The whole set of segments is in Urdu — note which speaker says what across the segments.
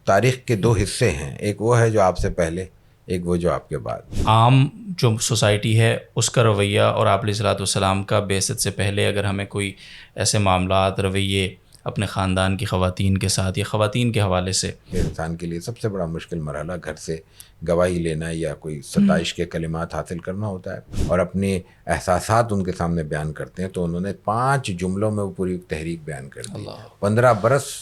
Speaker 1: تاریخ کے دو حصے ہیں، ایک وہ ہے جو آپ سے پہلے، ایک وہ جو آپ کے بعد۔
Speaker 2: عام جو سوسائٹی ہے اس کا رویہ اور آپ علیہ الصلوۃ والسلام کا بعثت سے پہلے اگر ہمیں کوئی ایسے معاملات، رویے اپنے خاندان کی خواتین کے ساتھ یا خواتین کے حوالے سے،
Speaker 1: انسان کے لیے سب سے بڑا مشکل مرحلہ گھر سے گواہی لینا یا کوئی ستائش کے کلمات حاصل کرنا ہوتا ہے، اور اپنے احساسات ان کے سامنے بیان کرتے ہیں، تو انہوں نے 5 جملوں میں وہ پوری تحریک بیان کر دی۔ 15 برس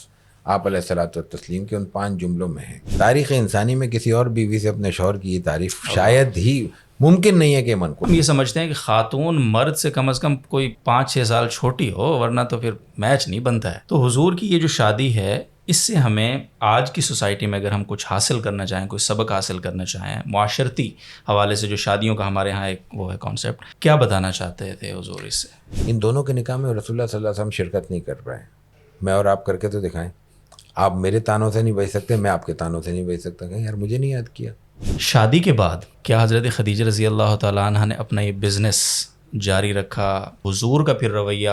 Speaker 1: آپ علیہ الصلوۃ والتسلیم کے ان 5 جملوں میں ہیں۔ تاریخ انسانی میں کسی اور بیوی سے اپنے شوہر کی یہ تعریف شاید ہی ممکن نہیں ہے کہ
Speaker 2: ہم یہ سمجھتے ہیں کہ خاتون مرد سے کم از کم کوئی 5-6 سال چھوٹی ہو، ورنہ تو پھر میچ نہیں بنتا ہے۔ تو حضور کی یہ جو شادی ہے، اس سے ہمیں آج کی سوسائٹی میں اگر ہم کچھ حاصل کرنا چاہیں، کوئی سبق حاصل کرنا چاہیں، معاشرتی حوالے سے جو شادیوں کا ہمارے ہاں ایک وہ ہے کانسیپٹ، کیا بتانا چاہتے تھے حضور اس سے؟
Speaker 1: ان دونوں کے نکاح میں رسول اللہ صلی اللہ علیہ وسلم شرکت نہیں کر رہے ہیں۔ میں اور آپ کر کے تو دکھائیں، آپ میرے تانوں سے نہیں بچ سکتے، میں آپ کے تانوں سے نہیں بچ سکتا، کہیں یار مجھے نہیں یاد کیا۔
Speaker 2: شادی کے بعد کیا حضرت خدیجہ رضی اللہ تعالیٰ عنہ نے اپنا یہ بزنس جاری رکھا؟ حضور کا پھر رویہ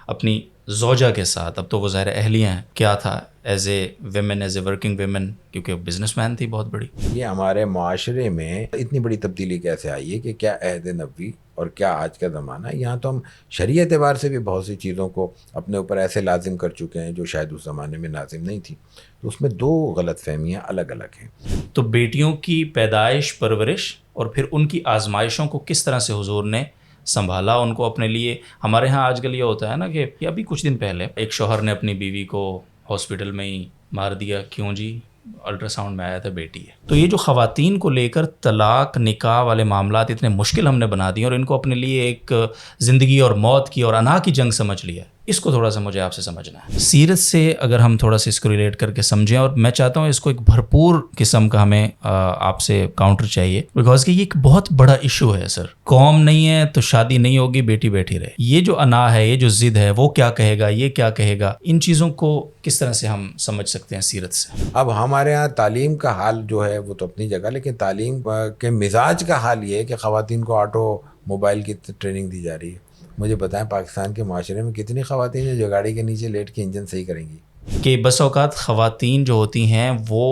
Speaker 2: اپنی زوجہ کے ساتھ، اب تو وہ ظاہر اہلیہ ہیں، کیا تھا as a women, as a working women, کیونکہ بزنس مین تھی بہت بڑی؟
Speaker 1: یہ ہمارے معاشرے میں اتنی بڑی تبدیلی کیسے آئی ہے کہ کیا عہد نبوی اور کیا آج کا زمانہ ہے؟ یہاں تو ہم شرعی اعتبار سے بھی بہت سی چیزوں کو اپنے اوپر ایسے لازم کر چکے ہیں جو شاید اس زمانے میں لازم نہیں تھی، تو اس میں 2 غلط فہمیاں الگ الگ ہیں۔
Speaker 2: تو بیٹیوں کی پیدائش، پرورش اور پھر ان کی آزمائشوں کو کس طرح سے حضور نے سنبھالا ان کو اپنے لیے؟ ہمارے ہاں آج کل یہ ہوتا ہے نا کہ ابھی کچھ دن پہلے ایک شوہر نے اپنی بیوی کو ہاسپٹل میں ہی مار دیا، کیوں جی؟ الٹرا ساؤنڈ میں آیا تھا بیٹی ہے۔ تو یہ جو خواتین کو لے کر طلاق، نکاح والے معاملات اتنے مشکل ہم نے بنا دیے اور ان کو اپنے لیے ایک زندگی اور موت کی اور انا کی جنگ سمجھ لیا، اس کو تھوڑا سا مجھے آپ سے سمجھنا ہے۔ سیرت سے اگر ہم تھوڑا سا اس کو ریلیٹ کر کے سمجھیں، اور میں چاہتا ہوں اس کو ایک بھرپور قسم کا ہمیں آپ سے کاؤنٹر چاہیے، بیکاز کہ یہ ایک بہت بڑا ایشو ہے سر۔ قوم نہیں ہے تو شادی نہیں ہوگی، بیٹی بیٹھی رہے، یہ جو انا ہے، یہ جو ضد ہے، وہ کیا کہے گا، یہ کیا کہے گا، ان چیزوں کو کس طرح سے ہم سمجھ سکتے ہیں سیرت سے؟
Speaker 1: اب ہمارے ہاں تعلیم کا حال جو ہے وہ تو اپنی جگہ، لیکن تعلیم کے مزاج کا حال یہ ہے کہ خواتین کو آٹو موبائل کی ٹریننگ دی جا رہی ہے۔ مجھے بتائیں پاکستان کے معاشرے میں کتنی خواتین ہیں جو گاڑی کے نیچے لیٹ کے انجن صحیح کریں گی؟
Speaker 2: کہ بس اوقات خواتین جو ہوتی ہیں وہ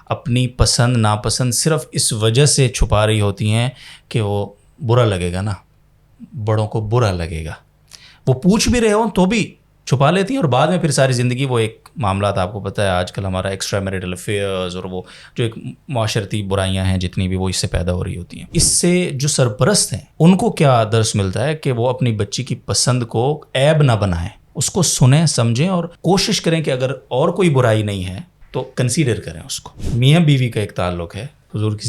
Speaker 2: اپنی پسند ناپسند صرف اس وجہ سے چھپا رہی ہوتی ہیں کہ وہ برا لگے گا نا، بڑوں کو برا لگے گا، وہ پوچھ بھی رہے ہوں تو بھی چھپا لیتی ہیں، اور بعد میں پھر ساری زندگی وہ ایک معاملات، آپ کو پتہ ہے آج کل ہمارا ایکسٹرا میریٹل افیئرز اور وہ جو ایک معاشرتی برائیاں ہیں جتنی بھی، وہ اس سے پیدا ہو رہی ہوتی ہیں۔ اس سے جو سرپرست ہیں ان کو کیا درس ملتا ہے کہ وہ اپنی بچی کی پسند کو عیب نہ بنائیں، اس کو سنیں، سمجھیں اور کوشش کریں کہ اگر اور کوئی برائی نہیں ہے تو کنسیڈر کریں اس کو۔ میاں بیوی کا ایک تعلق ہے، حضور کی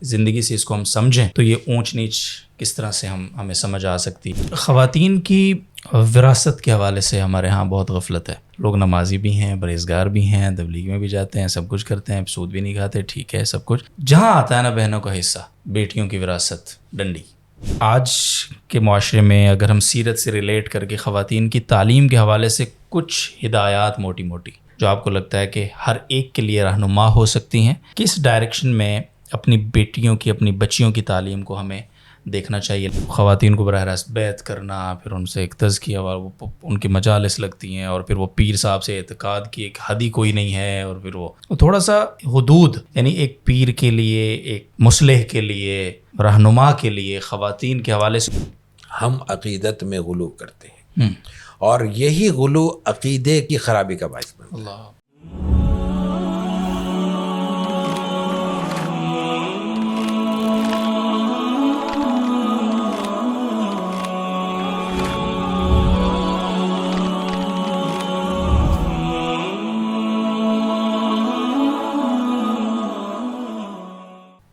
Speaker 2: زندگی سے اس کو ہم سمجھیں تو یہ اونچ نیچ کس طرح سے ہمیں سمجھ آ سکتی۔ خواتین کی وراثت کے حوالے سے ہمارے ہاں بہت غفلت ہے، لوگ نمازی بھی ہیں، پرہیزگار بھی ہیں، تبلیغ میں بھی جاتے ہیں، سب کچھ کرتے ہیں، سود بھی نہیں کھاتے، ٹھیک ہے سب کچھ، جہاں آتا ہے نا بہنوں کا حصہ، بیٹیوں کی وراثت ڈنڈی۔ آج کے معاشرے میں اگر ہم سیرت سے ریلیٹ کر کے خواتین کی تعلیم کے حوالے سے کچھ ہدایات موٹی موٹی جو آپ کو لگتا ہے کہ ہر ایک کے لیے رہنما ہو سکتی ہیں، کس ڈائریکشن میں اپنی بیٹیوں کی، اپنی بچیوں کی تعلیم کو ہمیں دیکھنا چاہیے؟ خواتین کو براہ راست بیعت کرنا، پھر ان سے ایک تزکیہ، اور ان کی مجالس لگتی ہیں، اور پھر وہ پیر صاحب سے اعتقاد کی ایک حد ہی کوئی نہیں ہے، اور پھر وہ تھوڑا سا حدود، یعنی ایک پیر کے لیے، ایک مصلح کے لیے، رہنما کے لیے خواتین کے حوالے سے
Speaker 1: ہم عقیدت میں غلو کرتے ہیں، اور یہی غلو عقیدے کی خرابی کا باعث بنتا ہے۔
Speaker 2: اللہ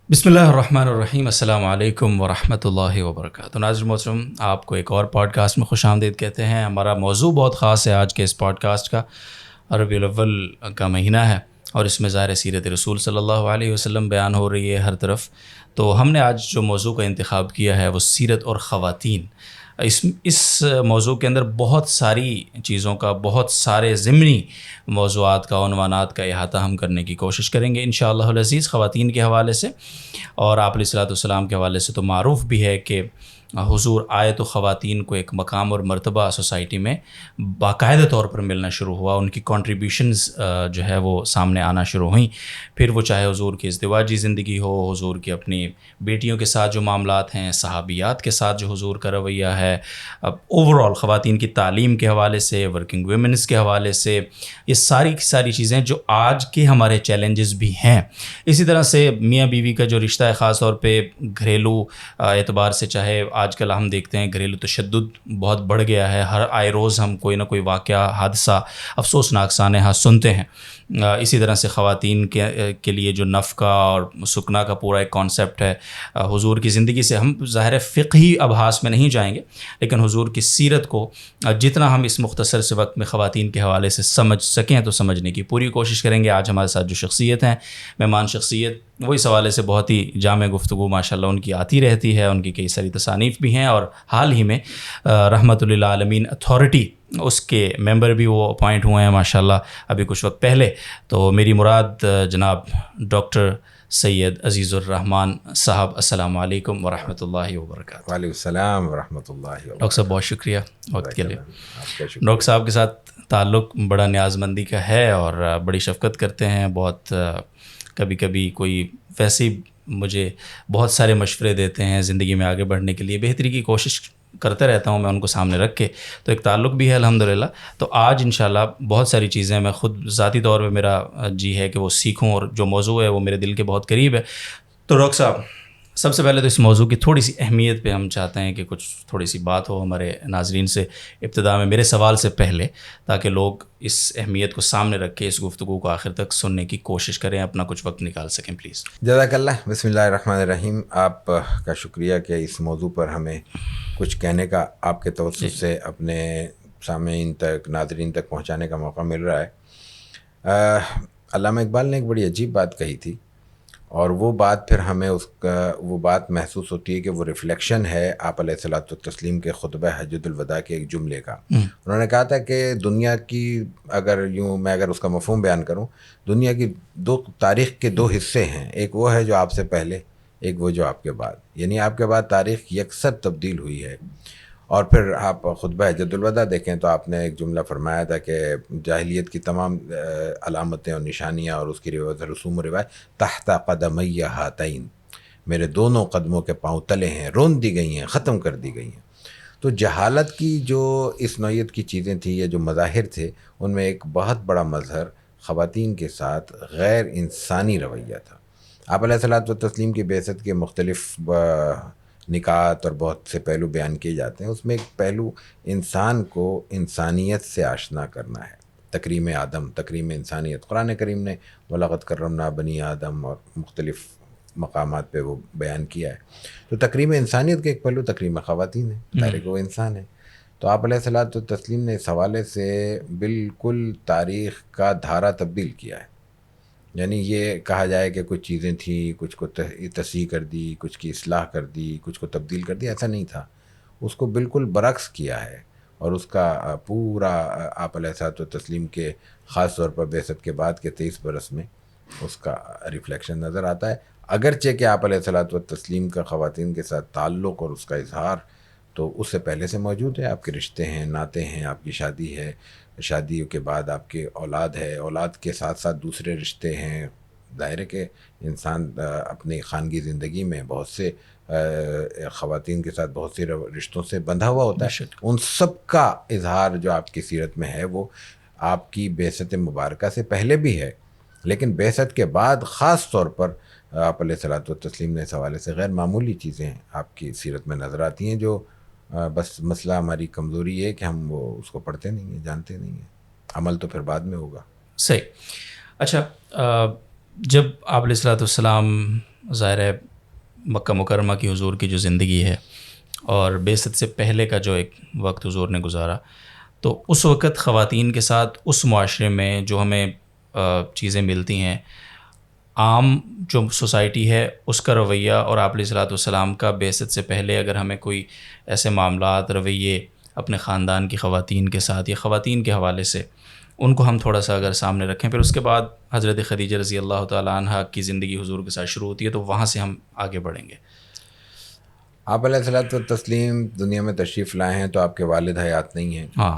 Speaker 2: بسم اللہ الرحمن الرحیم، السلام علیکم ورحمۃ اللہ وبرکاتہ۔ ناظرین محترم، آپ کو ایک اور پوڈ کاسٹ میں خوش آمدید کہتے ہیں۔ ہمارا موضوع بہت خاص ہے آج کے اس پوڈ کاسٹ کا، ربیع الاول کا مہینہ ہے اور اس میں ظاہر سیرت رسول صلی اللہ علیہ وسلم بیان ہو رہی ہے ہر طرف، تو ہم نے آج جو موضوع کا انتخاب کیا ہے وہ سیرت اور خواتین۔ اس موضوع کے اندر بہت ساری چیزوں کا، بہت سارے ضمنی موضوعات کا، عنوانات کا احاطہ ہم کرنے کی کوشش کریں گے انشاءاللہ العزیز خواتین کے حوالے سے، اور آپ علیہ الصلوۃ والسلام کے حوالے سے تو معروف بھی ہے کہ حضور آئے تو خواتین کو ایک مقام اور مرتبہ سوسائٹی میں باقاعدہ طور پر ملنا شروع ہوا، ان کی کنٹریبیوشنز جو ہے وہ سامنے آنا شروع ہوئیں. پھر وہ چاہے حضور کی ازدواجی زندگی ہو، حضور کی اپنی بیٹیوں کے ساتھ جو معاملات ہیں، صحابیات کے ساتھ جو حضور کا رویہ ہے، اوور آل خواتین کی تعلیم کے حوالے سے، ورکنگ ویمنس کے حوالے سے، یہ ساری کی ساری چیزیں جو آج کے ہمارے چیلنجز بھی ہیں. اسی طرح سے میاں بیوی کا جو رشتہ ہے، خاص طور پہ گھریلو اعتبار سے، چاہے آج کل ہم دیکھتے ہیں گھریلو تشدد بہت بڑھ گیا ہے، ہر آئے روز ہم کوئی نہ کوئی واقعہ، حادثہ، افسوسناک سانحہ سنتے ہیں. اسی طرح سے خواتین کے لیے جو نفقہ اور سکنا کا پورا ایک کانسیپٹ ہے، حضور کی زندگی سے ہم ظاہر فقہی ابحاث میں نہیں جائیں گے، لیکن حضور کی سیرت کو جتنا ہم اس مختصر سے وقت میں خواتین کے حوالے سے سمجھ سکیں تو سمجھنے کی پوری کوشش کریں گے. آج ہمارے ساتھ جو شخصیت ہیں، مہمان شخصیت، وہ اس حوالے سے بہت ہی جامع گفتگو ماشاءاللہ ان کی آتی رہتی ہے. ان کی کئی ساری تصانیف بھی ہیں، اور حال ہی میں رحمت للعالمین اتھارٹی اس کے ممبر بھی وہ اپوائنٹ ہوئے ہیں ماشاءاللہ ابھی کچھ وقت پہلے. تو میری مراد جناب ڈاکٹر سید عزیز الرحمان صاحب، السلام علیکم ورحمۃ اللہ وبرکاتہ.
Speaker 1: وعلیکم السلام ورحمۃ اللہ وبرکاتہ.
Speaker 2: ڈاکٹر صاحب بہت شکریہ وقت کے لیے.
Speaker 1: آپ کا شکریہ.
Speaker 2: ڈاکٹر صاحب کے ساتھ تعلق بڑا نیاز مندی کا ہے اور بڑی شفقت کرتے ہیں. بہت کبھی کبھی کوئی ویسے ہی مجھے بہت سارے مشورے دیتے ہیں زندگی میں آگے بڑھنے کے لیے، بہتری کی کوشش کرتے رہتا ہوں میں ان کو سامنے رکھ کے، تو ایک تعلق بھی ہے الحمدللہ. تو آج انشاءاللہ بہت ساری چیزیں میں خود ذاتی طور پہ میرا جی ہے کہ وہ سیکھوں، اور جو موضوع ہے وہ میرے دل کے بہت قریب ہے. تو ڈاکٹر صاحب، سب سے پہلے تو اس موضوع کی تھوڑی سی اہمیت پہ ہم چاہتے ہیں کہ کچھ تھوڑی سی بات ہو ہمارے ناظرین سے ابتدا میں میرے سوال سے پہلے، تاکہ لوگ اس اہمیت کو سامنے رکھ کے اس گفتگو کو آخر تک سننے کی کوشش کریں، اپنا کچھ وقت نکال سکیں پلیز.
Speaker 1: جزاک اللہ. بسم اللہ الرحمن الرحیم. آپ کا شکریہ کہ اس موضوع پر ہمیں کچھ کہنے کا آپ کے توسط سے اپنے سامعین تک، ناظرین تک پہنچانے کا موقع مل رہا ہے. علامہ اقبال نے ایک بڑی عجیب بات کہی تھی، اور وہ بات پھر ہمیں وہ بات محسوس ہوتی ہے کہ وہ ریفلیکشن ہے آپ علیہ الصلوۃ والتسلیم کے خطبہ حجۃ الوداع کے ایک جملے کا. انہوں نے کہا تھا کہ دنیا کی اگر اس کا مفہوم بیان کروں، دنیا کی تاریخ کے دو حصے ہیں، ایک وہ ہے جو آپ سے پہلے، ایک وہ جو آپ کے بعد. یعنی آپ کے بعد تاریخ یکسر تبدیل ہوئی ہے. اور پھر آپ خطبہ حجۃ الوداع دیکھیں تو آپ نے ایک جملہ فرمایا تھا کہ جاہلیت کی تمام علامتیں اور نشانیاں اور اس کی رسوم و روایت تحت قدمی ہاتین، میرے دونوں قدموں کے پاؤں تلے ہیں، رون دی گئی ہیں، ختم کر دی گئی ہیں. تو جہالت کی جو اس نوعیت کی چیزیں تھیں یا جو مظاہر تھے، ان میں ایک بہت بڑا مظہر خواتین کے ساتھ غیر انسانی رویہ تھا. آپ علیہ الصلوۃ والتسلیم کی بعثت کے مختلف نکات اور بہت سے پہلو بیان کیے جاتے ہیں. اس میں ایک پہلو انسان کو انسانیت سے آشنا کرنا ہے. تکریم آدم، تکریم انسانیت، قرآن کریم نے وَلَقَدْ كَرَّمْنَا بَنِي آدم اور مختلف مقامات پہ وہ بیان کیا ہے. تو تکریم انسانیت کے ایک پہلو تکریم خواتین ہے، ظاہر کہ وہ انسان ہے. تو آپ علیہ الصلوۃ والتسلیم نے اس حوالے سے بالکل تاریخ کا دھارا تبدیل کیا ہے. یعنی یہ کہا جائے کہ کچھ چیزیں تھیں، کچھ کو تصحیح کر دی، کچھ کی اصلاح کر دی، کچھ کو تبدیل کر دی، ایسا نہیں تھا. اس کو بالکل برعکس کیا ہے، اور اس کا پورا آپ علیہ الصلوۃ والتسلیم کے خاص طور پر بعثت کے بعد کے 23 برس میں اس کا ریفلیکشن نظر آتا ہے. اگرچہ کہ آپ علیہ الصلوۃ والتسلیم کا خواتین کے ساتھ تعلق اور اس کا اظہار تو اس سے پہلے سے موجود ہے. آپ کے رشتے ہیں، ناطے ہیں، آپ کی شادی ہے، شادی کے بعد آپ کے اولاد ہے، اولاد کے ساتھ ساتھ دوسرے رشتے ہیں. ظاہر ہے کہ انسان اپنی خانگی زندگی میں بہت سے خواتین کے ساتھ بہت سے رشتوں سے بندھا ہوا ہوتا ہے. ان سب کا اظہار جو آپ کی سیرت میں ہے وہ آپ کی بعثت مبارکہ سے پہلے بھی ہے، لیکن بعثت کے بعد خاص طور پر آپ علیہ الصلوۃ والتسلیم نے اس حوالے سے غیر معمولی چیزیں آپ کی سیرت میں نظر آتی ہیں، جو بس مسئلہ ہماری کمزوری ہے کہ ہم وہ اس کو پڑھتے نہیں ہیں، جانتے نہیں ہیں. عمل تو پھر بعد میں ہوگا.
Speaker 2: صحیح. اچھا، جب آپ علیہ الصلوۃ والسلام ظاہر ہے مکہ مکرمہ کی حضور کی جو زندگی ہے اور بعثت سے پہلے کا جو ایک وقت حضور نے گزارا، تو اس وقت خواتین کے ساتھ اس معاشرے میں جو ہمیں چیزیں ملتی ہیں، عام جو سوسائٹی ہے اس کا رویہ اور آپ علیہ الصلوۃ والسلام کا بعثت سے پہلے اگر ہمیں کوئی ایسے معاملات، رویے اپنے خاندان کی خواتین کے ساتھ یا خواتین کے حوالے سے ان کو ہم تھوڑا سا اگر سامنے رکھیں، پھر اس کے بعد حضرت خدیجہ رضی اللہ تعالیٰ عنہ کی زندگی حضور کے ساتھ شروع ہوتی ہے، تو وہاں سے ہم آگے بڑھیں گے.
Speaker 1: آپ علیہ الصلوۃ والتسلیم دنیا میں تشریف لائے ہیں تو آپ کے والد حیات نہیں ہیں.
Speaker 2: ہاں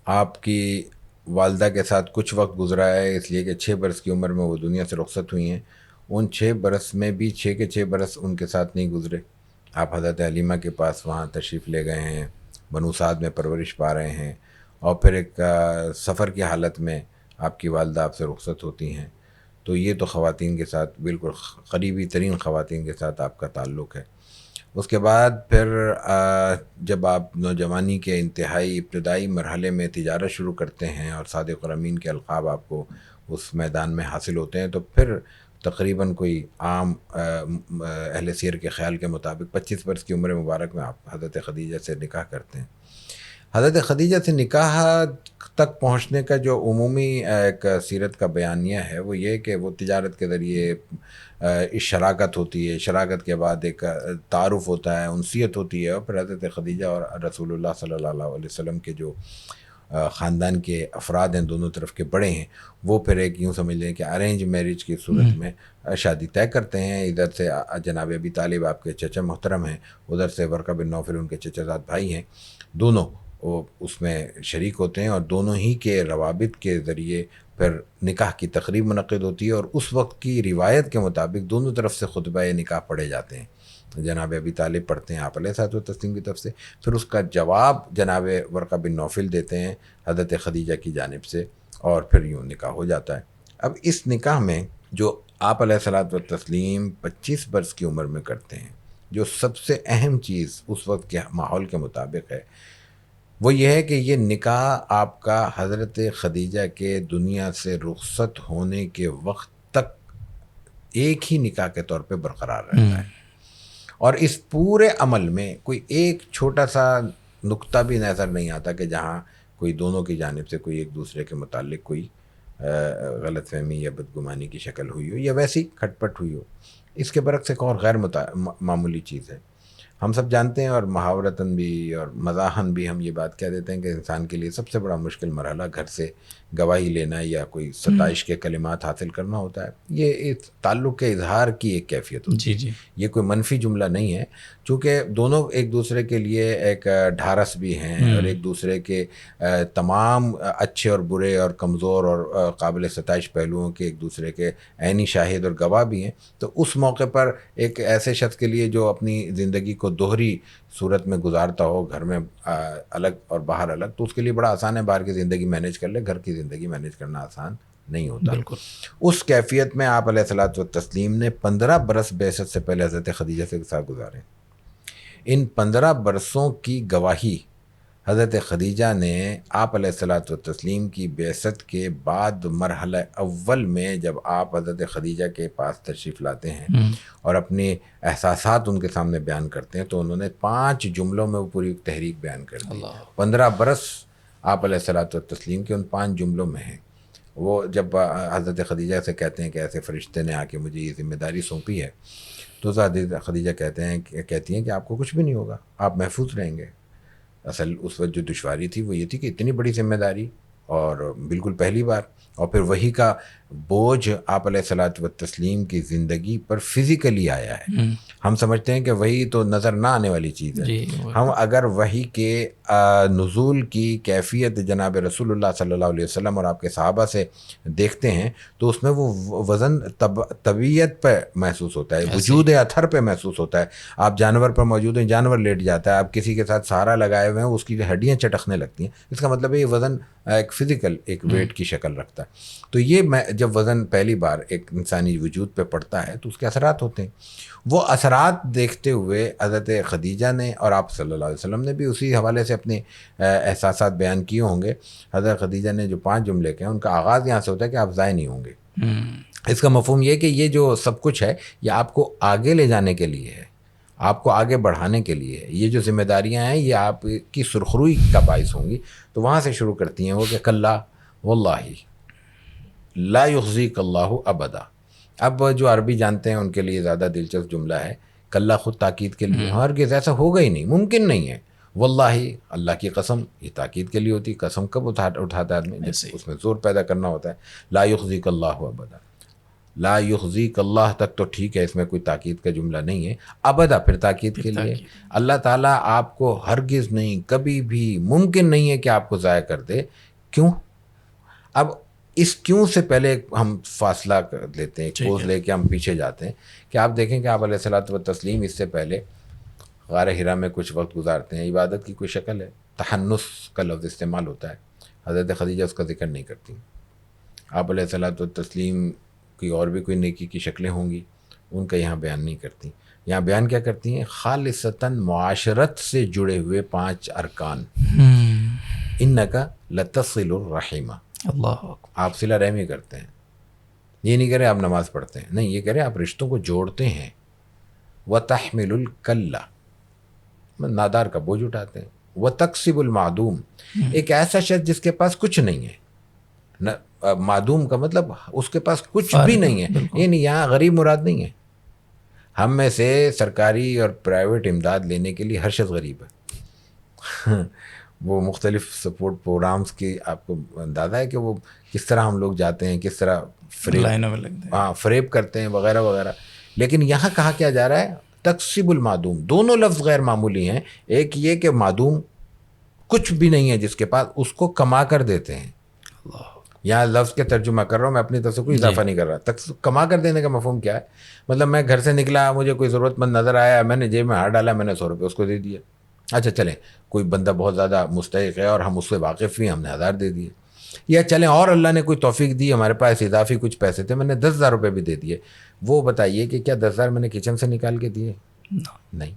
Speaker 1: آپ کی والدہ کے ساتھ کچھ وقت گزرا ہے، اس لیے کہ 6 برس کی عمر میں وہ دنیا سے رخصت ہوئی ہیں. ان 6 برس میں بھی 6 کے 6 برس ان کے ساتھ نہیں گزرے. آپ حضرت حلیمہ کے پاس وہاں تشریف لے گئے ہیں، بنو سعد میں پرورش پا رہے ہیں، اور پھر ایک سفر کی حالت میں آپ کی والدہ آپ سے رخصت ہوتی ہیں. تو یہ تو خواتین کے ساتھ بالکل قریبی ترین خواتین کے ساتھ آپ کا تعلق ہے. اس کے بعد پھر جب آپ نوجوانی کے انتہائی ابتدائی مرحلے میں تجارت شروع کرتے ہیں اور صادق اور امین کے القاب آپ کو اس میدان میں حاصل ہوتے ہیں، تو پھر تقریباً کوئی عام اہل سیر کے خیال کے مطابق 25 برس کی عمر مبارک میں آپ حضرت خدیجہ سے نکاح کرتے ہیں. حضرت خدیجہ سے نکاح تک پہنچنے کا جو عمومی ایک سیرت کا بیانیہ ہے وہ یہ کہ وہ تجارت کے ذریعے شراکت ہوتی ہے، شراکت کے بعد ایک تعارف ہوتا ہے، انسیت ہوتی ہے، اور پھر حضرت خدیجہ اور رسول اللہ صلی اللہ علیہ وسلم کے جو خاندان کے افراد ہیں، دونوں طرف کے بڑے ہیں، وہ پھر ایک یوں سمجھ لیں کہ ارینج میرج کی صورت میں شادی طے کرتے ہیں. ادھر سے جناب ابی طالب آپ کے چچا محترم ہیں، ادھر سے ورقہ بن نوفل ان کے چچا زاد بھائی ہیں، دونوں وہ اس میں شریک ہوتے ہیں، اور دونوں ہی کے روابط کے ذریعے پھر نکاح کی تقریب منعقد ہوتی ہے. اور اس وقت کی روایت کے مطابق دونوں طرف سے خطبہ نکاح پڑھے جاتے ہیں. جناب ابی طالب پڑھتے ہیں آپ علیہ الصلوۃ والتسلیم کی طرف سے، پھر اس کا جواب جناب ورقہ بن نوفل دیتے ہیں حضرت خدیجہ کی جانب سے، اور پھر یوں نکاح ہو جاتا ہے. اب اس نکاح میں جو آپ علیہ الصلوۃ والتسلیم 25 برس کی عمر میں کرتے ہیں، جو سب سے اہم چیز اس وقت کے ماحول کے مطابق ہے وہ یہ ہے کہ یہ نکاح آپ کا حضرت خدیجہ کے دنیا سے رخصت ہونے کے وقت تک ایک ہی نکاح کے طور پہ برقرار رہتا ہے. اور اس پورے عمل میں کوئی ایک چھوٹا سا نقطہ بھی نظر نہیں آتا کہ جہاں کوئی دونوں کی جانب سے کوئی ایک دوسرے کے متعلق کوئی غلط فہمی یا بدگمانی کی شکل ہوئی ہو یا ویسی کھٹ پٹ ہوئی ہو. اس کے برعکس ایک اور غیر معمولی چیز ہے. ہم سب جانتے ہیں، اور محاورتاً بھی اور مزاحاً بھی ہم یہ بات کہہ دیتے ہیں کہ انسان کے لیے سب سے بڑا مشکل مرحلہ گھر سے گواہی لینا یا کوئی ستائش کے کلمات حاصل کرنا ہوتا ہے. یہ اس تعلق کے اظہار کی ایک کیفیت ہوتی ہے.
Speaker 2: جی
Speaker 1: یہ کوئی منفی جملہ نہیں ہے، چونکہ دونوں ایک دوسرے کے لیے ایک ڈھارس بھی ہیں، اور ایک دوسرے کے تمام اچھے اور برے اور کمزور اور قابل ستائش پہلوؤں کے ایک دوسرے کے عینی شاہد اور گواہ بھی ہیں. تو اس موقع پر ایک ایسے شخص کے لیے جو اپنی زندگی کو دوہری صورت میں گزارتا ہو، گھر میں الگ اور باہر الگ، تو اس کے لیے بڑا آسان ہے باہر کی زندگی مینیج کر لے، گھر کی زندگی مینیج کرنا آسان نہیں ہوتا.
Speaker 2: بالکل.
Speaker 1: اس کیفیت میں آپ علیہ الصلوۃ والتسلیم نے 15 برس بعثت سے پہلے حضرت خدیجہ کے ساتھ گزارے. ان 15 برسوں کی گواہی حضرت خدیجہ نے آپ علیہ الصلوۃ والتسلیم کی بعثت کے بعد مرحلہ اول میں جب آپ حضرت خدیجہ کے پاس تشریف لاتے ہیں اور اپنے احساسات ان کے سامنے بیان کرتے ہیں، تو انہوں نے 5 جملوں میں وہ پوری تحریک بیان کر دی. 15 برس آپ علیہ الصلوۃ والتسلیم کے ان 5 جملوں میں ہیں. وہ جب حضرت خدیجہ سے کہتے ہیں کہ ایسے فرشتے نے آ کے مجھے یہ ذمہ داری سونپی ہے، تو حضرت خدیجہ کہتی ہیں کہ آپ کو کچھ بھی نہیں ہوگا، آپ محفوظ رہیں گے. اصل اس وقت جو دشواری تھی وہ یہ تھی کہ اتنی بڑی ذمہ داری، اور بالکل پہلی بار، اور پھر وہی کا بوجھ آپ علیہ الصلوۃ والتسلیم کی زندگی پر فزیکلی آیا ہے. ہم سمجھتے ہیں کہ وہی تو نظر نہ آنے والی چیز ہے. ہم اگر وہی کے نزول کی کیفیت جناب رسول اللہ صلی اللہ علیہ وسلم اور آپ کے صحابہ سے دیکھتے ہیں تو اس میں وہ وزن طبیعت پہ محسوس ہوتا ہے، وجود اثر پہ محسوس ہوتا ہے. آپ جانور پر موجود ہیں، جانور لیٹ جاتا ہے، آپ کسی کے ساتھ سہارا لگائے ہوئے ہیں، اس کی ہڈیاں چٹکنے لگتی ہیں. اس کا مطلب ہے یہ وزن ایک فزیکل ایک ویٹ کی شکل رکھتا ہے. تو یہ جب وزن پہلی بار ایک انسانی وجود پہ پڑتا ہے تو اس کے اثرات ہوتے ہیں. وہ اثرات دیکھتے ہوئے حضرت خدیجہ نے اور آپ صلی اللہ علیہ وسلم نے بھی اسی حوالے سے اپنے احساسات بیان کیے ہوں گے. حضرت خدیجہ نے جو 5 جملے کہے ان کا آغاز یہاں سے ہوتا ہے کہ آپ ضائع نہیں ہوں گے. اس کا مفہوم یہ کہ یہ جو سب کچھ ہے یہ آپ کو آگے لے جانے کے لیے ہے، آپ کو آگے بڑھانے کے لیے ہے. یہ جو ذمہ داریاں ہیں یہ آپ کی سرخروئی کا باعث ہوں گی. تو وہاں سے شروع کرتی ہیں وہ کہ کلا واللہ لا یخزیک اللہ ابدا. اب جو عربی جانتے ہیں ان کے لیے زیادہ دلچسپ جملہ ہے. کلا خود تاکید کے لیے، ہرگز ایسا ہوگا ہی نہیں، ممکن نہیں ہے. واللہ اللہ کی قسم، یہ تاکید کے لیے ہوتی. قسم کب اٹھاتا ہے آدمی؟ جب اس میں زور پیدا کرنا ہوتا ہے. لا یخزیک اللہ ابدا. لا یخزیک اللہ تک تو ٹھیک ہے، اس میں کوئی تاکید کا جملہ نہیں ہے، ابدا پھر تاکید کے لیے اللہ تعالیٰ آپ کو ہرگز نہیں، کبھی بھی ممکن نہیں ہے کہ آپ کو ضائع کر دے. کیوں؟ اب اس کیوں سے پہلے ہم فاصلہ لیتے ہیں، کوز لے کے ہم پیچھے جاتے ہیں کہ آپ دیکھیں کہ آپ علیہ الصلوۃ والتسلیم اس سے پہلے غار حرا میں کچھ وقت گزارتے ہیں. عبادت کی کوئی شکل ہے، تحنس کا لفظ استعمال ہوتا ہے، حضرت خدیجہ اس کا ذکر نہیں کرتی. آپ علیہ الصلوۃ والتسلیم کی اور بھی کوئی نیکی کی شکلیں ہوں گی، ان کا یہاں بیان نہیں کرتی. یہاں بیان کیا کرتی ہیں؟ خالصتاً معاشرت سے جڑے ہوئے 5 ارکان. انکا لتصل الرحمہ،
Speaker 2: اللہ
Speaker 1: آپ صلہ رحمی کرتے ہیں. یہ نہیں کہہ رہے آپ نماز پڑھتے ہیں، نہیں، یہ کہہ رہے آپ رشتوں کو جوڑتے ہیں. وتحمل الکلہ، نادار کا بوجھ اٹھاتے ہیں. وتکسب المعدوم، ایک ایسا شخص جس کے پاس کچھ نہیں ہے. معدوم کا مطلب اس کے پاس کچھ بھی نہیں ہے، یعنی یہاں غریب مراد نہیں ہے. ہم میں سے سرکاری اور پرائیویٹ امداد لینے کے لیے ہر شخص غریب ہے. وہ مختلف سپورٹ پروگرامز کی آپ کو اندازہ ہے کہ وہ کس طرح ہم لوگ جاتے ہیں، کس طرح فریب کرتے ہیں وغیرہ وغیرہ. لیکن یہاں کہا کیا جا رہا ہے؟ تکسب المعدوم. دونوں لفظ غیر معمولی ہیں. ایک یہ کہ معدوم کچھ بھی نہیں ہے جس کے پاس، اس کو کما کر دیتے ہیں. یہاں لفظ کے ترجمہ کر رہا ہوں میں، اپنی طرف سے کوئی اضافہ نہیں کر رہا. کما کر دینے کا مفہوم کیا ہے؟ مطلب میں گھر سے نکلا، مجھے کوئی ضرورت مند نظر آیا، میں نے جیب میں ہاتھ ڈالا، میں نے 100 روپے اس کو دے دیے. اچھا چلیں، کوئی بندہ بہت زیادہ مستحق ہے اور ہم اس سے واقف بھی، ہم نے 1000 دے دیے. یا چلیں اور اللہ نے کوئی توفیق دی، ہمارے پاس اضافی کچھ پیسے تھے، میں نے 10,000 روپے بھی دے دیے. وہ بتائیے کہ کیا 10,000 میں نے کچن سے نکال کے دیے؟ نہیں.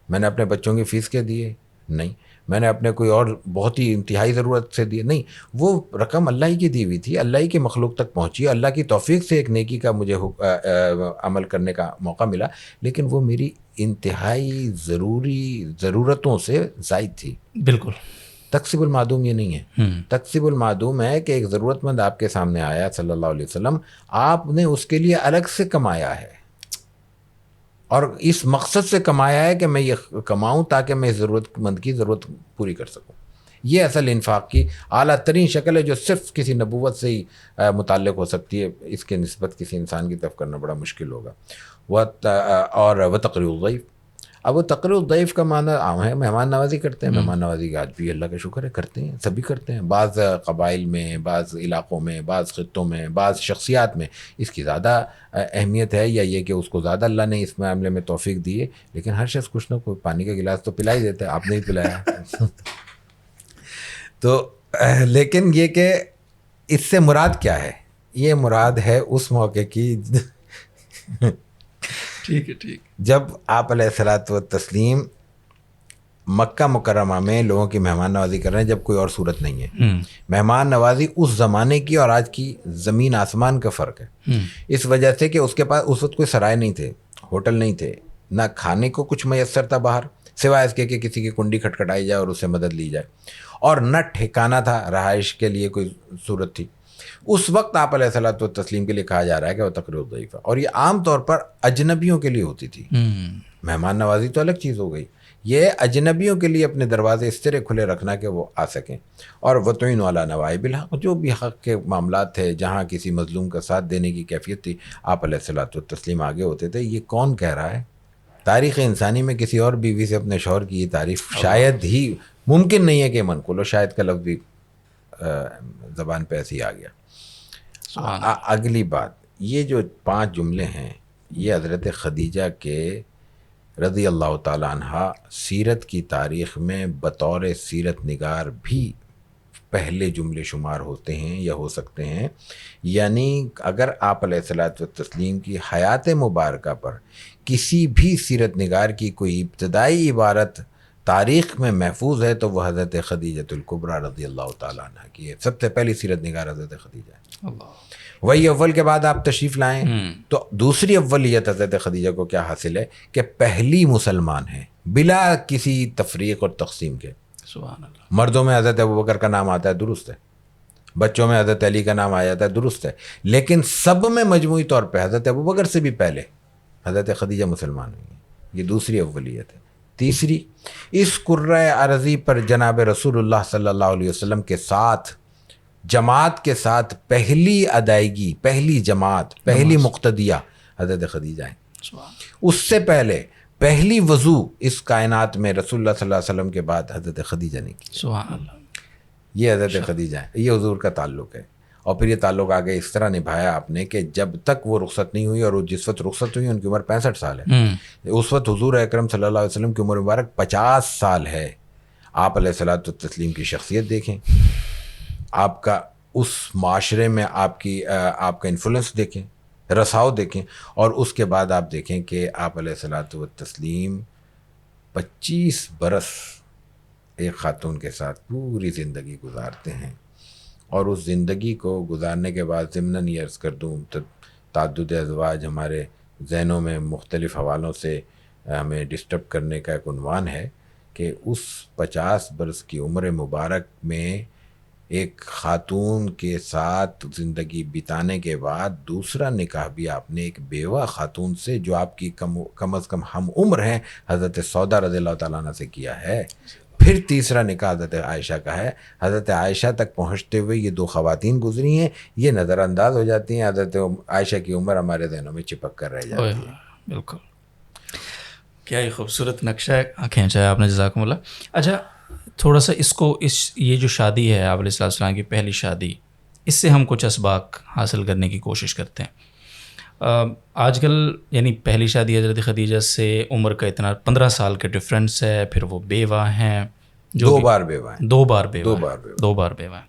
Speaker 1: میں نے اپنے بچوں کی فیس کے دیے؟ نہیں. میں نے اپنے کوئی اور بہت ہی انتہائی ضرورت سے دیے؟ نہیں. وہ رقم اللہ ہی کی دی ہوئی تھی، اللہ ہی کے مخلوق تک پہنچی، اللہ کی توفیق سے ایک نیکی کا مجھے عمل کرنے کا موقع ملا، لیکن وہ میری انتہائی ضرورتوں سے زائد تھی.
Speaker 2: بالکل.
Speaker 1: تکسب المعدوم یہ نہیں ہے. تکسب المعدوم ہے کہ ایک ضرورت مند آپ کے سامنے آیا صلی اللہ علیہ وسلم، آپ نے اس کے لیے الگ سے کمایا ہے، اور اس مقصد سے کمایا ہے کہ میں یہ کماؤں تاکہ میں ضرورت مند کی ضرورت پوری کر سکوں. یہ اصل انفاق کی اعلیٰ ترین شکل ہے جو صرف کسی نبوت سے ہی متعلق ہو سکتی ہے. اس کے نسبت کسی انسان کی طرف کرنا بڑا مشکل ہوگا. اور وہ تقریر الضیف. اب وہ تقریر الضیف کا معنی عام ہے، مہمان نوازی کرتے ہیں. مہمان نوازی آج بھی اللہ کا شکر ہے کرتے ہیں، سبھی کرتے ہیں. بعض قبائل میں، بعض علاقوں میں، بعض خطوں میں، بعض شخصیات میں اس کی زیادہ اہمیت ہے، یا یہ کہ اس کو زیادہ اللہ نے اس معاملے میں توفیق دی ہے. لیکن ہر شخص کچھ نہ کوئی پانی کا گلاس تو پلا ہی دیتا ہے. آپ نے ہی پلایا. تو لیکن یہ کہ اس سے مراد کیا ہے؟ یہ مراد ہے اس موقع کی
Speaker 2: ٹھیک ہے، ٹھیک.
Speaker 1: جب آپ علیہ الصلوۃ والتسلیم مکہ مکرمہ میں لوگوں کی مہمان نوازی کر رہے ہیں، جب کوئی اور صورت نہیں ہے. مہمان نوازی اس زمانے کی اور آج کی زمین آسمان کا فرق ہے، اس وجہ سے کہ اس کے پاس اس وقت کوئی سرائے نہیں تھے، ہوٹل نہیں تھے، نہ کھانے کو کچھ میسر تھا باہر سوائے اس کے کہ کسی کی کنڈی کھٹکھٹائی جائے اور اس سے مدد لی جائے، اور نہ ٹھکانہ تھا، رہائش کے لیے کوئی صورت تھی. اس وقت آپ علیہ الصلوۃ والتسلیم کے لیے کہا جا رہا ہے کہ وہ تقریر الضیف ہے. اور یہ عام طور پر اجنبیوں کے لیے ہوتی تھی. مہمان نوازی تو الگ چیز ہو گئی، یہ اجنبیوں کے لیے اپنے دروازے اس طرح کھلے رکھنا کہ وہ آ سکیں. اور وتعین علی نوائب الحق، جو بھی حق کے معاملات تھے، جہاں کسی مظلوم کا ساتھ دینے کی کیفیت تھی، آپ علیہ الصلوۃ والتسلیم آگے ہوتے تھے. یہ کون کہہ رہا ہے؟ تاریخ انسانی میں کسی اور بیوی سے اپنے شوہر کی یہ تعریف شاید ہی ممکن نہیں ہے کہ منقول ہو. شاید کا لفظ بھی زبان پہ ایسے ہی آ گیا. اگلی بات، یہ جو 5 جملے ہیں یہ حضرت خدیجہ کے رضی اللہ تعالیٰ عنہ سیرت کی تاریخ میں بطور سیرت نگار بھی پہلے جملے شمار ہوتے ہیں یا ہو سکتے ہیں. یعنی اگر آپ علیہ الصلوۃ والتسلیم کی حیات مبارکہ پر کسی بھی سیرت نگار کی کوئی ابتدائی عبارت تاریخ میں محفوظ ہے تو وہ حضرت خدیجۃ الکبریٰ رضی اللہ تعالیٰ عنہ کی ہے. سب سے پہلی سیرت نگار حضرت خدیجہ ہے. وہی اول کے بعد آپ تشریف لائیں تو دوسری اولیت حضرت خدیجہ کو کیا حاصل ہے کہ پہلی مسلمان ہیں بلا کسی تفریق اور تقسیم کے.
Speaker 2: سبحان اللہ.
Speaker 1: مردوں میں حضرت ابوبکر کا نام آتا ہے، درست ہے. بچوں میں حضرت علی کا نام آ جاتا ہے، درست ہے. لیکن سب میں مجموعی طور پہ حضرت ابوبکر سے بھی پہلے حضرت خدیجہ مسلمان ہوئی ہیں. یہ دوسری اولیت ہے. تیسری، اس کرۂ ارضی پر جناب رسول اللہ صلی اللہ علیہ وسلم کے ساتھ جماعت کے ساتھ پہلی ادائیگی، پہلی جماعت، پہلی مقتدیہ حضرت خدیجہ ہیں. اس سے پہلے پہلی وضو اس کائنات میں رسول اللہ صلی اللہ علیہ وسلم کے بعد حضرت خدیجہ نے کی.
Speaker 2: سبحان اللہ.
Speaker 1: یہ حضرت خدیجہ ہے، یہ حضور کا تعلق ہے. اور پھر یہ تعلق آگے اس طرح نبھایا آپ نے کہ جب تک وہ رخصت نہیں ہوئی، اور جس وقت رخصت ہوئی ان کی عمر 65 سال ہے. اس وقت حضور اکرم صلی اللہ علیہ وسلم کی عمر مبارک 50 سال ہے. آپ علیہ الصلوۃ والتسلیم کی شخصیت دیکھیں، آپ کا اس معاشرے میں آپ کا انفلوئنس دیکھیں، رساؤ دیکھیں، اور اس کے بعد آپ دیکھیں کہ آپ علیہ الصلوۃ والتسلیم 25 برس ایک خاتون کے ساتھ پوری زندگی گزارتے ہیں. اور اس زندگی کو گزارنے کے بعد ضمناً یہ عرض کر دوں، تعدد ازواج ہمارے ذہنوں میں مختلف حوالوں سے ہمیں ڈسٹرب کرنے کا ایک عنوان ہے کہ اس 50 برس کی عمر مبارک میں ایک خاتون کے ساتھ زندگی بتانے کے بعد دوسرا نکاح بھی آپ نے ایک بیوہ خاتون سے جو آپ کی کم از کم ہم عمر ہیں حضرت سودا رضی اللہ تعالیٰ عنہ سے کیا ہے. پھر تیسرا نکاح حضرت عائشہ کا ہے. حضرت عائشہ تک پہنچتے ہوئے یہ 2 خواتین گزری ہیں، یہ نظر انداز ہو جاتی ہیں. حضرت عائشہ کی عمر ہمارے ذہنوں میں چپک کر رہ جاتی ہے.
Speaker 2: بالکل، کیا ہی خوبصورت نقشہ کھینچا ہے آپ نے، جزاکم اللہ. اچھا، تھوڑا سا یہ جو شادی ہے آپ علیہ السلام کی پہلی شادی، اس سے ہم کچھ اسباق حاصل کرنے کی کوشش کرتے ہیں. آج کل یعنی پہلی شادی حضرت خدیجہ سے عمر کا اتنا 15 سال کا ڈفرینس ہے، پھر وہ بیوہ ہیں، جو
Speaker 1: 2 بار بیوہ ہیں،
Speaker 2: 2 بار بیوہ ہیں،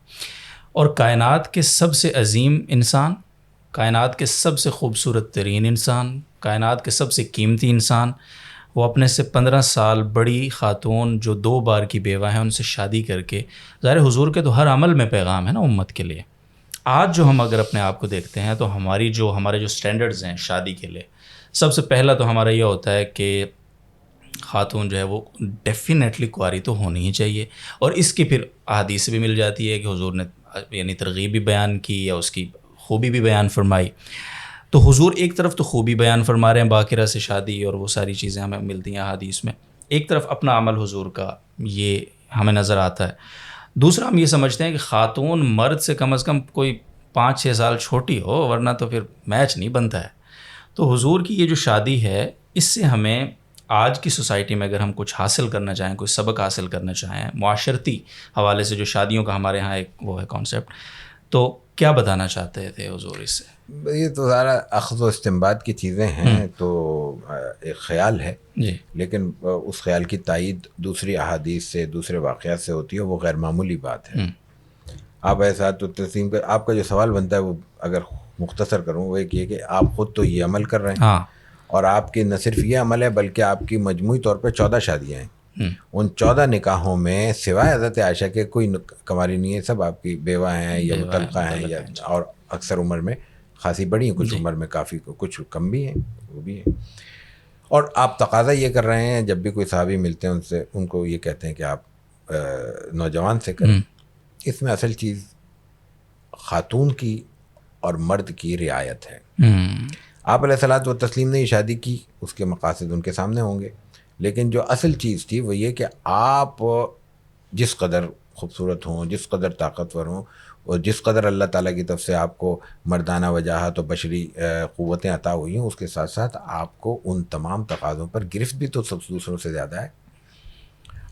Speaker 2: اور کائنات کے سب سے عظیم انسان، کائنات کے سب سے خوبصورت ترین انسان، کائنات کے سب سے قیمتی انسان، وہ اپنے سے 15 سال بڑی خاتون جو 2 بار کی بیوہ ہیں ان سے شادی کر کے، ظاہر حضور کے تو ہر عمل میں پیغام ہے نا امت کے لیے. آج جو ہم اگر اپنے آپ کو دیکھتے ہیں تو ہمارے جو سٹینڈرڈز ہیں شادی کے لیے، سب سے پہلا تو ہمارا یہ ہوتا ہے کہ خاتون جو ہے وہ ڈیفینیٹلی کنواری تو ہونی ہی چاہیے. اور اس کی پھر احادیث بھی مل جاتی ہے کہ حضور نے یعنی ترغیب بھی بیان کی یا اس کی خوبی بھی بیان فرمائی. تو حضور ایک طرف تو خوبی بیان فرما رہے ہیں باقرہ سے شادی اور وہ ساری چیزیں ہمیں ملتی ہیں احادیث میں، ایک طرف اپنا عمل حضور کا یہ ہمیں نظر آتا ہے. دوسرا ہم یہ سمجھتے ہیں کہ خاتون مرد سے کم از کم کوئی 5-6 سال چھوٹی ہو، ورنہ تو پھر میچ نہیں بنتا ہے. تو حضور کی یہ جو شادی ہے، اس سے ہمیں آج کی سوسائٹی میں اگر ہم کچھ حاصل کرنا چاہیں، کوئی سبق حاصل کرنا چاہیں معاشرتی حوالے سے، جو شادیوں کا ہمارے ہاں ایک وہ ہے کانسیپٹ، تو کیا بتانا چاہتے تھے حضور اس سے؟
Speaker 1: یہ تو سارا اخذ و استنباط کی چیزیں ہیں، تو ایک خیال ہے
Speaker 2: جی،
Speaker 1: لیکن اس خیال کی تائید دوسری احادیث سے، دوسرے واقعات سے ہوتی ہے، وہ غیر معمولی بات ہے. آپ ایسا تو تسلیم کر، آپ کا جو سوال بنتا ہے وہ اگر مختصر کروں وہ ایک یہ کہ آپ خود تو یہ عمل کر رہے ہیں، اور آپ کی نہ صرف یہ عمل ہے بلکہ آپ کی مجموعی طور پہ 14 شادیاں ہیں. ان 14 نکاحوں میں سوائے حضرت عائشہ کے کوئی کنواری نہیں ہے، سب آپ کی بیوہ ہیں یا مطلقہ ہیں، یا اور اکثر عمر میں خاصی بڑی ہیں، کچھ عمر میں کافی، کچھ کم بھی ہیں، وہ بھی ہیں. اور آپ تقاضا یہ کر رہے ہیں جب بھی کوئی صحابی ملتے ہیں ان کو یہ کہتے ہیں کہ آپ نوجوان سے کریں. اس میں اصل چیز خاتون کی اور مرد کی رعایت ہے. آپ علیہ الصلوۃ والتسلیم نے یہ شادی کی، اس کے مقاصد ان کے سامنے ہوں گے، لیکن جو اصل چیز تھی وہ یہ کہ آپ جس قدر خوبصورت ہوں، جس قدر طاقتور ہوں، اور جس قدر اللہ تعالیٰ کی طرف سے آپ کو مردانہ وجاہت و بشری قوتیں عطا ہوئی ہیں، اس کے ساتھ ساتھ آپ کو ان تمام تقاضوں پر گرفت بھی تو سب دوسروں سے زیادہ ہے.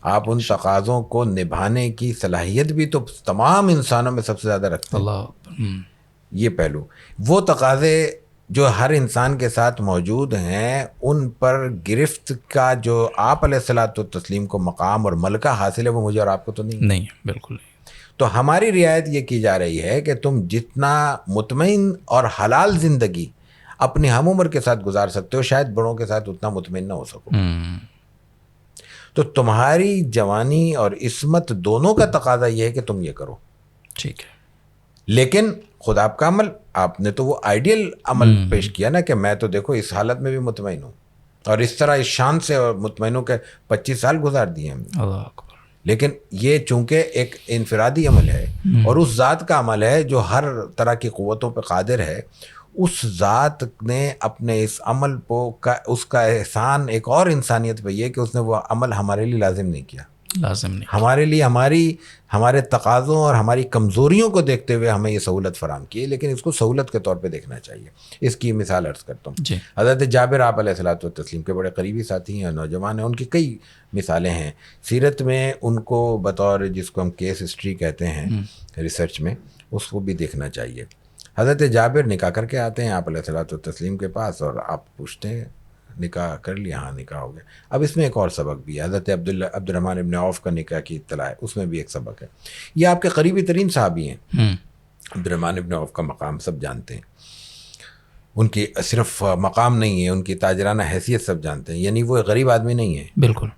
Speaker 1: آپ ان تقاضوں کو نبھانے کی صلاحیت بھی تو تمام انسانوں میں سب سے زیادہ رکھتے ہیں.
Speaker 2: اللہ،
Speaker 1: یہ پہلو، وہ تقاضے جو ہر انسان کے ساتھ موجود ہیں، ان پر گرفت کا جو آپ علیہ الصلوۃ والتسلیم کو مقام اور ملکہ حاصل ہے، وہ مجھے اور آپ کو تو نہیں،
Speaker 2: بالکل نہیں.
Speaker 1: تو ہماری رعایت یہ کی جا رہی ہے کہ تم جتنا مطمئن اور حلال زندگی اپنی ہم عمر کے ساتھ گزار سکتے ہو، شاید بڑوں کے ساتھ اتنا مطمئن نہ ہو سکو. تو تمہاری جوانی اور عصمت دونوں کا تقاضا یہ ہے کہ تم یہ کرو.
Speaker 2: ٹھیک ہے، لیکن
Speaker 1: خود آپ کا عمل، آپ نے تو وہ آئیڈیل عمل پیش کیا نا کہ میں تو دیکھو اس حالت میں بھی مطمئن ہوں، اور اس طرح اس شان سے اور مطمئن ہوں کہ 25 سال گزار دیے ہم نے.
Speaker 2: اللہ اکبر.
Speaker 1: لیکن یہ چونکہ ایک انفرادی عمل ہے اور اس ذات کا عمل ہے جو ہر طرح کی قوتوں پہ قادر ہے، اس ذات نے اپنے اس عمل کو اس کا احسان ایک اور انسانیت پہ یہ کہ اس نے وہ عمل ہمارے لیے لازم نہیں کیا.
Speaker 2: لازم نہیں.
Speaker 1: ہمارے لیے ہمارے تقاضوں اور ہماری کمزوریوں کو دیکھتے ہوئے ہمیں یہ سہولت فراہم کی ہے، لیکن اس کو سہولت کے طور پہ دیکھنا چاہیے. اس کی مثال عرض کرتا ہوں.
Speaker 2: جی.
Speaker 1: حضرت جابر آپ علیہ الصلوۃ والتسلیم کے بڑے قریبی ساتھی ہیں، نوجوان ہیں. ان کی کئی مثالیں ہیں سیرت میں. ان کو بطور جس کو ہم کیس ہسٹری کہتے ہیں ریسرچ میں، اس کو بھی دیکھنا چاہیے. حضرت جابر نکاح کر کے آتے ہیں آپ علیہ الصلوۃ والتسلیم کے پاس، اور آپ پوچھتے ہیں نکاح کر لیا؟ ہاں نکاح ہو گیا. اب اس میں ایک اور سبق بھی ہے. حضرت عبد الرحمن ابن عوف کا نکاح کی اطلاع ہے، اس میں بھی ایک سبق ہے. یہ آپ کے قریبی ترین صحابی ہیں. عبد الرحمن ابن عوف کا مقام سب جانتے ہیں. ان کی صرف مقام نہیں ہے، ان کی تاجرانہ حیثیت سب جانتے ہیں. یعنی وہ ایک غریب آدمی نہیں ہے.
Speaker 2: بالکل.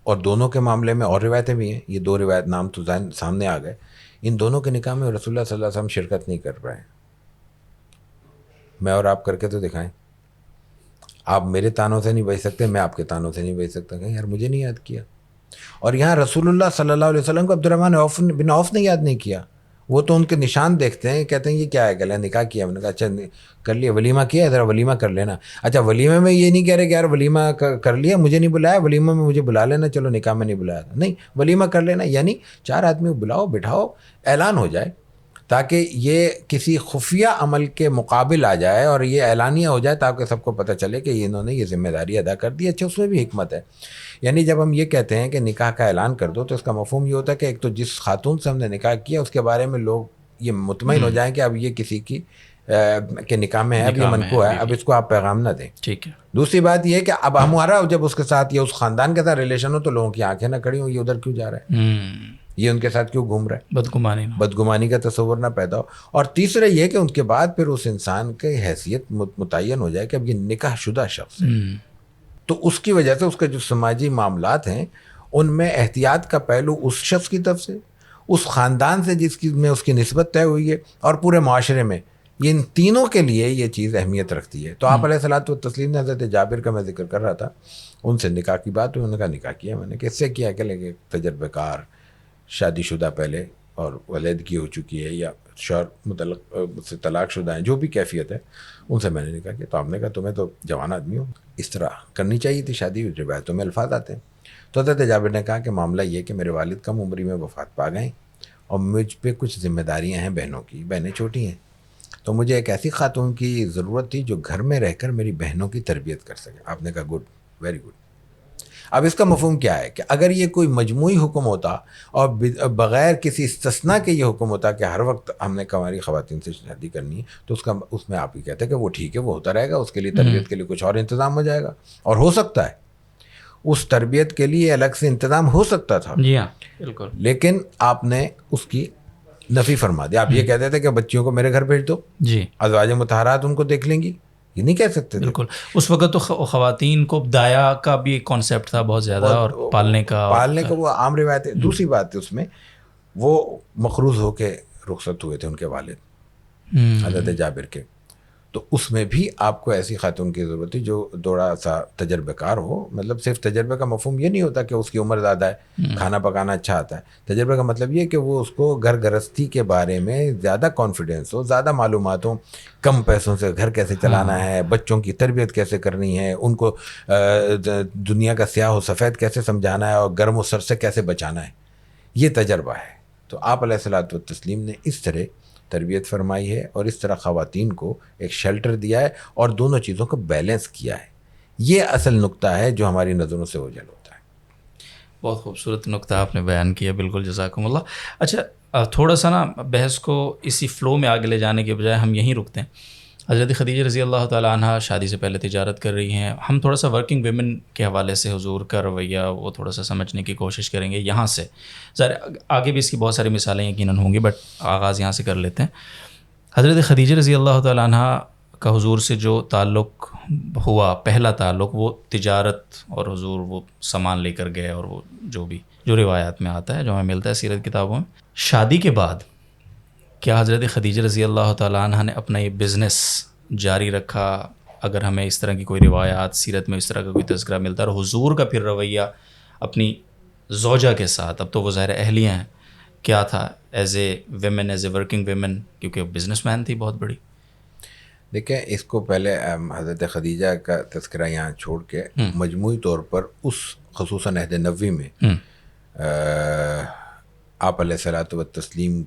Speaker 1: اور دونوں کے معاملے میں اور روایتیں بھی ہیں. یہ 2 روایت نام تو سامنے آ گئے. ان دونوں کے نکاح میں رسول اللہ صلی اللہ علیہ وسلم شرکت نہیں کر رہے ہیں. میں اور آپ کر کے تو دکھائیں. آپ میرے تانوں سے نہیں بچ سکتے، میں آپ کے تانوں سے نہیں بچ سکتا. کہیں یار مجھے نہیں یاد کیا. اور یہاں رسول اللہ صلی اللہ علیہ وسلم کو عبد الرحمن بن عوف نے یاد نہیں کیا. وہ تو ان کے نشان دیکھتے ہیں، کہتے ہیں یہ کیا ہے، گلے نکاح کیا. میں نے کہا اچھا کر لیا، ولیمہ کیا ہے، ذرا ولیمہ کر لینا. اچھا ولیمے میں یہ نہیں کہہ رہے کہ یار ولیمہ کر لیا، مجھے نہیں بلایا، ولیمہ میں مجھے بلا لینا، چلو نکاح میں نہیں بلایا تھا. نہیں، ولیمہ کر لینا. یعنی 4 آدمی بلاؤ، بٹھاؤ، اعلان ہو جائے، تاکہ یہ کسی خفیہ عمل کے مقابل آ جائے اور یہ اعلانیہ ہو جائے، تاکہ سب کو پتہ چلے کہ انہوں نے یہ ذمہ داری ادا کر دی. اچھا اس میں بھی حکمت ہے. یعنی جب ہم یہ کہتے ہیں کہ نکاح کا اعلان کر دو، تو اس کا مفہوم یہ ہوتا ہے کہ ایک تو جس خاتون سے ہم نے نکاح کیا اس کے بارے میں لوگ یہ مطمئن ہو جائیں کہ اب یہ کسی کی کے نکاح میں ہے، اب یہ منکوح ہے، اب اس کو آپ پیغام نہ دیں.
Speaker 2: ٹھیک ہے.
Speaker 1: دوسری بات یہ ہے کہ اب ہمارا جب اس کے ساتھ یا اس خاندان کے ساتھ ریلیشن ہو تو لوگوں کی آنکھیں نہ کھڑی ہوں، یہ ادھر کیوں جا رہا ہے، یہ ان کے ساتھ کیوں گھوم رہا ہے، بدگمانی کا تصور نہ پیدا ہو. اور تیسرا یہ کہ ان کے بعد پھر اس انسان کی حیثیت متعین ہو جائے کہ اب یہ نکاح شدہ شخص ہے. تو اس کی وجہ سے اس کے جو سماجی معاملات ہیں ان میں احتیاط کا پہلو اس شخص کی طرف سے، اس خاندان سے جس کی میں اس کی نسبت طے ہوئی ہے، اور پورے معاشرے میں. یہ ان تینوں کے لیے یہ چیز اہمیت رکھتی ہے. تو آپ علیہ الصلوۃ والتسلیم نے حضرت جابر کا میں ذکر کر رہا تھا، ان سے نکاح کی بات ہوئی. انہوں نے کہا نکاح کیا میں نے. کہ اس سے کیا کہ لگے تجربہ کار، شادی شدہ پہلے اور ولیدگی ہو چکی ہے، یا شوہر متعلق سے طلاق شدہ ہیں، جو بھی کیفیت ہے، ان سے میں نے نکاح کیا. تو آپ نے کہا تمہیں تو جوان آدمی ہو، اس طرح کرنی چاہیے تھی شادی. روایتوں میں الفاظ آتے ہیں. تو حضرت جابر نے کہا کہ معاملہ یہ کہ میرے والد کم عمری میں وفات پا گئے، اور مجھ پہ کچھ ذمہ داریاں ہیں بہنوں کی، بہنیں چھوٹی ہیں، تو مجھے ایک ایسی خاتون کی ضرورت تھی جو گھر میں رہ کر میری بہنوں کی تربیت کر سکے. آپ نے کہا گڈ، ویری گڈ. اب اس کا مفہوم کیا ہے کہ اگر یہ کوئی مجموعی حکم ہوتا اور بغیر کسی استثناء کے یہ حکم ہوتا کہ ہر وقت ہم نے ہماری خواتین سے شادی کرنی ہے، تو اس میں آپ ہی کہتے ہیں کہ وہ ٹھیک ہے، وہ ہوتا رہے گا، اس کے لیے تربیت کے لیے کچھ اور انتظام ہو جائے گا. اور ہو سکتا ہے اس تربیت کے لیے الگ سے انتظام ہو سکتا تھا.
Speaker 2: جی ہاں بالکل.
Speaker 1: لیکن آپ نے اس کی نفی فرما دیا. آپ یہ کہتے تھے کہ بچیوں کو میرے گھر بھیج دو،
Speaker 2: جی
Speaker 1: ازواج مطہرات ان کو دیکھ لیں گی، یہ نہیں کہہ سکتے تھے.
Speaker 2: بالکل. اس وقت تو خواتین کو دایا کا بھی ایک کانسیپٹ تھا بہت زیادہ، اور پالنے کا
Speaker 1: وہ عام روایت ہے. دوسری بات اس میں وہ مقروض ہو کے رخصت ہوئے تھے ان کے والد حضرت جابر کے. تو اس میں بھی آپ کو ایسی خاتون کی ضرورت تھی جو تھوڑا سا تجربہ کار ہو. مطلب صرف تجربے کا مفہوم یہ نہیں ہوتا کہ اس کی عمر زیادہ ہے، کھانا پکانا اچھا آتا ہے. تجربے کا مطلب یہ کہ وہ اس کو گھر گرہستی کے بارے میں زیادہ کانفیڈینس ہو، زیادہ معلومات ہوں، کم پیسوں سے گھر کیسے چلانا ہے، بچوں کی تربیت کیسے کرنی ہے، ان کو دنیا کا سیاہ و سفید کیسے سمجھانا ہے، اور گرم و سر سے کیسے بچانا ہے. یہ تجربہ ہے. تو آپ علیہ الصلوۃ والتسلیم نے اس طرح تربیت فرمائی ہے، اور اس طرح خواتین کو ایک شیلٹر دیا ہے، اور دونوں چیزوں کو بیلنس کیا ہے. یہ اصل نقطہ ہے جو ہماری نظروں سے اوجھل ہوتا ہے.
Speaker 2: بہت خوبصورت نقطہ آپ نے بیان کیا، بالکل، جزاکم اللہ. اچھا تھوڑا سا نا بحث کو اسی فلو میں آگے لے جانے کے بجائے ہم یہیں رکتے ہیں. حضرت خدیجہ رضی اللہ تعالیٰ عنہ شادی سے پہلے تجارت کر رہی ہیں. ہم تھوڑا سا ورکنگ ویمن کے حوالے سے حضور کا رویہ وہ تھوڑا سا سمجھنے کی کوشش کریں گے یہاں سے. ظاہر آگے بھی اس کی بہت ساری مثالیں یقیناً ہوں گی، بٹ آغاز یہاں سے کر لیتے ہیں. حضرت خدیجہ رضی اللہ تعالیٰ عنہ کا حضور سے جو تعلق ہوا، پہلا تعلق، وہ تجارت، اور حضور وہ سامان لے کر گئے، اور وہ جو روایات میں آتا ہے، جو ہمیں ملتا ہے سیرت کتابوں میں. شادی کے بعد کیا حضرت خدیجہ رضی اللہ تعالیٰ عنہ نے اپنا یہ بزنس جاری رکھا؟ اگر ہمیں اس طرح کی کوئی روایات سیرت میں اس طرح کا کوئی تذکرہ ملتا ہے، اور حضور کا پھر رویہ اپنی زوجہ کے ساتھ، اب تو وہ ظاہر اہلیہ ہیں، کیا تھا as a women, as a working women, کیونکہ بزنس مین تھی بہت بڑی.
Speaker 1: دیکھیں اس کو پہلے حضرت خدیجہ کا تذکرہ یہاں چھوڑ کے مجموعی طور پر اس خصوصاً عہد نبوی میں آپ علیہ الصلوۃ والتسلیم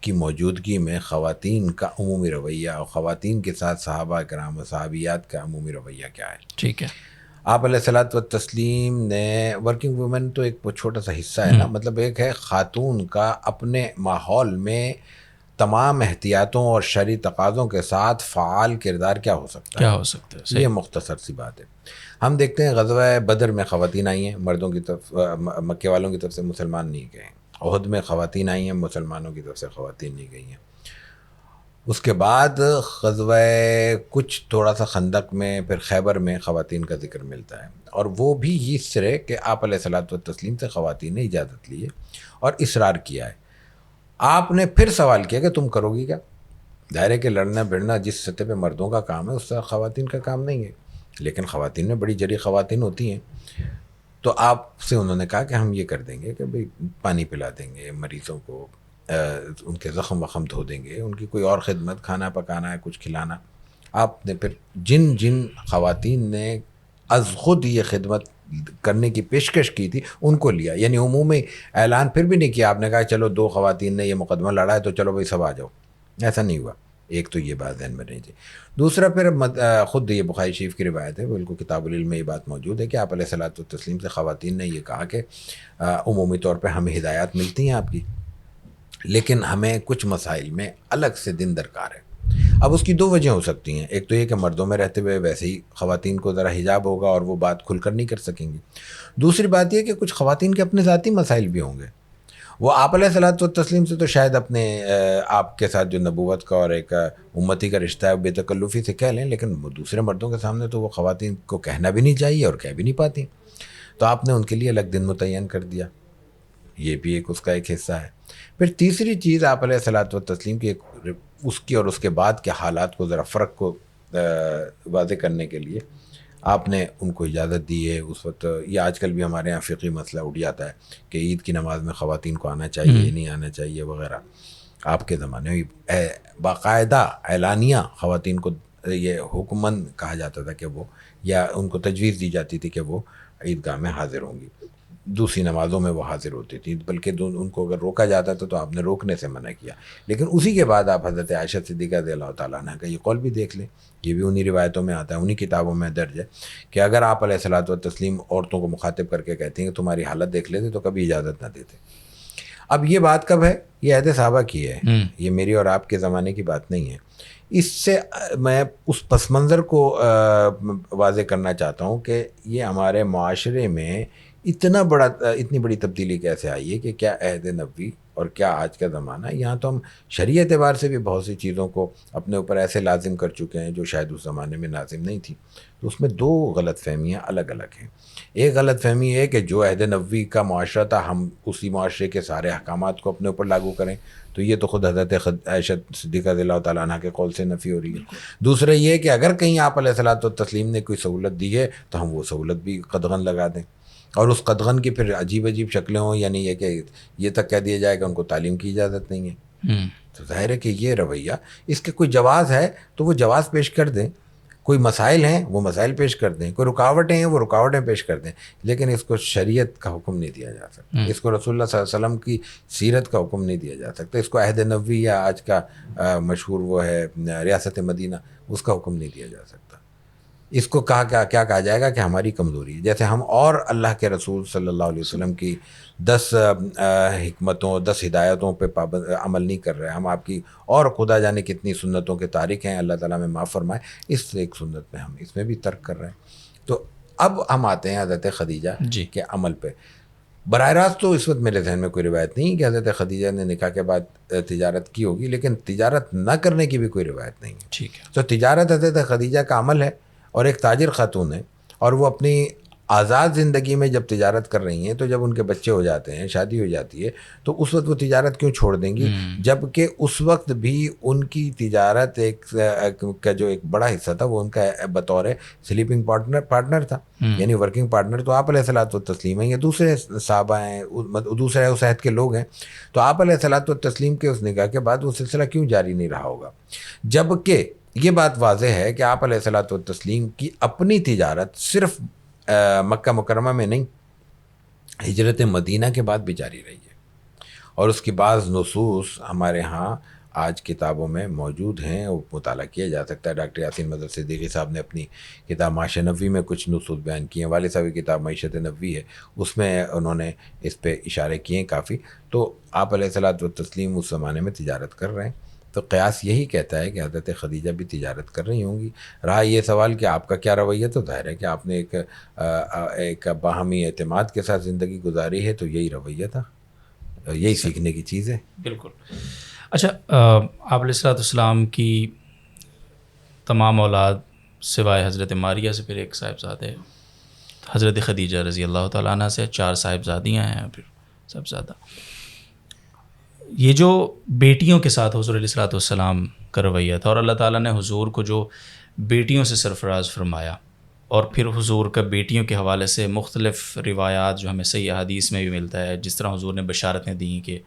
Speaker 1: کی موجودگی میں خواتین کا عمومی رویہ اور خواتین کے ساتھ صحابہ کرام و صحابیات کا عمومی رویہ کیا ہے.
Speaker 2: ٹھیک ہے.
Speaker 1: آپ علیہ الصلوۃ والتسلیم نے ورکنگ وومن تو ایک چھوٹا سا حصہ ہے نا, مطلب ایک ہے خاتون کا اپنے ماحول میں تمام احتیاطوں اور شرعی تقاضوں کے ساتھ فعال کردار کیا ہو سکتا ہے. یہ مختصر سی بات ہے. ہم دیکھتے ہیں غزوہ بدر میں خواتین آئی ہیں, مردوں کی طرف مکے والوں کی طرف سے مسلمان نہیں گئے. احد میں خواتین آئی ہیں, مسلمانوں کی طرف سے خواتین نہیں گئی ہیں. اس کے بعد غزوہ کچھ تھوڑا سا خندق میں, پھر خیبر میں خواتین کا ذکر ملتا ہے, اور وہ بھی اس طرح کہ آپ علیہ الصلوۃ والتسلیم سے خواتین نے اجازت لی ہے اور اصرار کیا ہے. آپ نے پھر سوال کیا کہ تم کرو گی کیا. ظاہر ہے کہ لڑنا بڑھنا جس سطح پہ مردوں کا کام ہے اس طرح خواتین کا کام نہیں ہے, لیکن خواتین میں بڑی جری خواتین ہوتی ہیں. تو آپ سے انہوں نے کہا کہ ہم یہ کر دیں گے کہ بھئی پانی پلا دیں گے مریضوں کو, ان کے زخم وخم دھو دیں گے, ان کی کوئی اور خدمت, کھانا پکانا ہے, کچھ کھلانا. آپ نے پھر جن خواتین نے از خود یہ خدمت کرنے کی پیشکش کی تھی ان کو لیا, یعنی عمومی اعلان پھر بھی نہیں کیا. آپ نے کہا چلو 2 خواتین نے یہ مقدمہ لڑا ہے تو چلو بھائی سب آ جاؤ, ایسا نہیں ہوا. ایک تو یہ بات ذہن میں رہی تھی. دوسرا پھر خود یہ بخاری شریف کی روایت ہے, بالکل کتاب العلم میں یہ بات موجود ہے کہ آپ علیہ الصلوۃ والتسلیم سے خواتین نے یہ کہا کہ عمومی طور پہ ہمیں ہدایات ملتی ہیں آپ کی, لیکن ہمیں کچھ مسائل میں الگ سے دن درکار ہے. اب اس کی 2 وجہ ہو سکتی ہیں. ایک تو یہ کہ مردوں میں رہتے ہوئے ویسے ہی خواتین کو ذرا حجاب ہوگا اور وہ بات کھل کر نہیں کر سکیں گی. دوسری بات یہ کہ کچھ خواتین کے اپنے ذاتی مسائل بھی ہوں گے. وہ آپ علیہ الصلوۃ والتسلیم سے تو شاید اپنے آپ کے ساتھ جو نبوت کا اور ایک امتی کا رشتہ ہے بے تکلفی سے کہہ لیں, لیکن وہ دوسرے مردوں کے سامنے تو وہ خواتین کو کہنا بھی نہیں چاہیے اور کہہ بھی نہیں پاتی. تو آپ نے ان کے لیے الگ دن متعین کر دیا, یہ بھی اس کا ایک حصہ ہے. پھر تیسری چیز آپ علیہ الصلوۃ والتسلیم کی اس کی اور اس کے بعد کے حالات کو ذرا فرق کو واضح کرنے کے لیے آپ نے ان کو اجازت دی ہے. اس وقت یہ آج کل بھی ہمارے یہاں فقہی مسئلہ اٹھ جاتا ہے کہ عید کی نماز میں خواتین کو آنا چاہیے نہیں آنا چاہیے وغیرہ. آپ کے زمانے میں باقاعدہ اعلانیہ خواتین کو یہ حکمن کہا جاتا تھا کہ وہ, یا ان کو تجویز دی جاتی تھی کہ وہ عیدگاہ میں حاضر ہوں گی. دوسری نمازوں میں وہ حاضر ہوتی تھی, بلکہ ان کو اگر روکا جاتا تھا تو آپ نے روکنے سے منع کیا. لیکن اسی کے بعد آپ حضرت عائشہ صدیقہ رضی اللہ تعالیٰ عنہ کا یہ قول بھی دیکھ لیں, یہ بھی انہی روایتوں میں آتا ہے, انہی کتابوں میں درج ہے کہ اگر آپ علیہ الصلوۃ والتسلیم عورتوں کو مخاطب کر کے کہتے ہیں کہ تمہاری حالت دیکھ لیتے تو کبھی اجازت نہ دیتے. اب یہ بات کب ہے؟ یہ عہد صحابہ کی ہے, یہ میری اور آپ کے زمانے کی بات نہیں ہے. اس سے میں اس پس منظر کو واضح کرنا چاہتا ہوں کہ یہ ہمارے معاشرے میں اتنی بڑی تبدیلی کیسے آئی ہے کہ کیا عہد نبوی اور کیا آج کا زمانہ. یہاں تو ہم شرعی اعتبار سے بھی بہت سی چیزوں کو اپنے اوپر ایسے لازم کر چکے ہیں جو شاید اس زمانے میں لازم نہیں تھی. تو اس میں 2 غلط فہمیاں الگ الگ ہیں. ایک غلط فہمی ہے کہ جو عہد نبوی کا معاشرہ تھا ہم اسی معاشرے کے سارے احکامات کو اپنے اوپر لاگو کریں, تو یہ تو خود حضرت عائشہ صدیقہ رضی اللہ تعالیٰ عنہ کے قول سے نفی ہو رہی ہے. دوسرا یہ کہ اگر کہیں آپ علیہ الصلوۃ والتسلیم نے کوئی سہولت دی ہے تو ہم وہ سہولت بھی قدغن لگا دیں, اور اس قدغن کی پھر عجیب شکلیں ہوں, یعنی یہ کہ یہ تک کہہ دیا جائے کہ ان کو تعلیم کی اجازت نہیں ہے. تو ظاہر ہے کہ یہ رویہ, اس کے کوئی جواز ہے تو وہ جواز پیش کر دیں, کوئی مسائل ہیں وہ مسائل پیش کر دیں, کوئی رکاوٹیں ہیں وہ رکاوٹیں پیش کر دیں, لیکن اس کو شریعت کا حکم نہیں دیا جا سکتا, اس کو رسول اللہ صلی اللہ علیہ وسلم کی سیرت کا حکم نہیں دیا جا سکتا, اس کو عہد نبوی یا آج کا مشہور وہ ہے ریاست مدینہ اس کا حکم نہیں دیا جا سکتا. اس کو کیا کہا جائے گا کہ ہماری کمزوری ہے. جیسے ہم اور اللہ کے رسول صلی اللہ علیہ وسلم کی 10 حکمتوں 10 ہدایتوں پہ عمل نہیں کر رہے, ہم آپ کی اور خدا جانے کتنی سنتوں کے تارک ہیں, اللہ تعالیٰ میں معاف فرمائے, اس ایک سنت میں ہم اس میں بھی ترک کر رہے ہیں. تو اب ہم آتے ہیں حضرت خدیجہ کے عمل پہ. براہ راست تو اس وقت میرے ذہن میں کوئی روایت نہیں کہ حضرت خدیجہ نے نکاح کے بعد تجارت کی ہوگی, لیکن تجارت نہ کرنے کی بھی کوئی روایت نہیں ہے.
Speaker 2: ٹھیک ہے.
Speaker 1: تو تجارت حضرت خدیجہ کا عمل ہے اور ایک تاجر خاتون ہے, اور وہ اپنی آزاد زندگی میں جب تجارت کر رہی ہیں تو جب ان کے بچے ہو جاتے ہیں, شادی ہو جاتی ہے, تو اس وقت وہ تجارت کیوں چھوڑ دیں گی, جبکہ اس وقت بھی ان کی تجارت کا جو ایک بڑا حصہ تھا وہ ان کا بطور سلیپنگ پارٹنر تھا, یعنی ورکنگ پارٹنر. تو آپ علیہ الصلوۃ والتسلیم ہیں یا دوسرے صحابہ ہیں, دوسرے اس عہد کے لوگ ہیں, تو آپ علیہ الصلوۃ والتسلیم کے اس نکاح کے بعد وہ سلسلہ کیوں جاری نہیں رہا ہوگا, جبکہ یہ بات واضح ہے کہ آپ علیہ الصلوۃ والتسلیم کی اپنی تجارت صرف مکہ مکرمہ میں نہیں، ہجرت مدینہ کے بعد بھی جاری رہی ہے، اور اس کی بعض نصوص ہمارے ہاں آج کتابوں میں موجود ہیں، وہ مطالعہ کیا جا سکتا ہے۔ ڈاکٹر یاسین مدد صدیقی صاحب نے اپنی کتاب معاش نبوی میں کچھ نصوص بیان کیے ہیں، والد صاحب کی کتاب معیشت نبوی ہے، اس میں انہوں نے اس پہ اشارے کیے ہیں کافی۔ تو آپ علیہ الصلوۃ والتسلیم اس زمانے میں تجارت کر رہے ہیں، تو قیاس یہی کہتا ہے کہ حضرت خدیجہ بھی تجارت کر رہی ہوں گی۔ رہا یہ سوال کہ آپ کا کیا رویہ، تو ظاہر ہے کہ آپ نے ایک باہمی اعتماد کے ساتھ زندگی گزاری ہے، تو یہی رویہ تھا، یہی سیکھنے کی چیز ہے۔
Speaker 2: بالکل۔ اچھا، آپ علیہ الصلوۃ والسلام کی تمام اولاد سوائے حضرت ماریہ سے پھر ایک صاحبزادے حضرت خدیجہ رضی اللہ تعالیٰ عنہ سے 4 صاحبزادیاں ہیں، پھر صاحبزادہ۔ یہ جو بیٹیوں کے ساتھ حضور علیہ الصلوۃ والسلام کا رویہ تھا، اور اللہ تعالیٰ نے حضور کو جو بیٹیوں سے سرفراز فرمایا، اور پھر حضور کا بیٹیوں کے حوالے سے مختلف روایات جو ہمیں صحیح حدیث میں بھی ملتا ہے، جس طرح حضور نے بشارتیں دیں کہ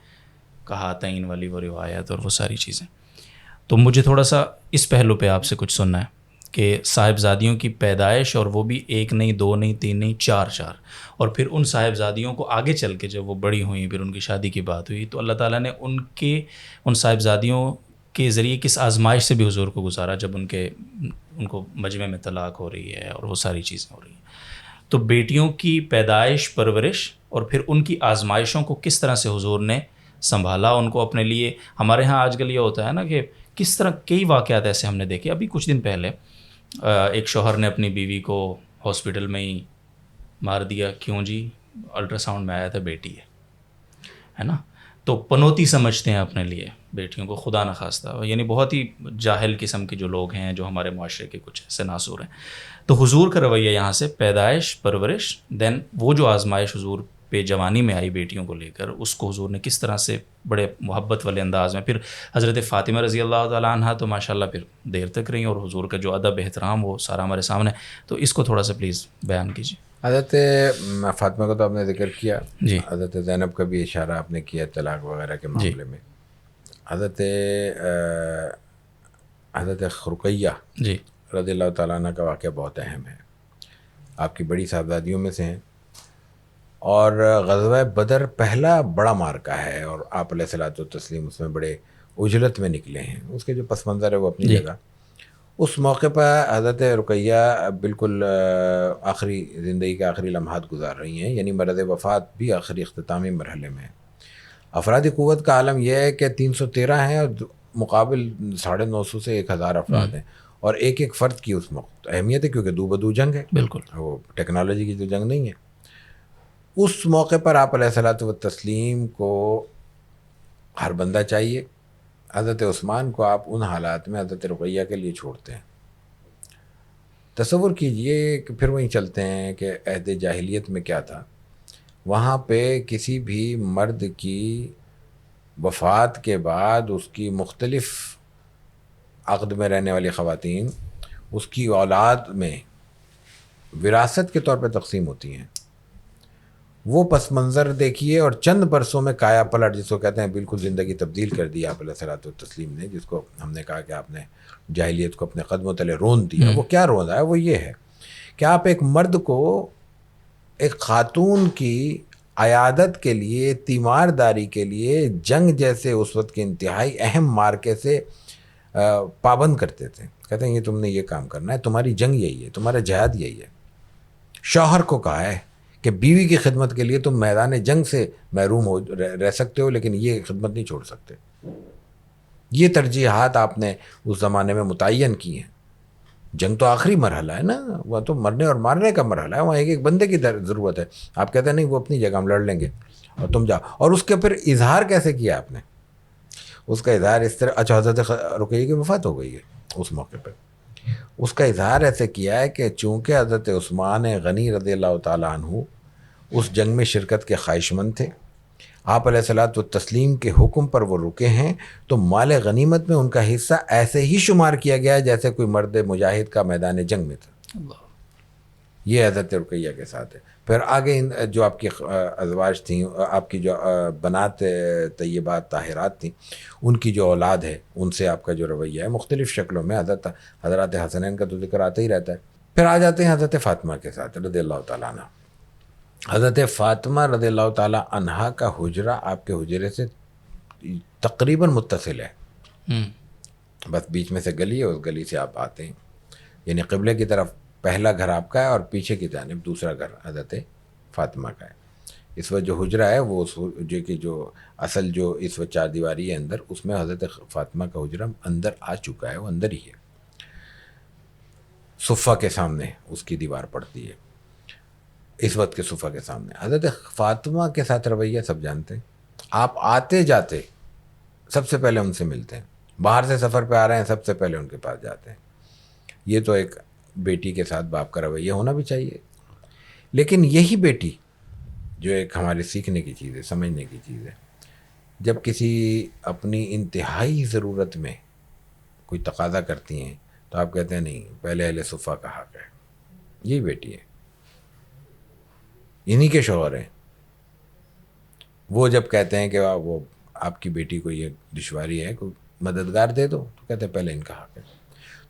Speaker 2: کہا تعین والی وہ روایت اور وہ ساری چیزیں، تو مجھے تھوڑا سا اس پہلو پہ آپ سے کچھ سننا ہے کہ صاحبزادیوں کی پیدائش، اور وہ بھی 1 نہیں 2 نہیں 3 نہیں 4، اور پھر ان صاحبزادیوں کو آگے چل کے جب وہ بڑی ہوئیں، پھر ان کی شادی کی بات ہوئی، تو اللہ تعالیٰ نے ان صاحبزادیوں کے ذریعے کس آزمائش سے بھی حضور کو گزارا، جب ان کو مجمع میں طلاق ہو رہی ہے اور وہ ساری چیزیں ہو رہی ہیں۔ تو بیٹیوں کی پیدائش، پرورش، اور پھر ان کی آزمائشوں کو کس طرح سے حضور نے سنبھالا، ان کو اپنے لیے۔ ہمارے ہاں آج کل یہ ہوتا ہے نا کہ کس طرح کئی واقعات ایسے ہم نے دیکھے۔ ابھی کچھ دن پہلے ایک شوہر نے اپنی بیوی کو ہاسپٹل میں ہی مار دیا، کیوں جی؟ الٹرا ساؤنڈ میں آیا تھا بیٹی ہے نا۔ تو پنوتی سمجھتے ہیں اپنے لیے بیٹیوں کو، خدا نخواستہ، یعنی بہت ہی جاہل قسم کے جو لوگ ہیں، جو ہمارے معاشرے کے کچھ ایسے ناصور ہیں۔ تو حضور کا رویہ یہاں سے پیدائش، پرورش، دین وہ جو آزمائش حضور پہ جوانی میں آئی بیٹیوں کو لے کر، اس کو حضور نے کس طرح سے بڑے محبت والے انداز میں، پھر حضرت فاطمہ رضی اللہ تعالیٰ عنہ تو ماشاءاللہ پھر دیر تک رہیں، اور حضور کا جو ادب احترام وہ سارا ہمارے سامنے، تو اس کو تھوڑا سا پلیز بیان کیجیے۔
Speaker 1: حضرت فاطمہ کا تو آپ نے ذکر کیا،
Speaker 2: جی۔
Speaker 1: حضرت زینب کا بھی اشارہ آپ نے کیا طلاق وغیرہ کے معاملے میں۔ حضرت رقیہ
Speaker 2: جی
Speaker 1: رضی اللہ تعالیٰ عنہ کا واقعہ بہت اہم ہے، آپ کی بڑی صاحبزادیوں میں سے ہیں، اور غزوہ بدر پہلا بڑا مارکہ ہے، اور آپ علیہ الصلوۃ والتسلیم اس میں بڑے اجلت میں نکلے ہیں، اس کے جو پس منظر ہے وہ اپنی جگہ۔ اس موقع پر حضرت رقیہ بالکل آخری زندگی کے آخری لمحات گزار رہی ہیں، یعنی مرض وفات بھی آخری اختتامی مرحلے میں ہے۔ افرادی قوت کا عالم یہ ہے کہ 313 ہیں، اور مقابل 950 سے 1000 افراد ہیں، اور ایک ایک فرد کی اس وقت اہمیت ہے، کیونکہ دو بدو جنگ ہے،
Speaker 2: بالکل،
Speaker 1: وہ ٹیکنالوجی کی تو جنگ نہیں ہے۔ اس موقع پر آپ علیہ الصلوۃ والتسلیم کو ہر بندہ چاہیے۔ حضرت عثمان کو آپ ان حالات میں حضرت رقیہ کے لیے چھوڑتے ہیں۔ تصور کیجئے کہ پھر وہیں چلتے ہیں کہ عہد جاہلیت میں کیا تھا، وہاں پہ کسی بھی مرد کی وفات کے بعد اس کی مختلف عقد میں رہنے والی خواتین اس کی اولاد میں وراثت کے طور پہ تقسیم ہوتی ہیں۔ وہ پس منظر دیکھیے، اور چند برسوں میں کایا پلٹ جس کو کہتے ہیں، بالکل زندگی تبدیل کر دی آپ علیہ الصلوۃ والتسلیم نے، جس کو ہم نے کہا کہ آپ نے جاہلیت کو اپنے قدموں تلے رون دیا۔ وہ کیا رون ہے؟ وہ یہ ہے کہ آپ ایک مرد کو ایک خاتون کی عیادت کے لیے، تیمارداری کے لیے، جنگ جیسے اس وقت کے انتہائی اہم مارکے سے پابند کرتے تھے، کہتے ہیں یہ تم نے یہ کام کرنا ہے، تمہاری جنگ یہی ہے، تمہارا جہاد یہی ہے۔ شوہر کو کہا ہے کہ بیوی کی خدمت کے لیے تم میدان جنگ سے محروم رہ سکتے ہو، لیکن یہ خدمت نہیں چھوڑ سکتے۔ یہ ترجیحات آپ نے اس زمانے میں متعین کی ہیں۔ جنگ تو آخری مرحلہ ہے نا، وہ تو مرنے اور مارنے کا مرحلہ ہے، وہاں ایک ایک بندے کی ضرورت ہے۔ آپ کہتے ہیں نہیں، وہ اپنی جگہ ہم لڑ لیں گے اور تم جاؤ۔ اور اس کے پھر اظہار کیسے کیا آپ نے؟ اس کا اظہار اس طرح، اچھا حضرت رقیہ کی وفات ہو گئی ہے اس موقع پہ، اس کا اظہار ایسے کیا ہے کہ چونکہ حضرت عثمان غنی رضی اللہ تعالیٰ عنہ اس جنگ میں شرکت کے خواہش مند تھے، آپ علیہ الصلوۃ والتسلیم کے حکم پر وہ رکے ہیں، تو مال غنیمت میں ان کا حصہ ایسے ہی شمار کیا گیا ہے جیسے کوئی مرد مجاہد کا میدان جنگ میں تھا۔ یہ حضرت رقیہ کے ساتھ ہے. پھر آگے جو آپ کی ازواج تھیں، آپ کی جو بنات طیبات طاہرات تھیں، ان کی جو اولاد ہے ان سے آپ کا جو رویہ ہے مختلف شکلوں میں، حضرات حسنین کا تو ذکر آتا ہی رہتا ہے. پھر آ جاتے ہیں حضرت فاطمہ کے ساتھ رضی اللہ تعالیٰ عنہ. حضرت فاطمہ رضی اللہ تعالیٰ عنہا کا حجرہ آپ کے حجرے سے تقریباً متصل ہے، بس بیچ میں سے گلی ہے، اس گلی سے آپ آتے ہیں، یعنی قبلے کی طرف پہلا گھر آپ کا ہے اور پیچھے کی جانب دوسرا گھر حضرت فاطمہ کا ہے. اس وقت جو حجرہ ہے وہ جو اصل جو اس وقت چار دیواری ہے اندر، اس میں حضرت فاطمہ کا حجرہ اندر آ چکا ہے، وہ اندر ہی ہے. صفہ کے سامنے اس کی دیوار پڑتی ہے، اس وقت کے صفہ کے سامنے. حضرت فاطمہ کے ساتھ رویہ سب جانتے ہیں. آپ آتے جاتے سب سے پہلے ان سے ملتے ہیں، باہر سے سفر پہ آ رہے ہیں سب سے پہلے ان کے پاس جاتے ہیں. یہ تو ایک بیٹی کے ساتھ باپ کا رویہ ہونا بھی چاہیے. لیکن یہی بیٹی جو ایک ہمارے سیکھنے کی چیز ہے، سمجھنے کی چیز ہے، جب کسی اپنی انتہائی ضرورت میں کوئی تقاضا کرتی ہیں تو آپ کہتے ہیں نہیں، پہلے اہل صفہ کا حق ہے. یہی بیٹی ہے، انہی کے شوہر ہیں. وہ جب کہتے ہیں کہ وہ آپ کی بیٹی کو یہ دشواری ہے، کوئی مددگار دے دو، تو کہتے ہیں پہلے ان کا حق ہے.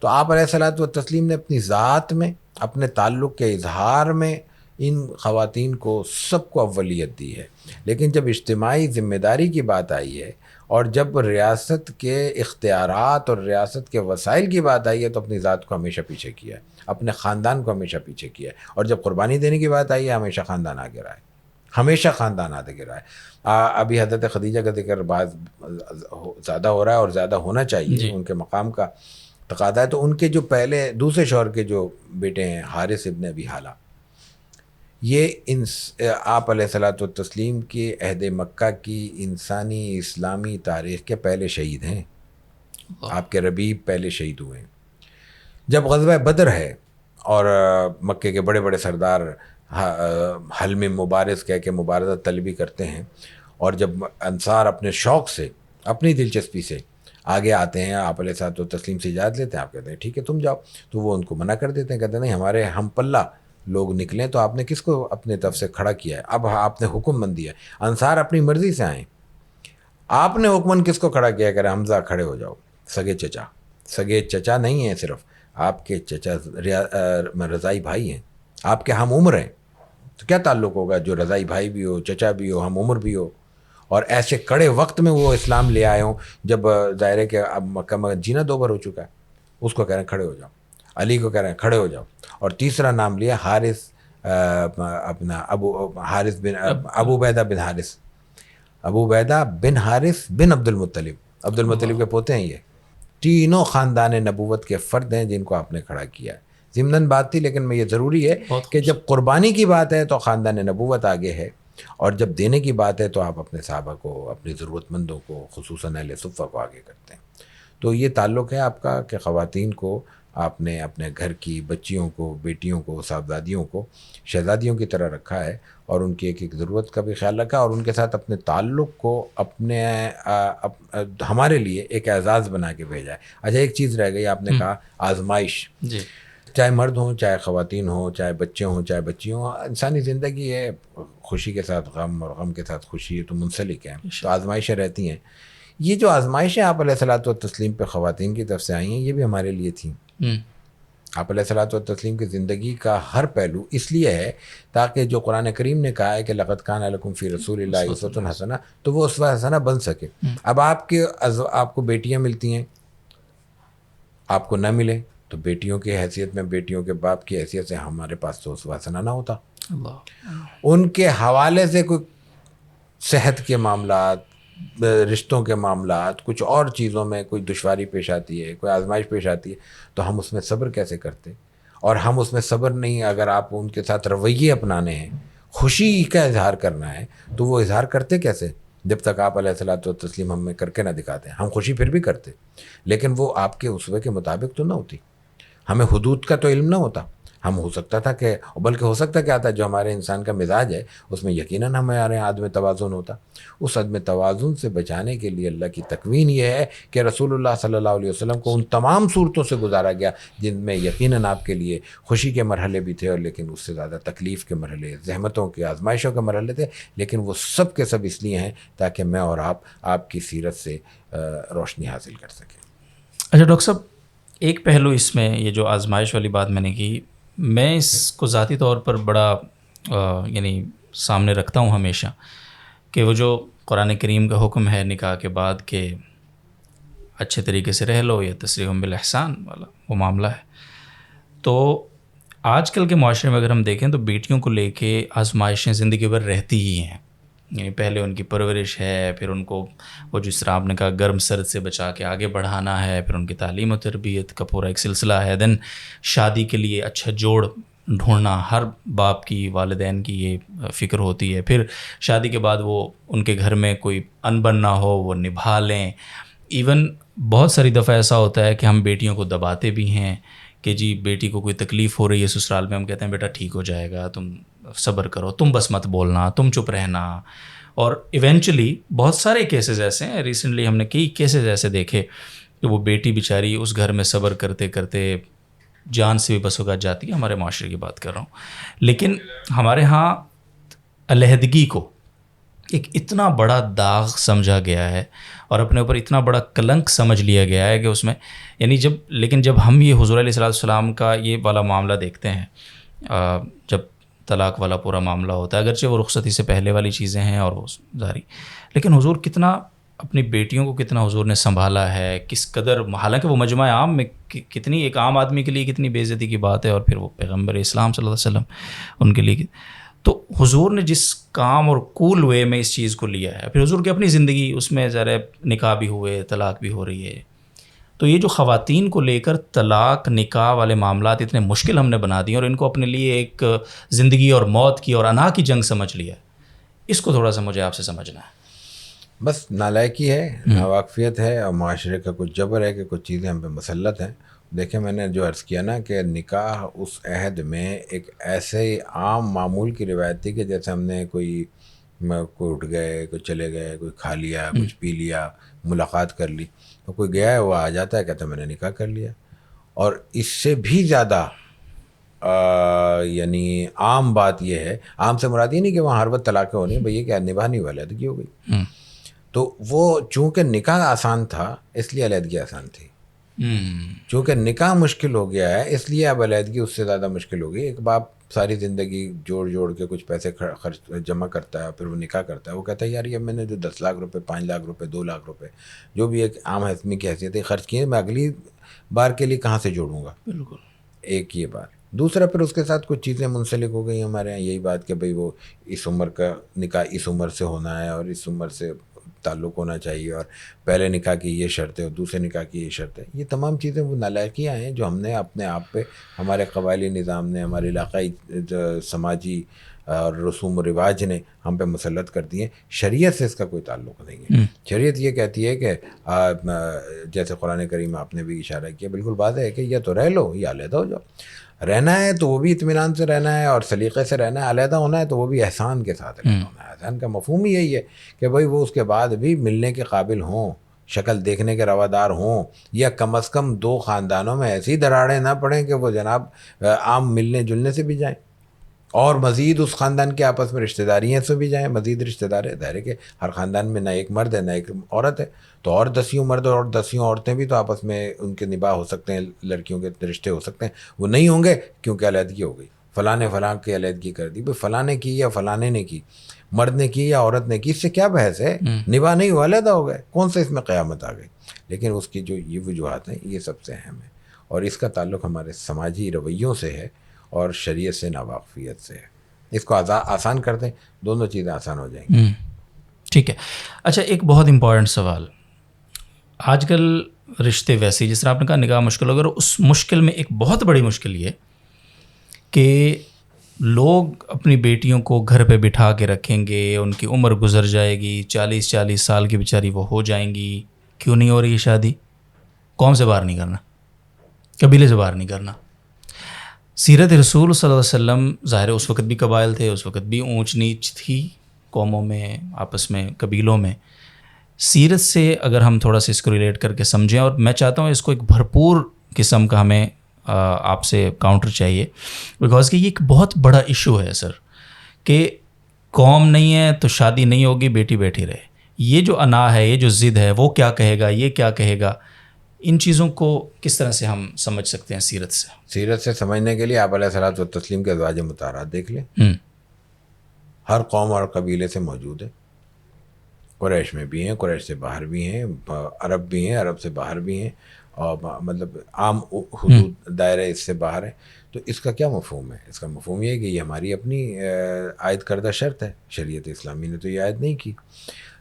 Speaker 1: تو آپ علیہ الصلوۃ والتسلیم نے اپنی ذات میں، اپنے تعلق کے اظہار میں ان خواتین کو سب کو اولیت دی ہے. لیکن جب اجتماعی ذمہ داری کی بات آئی ہے اور جب ریاست کے اختیارات اور ریاست کے وسائل کی بات آئی ہے تو اپنی ذات کو ہمیشہ پیچھے کیا ہے، اپنے خاندان کو ہمیشہ پیچھے کیا ہے. اور جب قربانی دینے کی بات آئی ہے ہمیشہ خاندان آگے رہا ہے، ہمیشہ خاندان آگے رہا ہے. ابھی حضرت خدیجہ کا ذکر بعض زیادہ ہو رہا ہے اور زیادہ ہونا چاہیے، ان کے مقام کا تقاضا ہے. تو ان کے جو پہلے دوسرے شوہر کے جو بیٹے ہیں حارث ابن ابی حالہ، یہ آپ علیہ الصلوۃ والتسلیم کے عہد مکہ کی انسانی اسلامی تاریخ کے پہلے شہید ہیں. آپ کے ربیب پہلے شہید ہوئے ہیں. جب غزوہ بدر ہے اور مکے کے بڑے بڑے سردار حلم مبارز کہہ کے مبارزت طلبی کرتے ہیں، اور جب انصار اپنے شوق سے، اپنی دلچسپی سے آگے آتے ہیں، آپ علیہ الصلوۃ والتسلیم سے اجازت لیتے ہیں، آپ کہتے ہیں ٹھیک ہے تم جاؤ، تو وہ ان کو منع کر دیتے ہیں، کہتے ہیں نہیں، ہمارے ہم پلہ لوگ نکلیں تو آپ نے کس کو اپنے طرف سے کھڑا کیا ہے؟ اب آپ نے حکم بند دیا ہے، انصار اپنی مرضی سے آئیں، آپ نے حکمن کس کو کھڑا کیا؟ کہ حمزہ کھڑے ہو جاؤ، سگے چچا نہیں ہیں، صرف آپ کے چچا رضائی بھائی ہیں، آپ کے ہم عمر ہیں. تو کیا تعلق ہوگا جو رضائی بھائی بھی ہو، چچا بھی ہو، ہم عمر بھی ہو، اور ایسے کڑے وقت میں وہ اسلام لے آئے ہوں جب ظاہر ہے کہ اب مکہ میں جینا دو بار ہو چکا ہے. اس کو کہہ رہے ہیں کھڑے ہو جاؤ، علی کو کہہ رہے ہیں کھڑے ہو جاؤ. اور تیسرا نام لیا حارث، اپنا حارث بن ابو عبیدہ بن حارث بن عبد المطلب کے پوتے ہیں. یہ تینوں خاندان نبوت کے فرد ہیں جن کو آپ نے کھڑا کیا ہے. ضمناً بات تھی، لیکن میں یہ ضروری ہے کہ جب قربانی کی بات ہے تو خاندان نبوت آگے ہے، اور جب دینے کی بات ہے تو آپ اپنے صحابہ کو، اپنے ضرورت مندوں کو، خصوصاً اہل صفہ کو آگے کرتے ہیں. تو یہ تعلق ہے آپ کا کہ خواتین کو آپ نے اپنے گھر کی بچیوں کو، بیٹیوں کو، صاحبزادیوں کو شہزادیوں کی طرح رکھا ہے، اور ان کی ایک ایک ضرورت کا بھی خیال رکھا، اور ان کے ساتھ اپنے تعلق کو اپنے ہمارے لیے ایک اعزاز بنا کے بھیجا ہے. اچھا، ایک چیز رہ گئی، آپ نے کہا آزمائش.
Speaker 2: جی،
Speaker 1: چاہے مرد ہوں، چاہے خواتین ہوں، چاہے بچے ہوں، چاہے بچی ہوں، انسانی زندگی ہے، خوشی کے ساتھ غم اور غم کے ساتھ خوشی تو منسلک ہے، تو آزمائشیں رہتی ہیں. یہ جو آزمائشیں آپ علیہ الصلوۃ والتسلیم پہ خواتین کی طرف سے آئی ہیں، یہ بھی ہمارے لیے تھیں. آپ علیہ الصلوۃ والتسلیم کی زندگی کا ہر پہلو اس لیے ہے تاکہ جو قرآن کریم نے کہا ہے کہ لقد کان لکم فی رسول اللہ اسوۃ حسنہ، تو وہ اسوہ حسنہ بن سکے. اب آپ کو بیٹیاں ملتی ہیں، آپ کو نہ ملے تو بیٹیوں کی حیثیت میں، بیٹیوں کے باپ کی حیثیت سے ہمارے پاس تو اسوہ حسنہ نہ ہوتا. ان کے حوالے سے کوئی صحت کے معاملات، رشتوں کے معاملات، کچھ اور چیزوں میں کوئی دشواری پیش آتی ہے، کوئی آزمائش پیش آتی ہے، تو ہم اس میں صبر کیسے کرتے؟ اور ہم اس میں صبر نہیں، اگر آپ ان کے ساتھ رویے اپنانے ہیں، خوشی کا اظہار کرنا ہے، تو وہ اظہار کرتے کیسے؟ جب تک آپ علیہ الصلوۃ والتسلیم ہم میں کر کے نہ دکھاتے. ہم خوشی پھر بھی کرتے، لیکن وہ آپ کے اسوے کے مطابق تو نہ ہوتی. ہمیں حدود کا تو علم نہ ہوتا. ہم ہو سکتا تھا کہ بلکہ ہو سکتا کیا تھا جو ہمارے انسان کا مزاج ہے اس میں یقیناً ہمارے یہاں عدم توازن ہوتا. اس عدم توازن سے بچانے کے لیے اللہ کی تکوین یہ ہے کہ رسول اللہ صلی اللہ علیہ وسلم کو ان تمام صورتوں سے گزارا گیا جن میں یقیناً آپ کے لیے خوشی کے مرحلے بھی تھے اور لیکن اس سے زیادہ تکلیف کے مرحلے, زحمتوں کے, آزمائشوں کے مرحلے تھے, لیکن وہ سب کے سب اس لیے ہیں تاکہ میں اور آپ کی سیرت سے روشنی حاصل کر سکیں.
Speaker 2: اچھا ڈاکٹر صاحب, ایک پہلو اس میں یہ جو آزمائش والی بات میں نے کی, میں اس کو ذاتی طور پر بڑا یعنی سامنے رکھتا ہوں ہمیشہ کہ وہ جو قرآن کریم کا حکم ہے نکاح کے بعد کہ اچھے طریقے سے رہ لو یا تسریحم بالاحسان والا وہ معاملہ ہے, تو آج کل کے معاشرے میں اگر ہم دیکھیں تو بیٹیوں کو لے کے آزمائشیں زندگی بھر رہتی ہی ہیں. یعنی پہلے ان کی پرورش ہے, پھر ان کو وہ جس طرح آپ نے کہا گرم سرد سے بچا کے آگے بڑھانا ہے, پھر ان کی تعلیم و تربیت کا پورا ایک سلسلہ ہے, دین شادی کے لیے اچھا جوڑ ڈھونڈنا, ہر باپ کی والدین کی یہ فکر ہوتی ہے, پھر شادی کے بعد وہ ان کے گھر میں کوئی انبن نہ ہو وہ نبھا لیں. ایون بہت ساری دفعہ ایسا ہوتا ہے کہ ہم بیٹیوں کو دباتے بھی ہیں کہ جی بیٹی کو کوئی تکلیف ہو رہی ہے سسرال میں, ہم کہتے ہیں بیٹا ٹھیک ہو جائے گا, تم صبر کرو, تم بس مت بولنا, تم چپ رہنا. اور ایونچولی بہت سارے کیسز ایسے ہیں, ریسنٹلی ہم نے کئی کیسز ایسے دیکھے کہ وہ بیٹی بیچاری اس گھر میں صبر کرتے کرتے جان سے بھی بس اوقات جاتی ہے, ہمارے معاشرے کی بات کر رہا ہوں. لیکن ہمارے ہاں علیحدگی کو ایک اتنا بڑا داغ سمجھا گیا ہے اور اپنے اوپر اتنا بڑا کلنک سمجھ لیا گیا ہے کہ اس میں یعنی جب ہم یہ حضور علیہ السلام کا یہ والا معاملہ دیکھتے ہیں, جب طلاق والا پورا معاملہ ہوتا ہے, اگرچہ وہ رخصتی سے پہلے والی چیزیں ہیں اور وہ ظاہری, لیکن حضور کتنا اپنی بیٹیوں کو کتنا حضور نے سنبھالا ہے, کس قدر, حالانکہ وہ مجمع عام میں کتنی ایک عام آدمی کے لیے کتنی بے عزتی کی بات ہے, اور پھر وہ پیغمبر اسلام صلی اللہ علیہ وسلم ان کے لیے. تو حضور نے جس کام اور کول وے میں اس چیز کو لیا ہے, پھر حضور کی اپنی زندگی اس میں ذرا نکاح بھی ہوئے, طلاق بھی ہو رہی ہے, تو یہ جو خواتین کو لے کر طلاق نکاح والے معاملات اتنے مشکل ہم نے بنا دیے اور ان کو اپنے لیے ایک زندگی اور موت کی اور انا کی جنگ سمجھ لیا, اس کو تھوڑا سا مجھے آپ سے سمجھنا ہے.
Speaker 1: بس نالائکی ہے, ناواقفیت ہے, اور معاشرے کا کچھ جبر ہے کہ کچھ چیزیں ہم پہ مسلط ہیں. دیکھیں میں نے جو عرض کیا نا کہ نکاح اس عہد میں ایک ایسے عام معمول کی روایت تھی کہ جیسے ہم نے کوئی اٹھ گئے, کوئی چلے گئے, کوئی کھا لیا, کچھ پی لیا, ملاقات کر لی, تو کوئی گیا ہے وہ آ جاتا ہے کہتا ہے میں نے نکاح کر لیا. اور اس سے بھی زیادہ یعنی عام بات یہ ہے, عام سے مراد یہ نہیں کہ وہاں ہر وقت طلاقیں ہونی, بھئی یہ کیا نبھانی علیحدگی ہو گئی. تو وہ چونکہ نکاح آسان تھا اس لیے علیحدگی آسان تھی, چونکہ نکاح مشکل ہو گیا ہے اس لیے اب علیحدگی اس سے زیادہ مشکل ہو گئی. ایک باپ ساری زندگی جوڑ کے کچھ پیسے خرچ جمع کرتا ہے, پھر وہ نکاح کرتا ہے, وہ کہتا ہے یار یہ میں نے جو 10 لاکھ روپے, 5 لاکھ روپے, 2 لاکھ روپے جو بھی ایک عام آدمی کی حیثیت ہے خرچ کیے, میں اگلی بار کے لیے کہاں سے جوڑوں گا.
Speaker 2: بالکل.
Speaker 1: ایک یہ بات. دوسرا پھر اس کے ساتھ کچھ چیزیں منسلک ہو گئی ہمارے یہاں, یہی بات کہ بھئی وہ اس عمر کا نکاح اس عمر سے ہونا ہے اور اس عمر سے تعلق ہونا چاہیے, اور پہلے نکاح کی یہ شرط ہے اور دوسرے نکاح کی یہ شرط ہے. یہ تمام چیزیں وہ نالائکیاں ہیں جو ہم نے اپنے آپ پہ, ہمارے قبائلی نظام نے, ہمارے علاقائی سماجی اور رسوم و رواج نے ہم پہ مسلط کر دی ہیں. شریعت سے اس کا کوئی تعلق نہیں ہے. شریعت یہ کہتی ہے کہ جیسے قرآن کریم آپ نے بھی اشارہ کیا, بالکل بات ہے کہ یا تو رہ لو یا علیحدہ ہو جاؤ. رہنا ہے تو وہ بھی اطمینان سے رہنا ہے اور سلیقے سے رہنا ہے, علیحدہ ہونا ہے تو وہ بھی احسان کے ساتھ رہنا ہونا ہے. احسان کا مفہوم ہی یہی ہے کہ بھائی وہ اس کے بعد بھی ملنے کے قابل ہوں, شکل دیکھنے کے روادار ہوں, یا کم از کم 2 خاندانوں میں ایسی دراڑیں نہ پڑیں کہ وہ جناب عام ملنے جلنے سے بھی جائیں, اور مزید اس خاندان کے آپس میں رشتہ داریاں سے بھی جائیں, مزید رشتہ دار ہے. ظاہر ہے کہ ہر خاندان میں نہ ایک مرد ہے نہ ایک عورت ہے, تو اور 10 مرد اور 10 عورتیں بھی تو آپس میں ان کے نباہ ہو سکتے ہیں, لڑکیوں کے رشتے ہو سکتے ہیں. وہ نہیں ہوں گے کیونکہ علیحدگی ہو گئی, فلاں نے فلاں کی علیحدگی کر دی. بھائی فلاں نے کی یا فلانے نے کی, مرد نے کی یا عورت نے کی, اس سے کیا بحث ہے, نباہ نہیں ہوا علیحدہ ہو گئے, کون سے اس میں قیامت آ گئی. لیکن اس کی جو یہ وجوہات ہیں یہ سب سے اہم ہے, اور اس کا تعلق ہمارے سماجی رویوں سے ہے اور شریعت سے ناواقفیت سے ہے. اس کو آسان کر دیں, دونوں چیزیں آسان ہو جائیں گی.
Speaker 2: ٹھیک ہے. اچھا ایک بہت امپورٹنٹ سوال, آج کل رشتے ویسے جس طرح آپ نے کہا نکاح مشکل ہو گیا, اور اس مشکل میں ایک بہت بڑی مشکل یہ کہ لوگ اپنی بیٹیوں کو گھر پہ بٹھا کے رکھیں گے, ان کی عمر گزر جائے گی, 40 سال کی بیچاری وہ ہو جائیں گی, کیوں نہیں ہو رہی ہے شادی, قوم سے باہر نہیں کرنا, قبیلے سے باہر نہیں کرنا. سیرت رسول صلی اللہ علیہ وسلم ظاہر اس وقت بھی قبائل تھے, اس وقت بھی اونچ نیچ تھی قوموں میں, آپس میں, قبیلوں میں. سیرت سے اگر ہم تھوڑا سا اس کو ریلیٹ کر کے سمجھیں, اور میں چاہتا ہوں اس کو ایک بھرپور قسم کا ہمیں آپ سے کاؤنٹر چاہیے, بیکاز کہ یہ ایک بہت بڑا ایشو ہے سر, کہ قوم نہیں ہے تو شادی نہیں ہوگی, بیٹی بیٹھی رہے. یہ جو انا ہے, یہ جو ضد ہے, وہ کیا کہے گا, یہ کیا کہے گا, ان چیزوں کو کس طرح سے ہم سمجھ سکتے ہیں سیرت سے؟
Speaker 1: سیرت سے سمجھنے کے لیے آپ علیہ الصلوۃ والتسلیم کے ازواج مطہرات دیکھ لیں. ہر قوم اور قبیلے سے موجود ہے. قریش میں بھی ہیں, قریش سے باہر بھی ہیں, عرب بھی ہیں, عرب سے باہر بھی ہیں, اور مطلب عام حدود دائرہ اس سے باہر ہے. تو اس کا کیا مفہوم ہے؟ اس کا مفہوم یہ ہے کہ یہ ہماری اپنی عائد کردہ شرط ہے. شریعت اسلامی نے تو یہ عائد نہیں کی.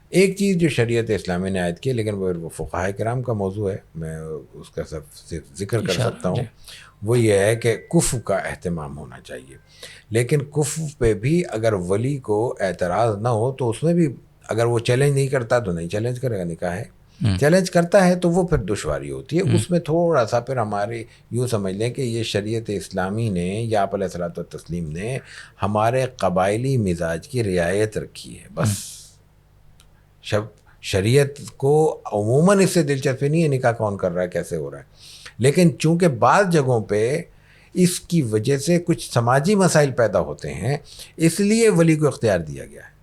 Speaker 1: ایک چیز جو شریعت اسلامی نے عائد کی, لیکن وہ فقہاء کرام کا موضوع ہے, میں اس کا صرف ذکر کر سکتا ہوں, وہ یہ ہے کہ کفو کا اہتمام ہونا چاہیے. لیکن کفو پہ بھی اگر ولی کو اعتراض نہ ہو تو اس میں بھی اگر وہ چیلنج نہیں کرتا تو نہیں چیلنج کرے گا نکاح ہے. چیلنج کرتا ہے تو وہ پھر دشواری ہوتی ہے. اس میں تھوڑا سا پھر ہمارے یوں سمجھ لیں کہ یہ شریعت اسلامی نے یا آپ علیہ الصلوۃ والتسلیم نے ہمارے قبائلی مزاج کی رعایت رکھی ہے بس. شریعت کو عموماً اس سے دلچسپی نہیں ہے نکاح کون کر رہا ہے, کیسے ہو رہا ہے, لیکن چونکہ بعض جگہوں پہ اس کی وجہ سے کچھ سماجی مسائل پیدا ہوتے ہیں, اس لیے ولی کو اختیار دیا گیا ہے.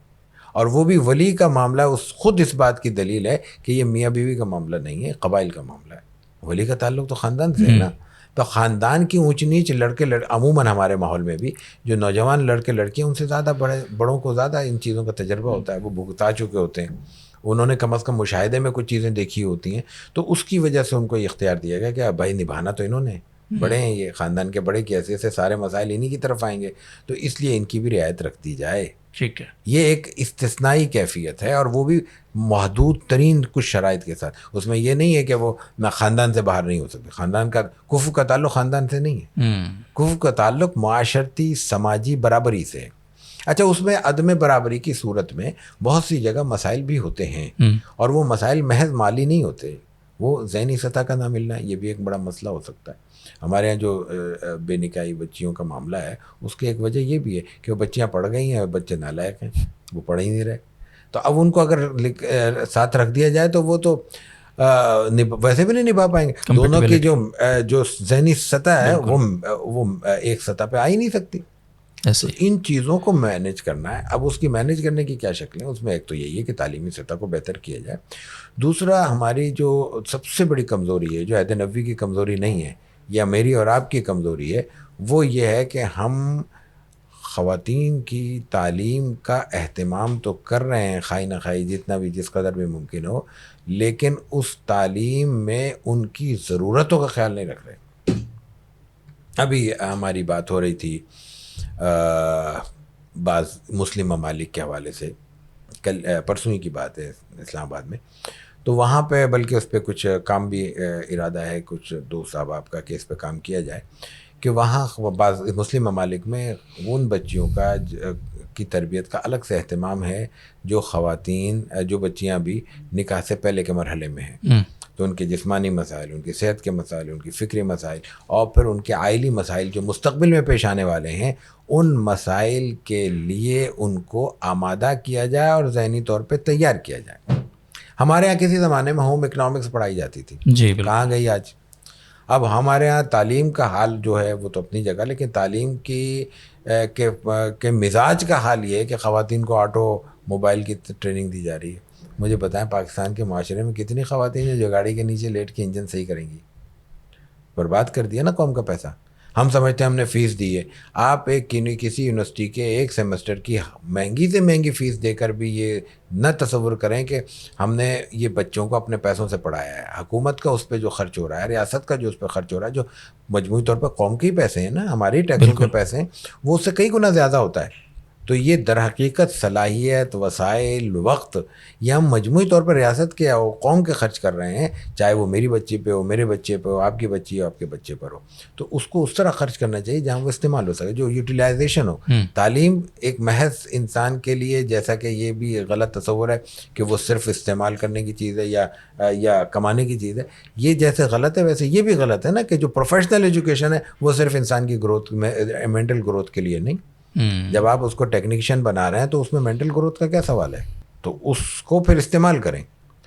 Speaker 1: اور وہ بھی ولی کا معاملہ خود اس بات کی دلیل ہے کہ یہ میاں بیوی کا معاملہ نہیں ہے, قبائل کا معاملہ ہے. ولی کا تعلق تو خاندان سے ہے نا. تو خاندان کی اونچ نیچ عموماً ہمارے ماحول میں بھی جو نوجوان لڑکے لڑکیاں ان سے زیادہ بڑوں کو زیادہ ان چیزوں کا تجربہ ہوتا ہے, وہ بھگتا چکے ہوتے ہیں, انہوں نے کم از کم مشاہدے میں کچھ چیزیں دیکھی ہوتی ہیں. تو اس کی وجہ سے ان کو یہ اختیار دیا گیا کہ بھائی نبھانا تو انہوں نے, بڑے ہیں یہ, خاندان کے بڑے کی حیثیت سے سارے مسائل انہی کی طرف آئیں گے, تو اس لیے ان کی بھی رعایت رکھ دی جائے.
Speaker 2: ٹھیک ہے,
Speaker 1: یہ ایک استثنائی کیفیت ہے, اور وہ بھی محدود ترین کچھ شرائط کے ساتھ. اس میں یہ نہیں ہے کہ وہ نہ خاندان سے باہر نہیں ہو سکتے. خاندان کا کفو کا تعلق خاندان سے نہیں ہے. کفو کا تعلق معاشرتی سماجی برابری سے ہے. اچھا, اس میں عدم برابری کی صورت میں بہت سی جگہ مسائل بھی ہوتے ہیں, اور وہ مسائل محض مالی نہیں ہوتے, وہ ذہنی سطح کا نہ ملنا, یہ بھی ایک بڑا مسئلہ ہو سکتا ہے. ہمارے یہاں جو بے نکاحی بچیوں کا معاملہ ہے, اس کی ایک وجہ یہ بھی ہے کہ وہ بچیاں پڑھ گئی ہیں, بچے نالائق ہیں, وہ پڑھ ہی نہیں رہے. تو اب ان کو اگر ساتھ رکھ دیا جائے تو وہ تو ویسے بھی نہیں نبھا پائیں گے. دونوں کی جو ذہنی سطح ہے وہ ایک سطح پہ آ ہی نہیں سکتی. تو ان چیزوں کو مینیج کرنا ہے. اب اس کی مینیج کرنے کی کیا شکلیں, اس میں ایک تو یہی ہے کہ تعلیمی سطح کو بہتر کیا جائے. دوسرا, ہماری جو سب سے بڑی کمزوری ہے, جو عہد نبوی کی کمزوری نہیں ہے یا میری اور آپ کی کمزوری ہے, وہ یہ ہے کہ ہم خواتین کی تعلیم کا اہتمام تو کر رہے ہیں خواہ نہ خواہ, جتنا بھی جس قدر بھی ممکن ہو, لیکن اس تعلیم میں ان کی ضرورتوں کا خیال نہیں رکھ رہے. ابھی ہماری بات ہو رہی تھی بعض مسلم ممالک کے حوالے سے, کل پرسوں ہی کی بات ہے اسلام آباد میں, تو وہاں پہ بلکہ اس پہ کچھ کام بھی ارادہ ہے, کچھ دوست احباب کا کہ اس پہ کام کیا جائے کہ وہاں بعض مسلم ممالک میں ان بچیوں کی تربیت کا الگ سے اہتمام ہے جو خواتین, جو بچیاں بھی نکاح سے پہلے کے مرحلے میں ہیں. تو ان کے جسمانی مسائل, ان کی صحت کے مسائل, ان کی فکری مسائل, اور پھر ان کے عائلی مسائل جو مستقبل میں پیش آنے والے ہیں, ان مسائل کے لیے ان کو آمادہ کیا جائے اور ذہنی طور پہ تیار کیا جائے. ہمارے ہاں کسی زمانے میں ہوم اکنامکس پڑھائی جاتی تھی, کہاں گئی آج؟ اب ہمارے ہاں تعلیم کا حال جو ہے وہ تو اپنی جگہ, لیکن تعلیم کے مزاج کا حال یہ ہے کہ خواتین کو آٹو موبائل کی ٹریننگ دی جا رہی ہے. مجھے بتائیں پاکستان کے معاشرے میں کتنی خواتین ہیں جو گاڑی کے نیچے لیٹ کے انجن صحیح کریں گی؟ برباد کر دیا نا قوم کا پیسہ. ہم سمجھتے ہیں ہم نے فیس دی ہے. آپ کسی یونیورسٹی کے ایک سیمسٹر کی مہنگی سے مہنگی فیس دے کر بھی یہ نہ تصور کریں کہ ہم نے یہ بچوں کو اپنے پیسوں سے پڑھایا ہے. حکومت کا اس پہ جو خرچ ہو رہا ہے, ریاست کا جو اس پہ خرچ ہو رہا ہے, جو مجموعی طور پر قوم کے ہی پیسے ہیں نا, ہمارے ہی ٹیکسوں کے پیسے ہیں, وہ اس سے کئی گنا زیادہ ہوتا ہے. تو یہ در حقیقت صلاحیت، وسائل، وقت یہ ہم مجموعی طور پر ریاست کے اور قوم کے خرچ کر رہے ہیں، چاہے وہ میری بچی پہ ہو، میرے بچے پہ ہو، آپ کی بچی ہو، آپ کے بچے پر ہو، تو اس کو اس طرح خرچ کرنا چاہیے جہاں وہ استعمال ہو سکے، جو یوٹیلائزیشن ہو۔ تعلیم ایک محض انسان کے لیے، جیسا کہ یہ بھی غلط تصور ہے کہ وہ صرف استعمال کرنے کی چیز ہے یا کمانے کی چیز ہے، یہ جیسے غلط ہے ویسے یہ بھی غلط ہے نا کہ جو پروفیشنل ایجوکیشن ہے وہ صرف انسان کی گروتھ میں، مینٹل گروتھ کے لیے نہیں۔ جب آپ اس کو ٹیکنیشین بنا رہے ہیں تو اس میں مینٹل گروتھ کا کیا سوال ہے؟ تو اس کو پھر استعمال کریں،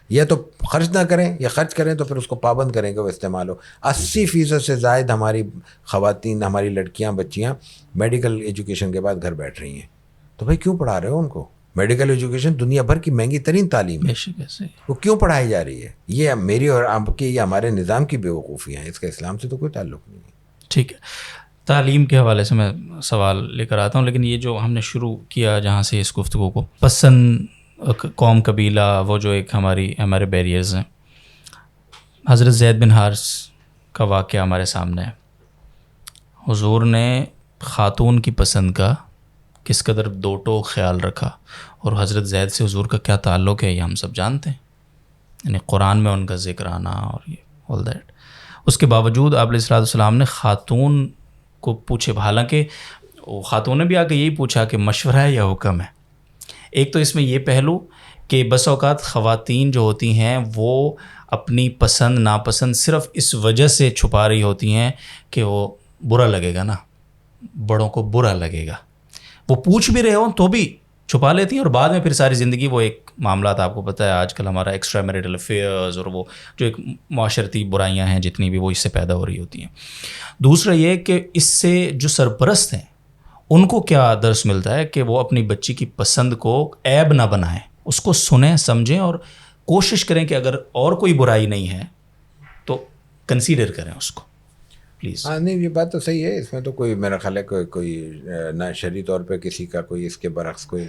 Speaker 1: یا تو خرچ نہ کریں، یا خرچ کریں تو پھر اس کو پابند کریں کہ وہ استعمال ہو۔ 80% سے زائد ہماری خواتین، ہماری لڑکیاں، بچیاں میڈیکل ایجوکیشن کے بعد گھر بیٹھ رہی ہیں، تو بھائی کیوں پڑھا رہے ہو ان کو؟ میڈیکل ایجوکیشن دنیا بھر کی مہنگی ترین تعلیم ہے، وہ کیوں پڑھائی جا رہی ہے؟ یہ میری اور آپ کی یا ہمارے نظام کی بے وقوفیاں ہیں، اس کا اسلام سے تو کوئی تعلق نہیں ہے۔
Speaker 2: ٹھیک ہے، تعلیم کے حوالے سے میں سوال لے کر آتا ہوں، لیکن یہ جو ہم نے شروع کیا جہاں سے اس گفتگو کو، پسند قوم قبیلہ، وہ جو ایک ہمارے بیریئرز ہیں، حضرت زید بن حارث کا واقعہ ہمارے سامنے ہے۔ حضور نے خاتون کی پسند کا کس قدر دو ٹوک خیال رکھا، اور حضرت زید سے حضور کا کیا تعلق ہے یہ ہم سب جانتے ہیں، یعنی قرآن میں ان کا ذکر آنا اور یہ آل دیٹ۔ اس کے باوجود آپ علیہ السلام نے خاتون کو پوچھے، حالانکہ خاتون نے بھی آ کے یہی پوچھا کہ مشورہ ہے یا حکم ہے۔ ایک تو اس میں یہ پہلو کہ بس اوقات خواتین جو ہوتی ہیں وہ اپنی پسند ناپسند صرف اس وجہ سے چھپا رہی ہوتی ہیں کہ وہ برا لگے گا نا، بڑوں کو برا لگے گا، وہ پوچھ بھی رہے ہوں تو بھی چھپا لیتی ہیں، اور بعد میں پھر ساری زندگی وہ ایک معاملات، آپ کو پتہ ہے آج کل ہمارا ایکسٹرا میریٹل افیئرز اور وہ جو ایک معاشرتی برائیاں ہیں جتنی بھی، وہ اس سے پیدا ہو رہی ہوتی ہیں۔ دوسرا یہ کہ اس سے جو سرپرست ہیں ان کو کیا درس ملتا ہے کہ وہ اپنی بچی کی پسند کو عیب نہ بنائیں، اس کو سنیں، سمجھیں، اور کوشش کریں کہ اگر اور کوئی برائی نہیں ہے تو کنسیڈر کریں اس کو، پلیز۔
Speaker 1: ہاں نہیں، یہ بات تو صحیح ہے، اس میں تو کوئی میرا خیال ہے کوئی نہ شرعی طور پہ کسی کا کوئی اس کے برعکس کوئی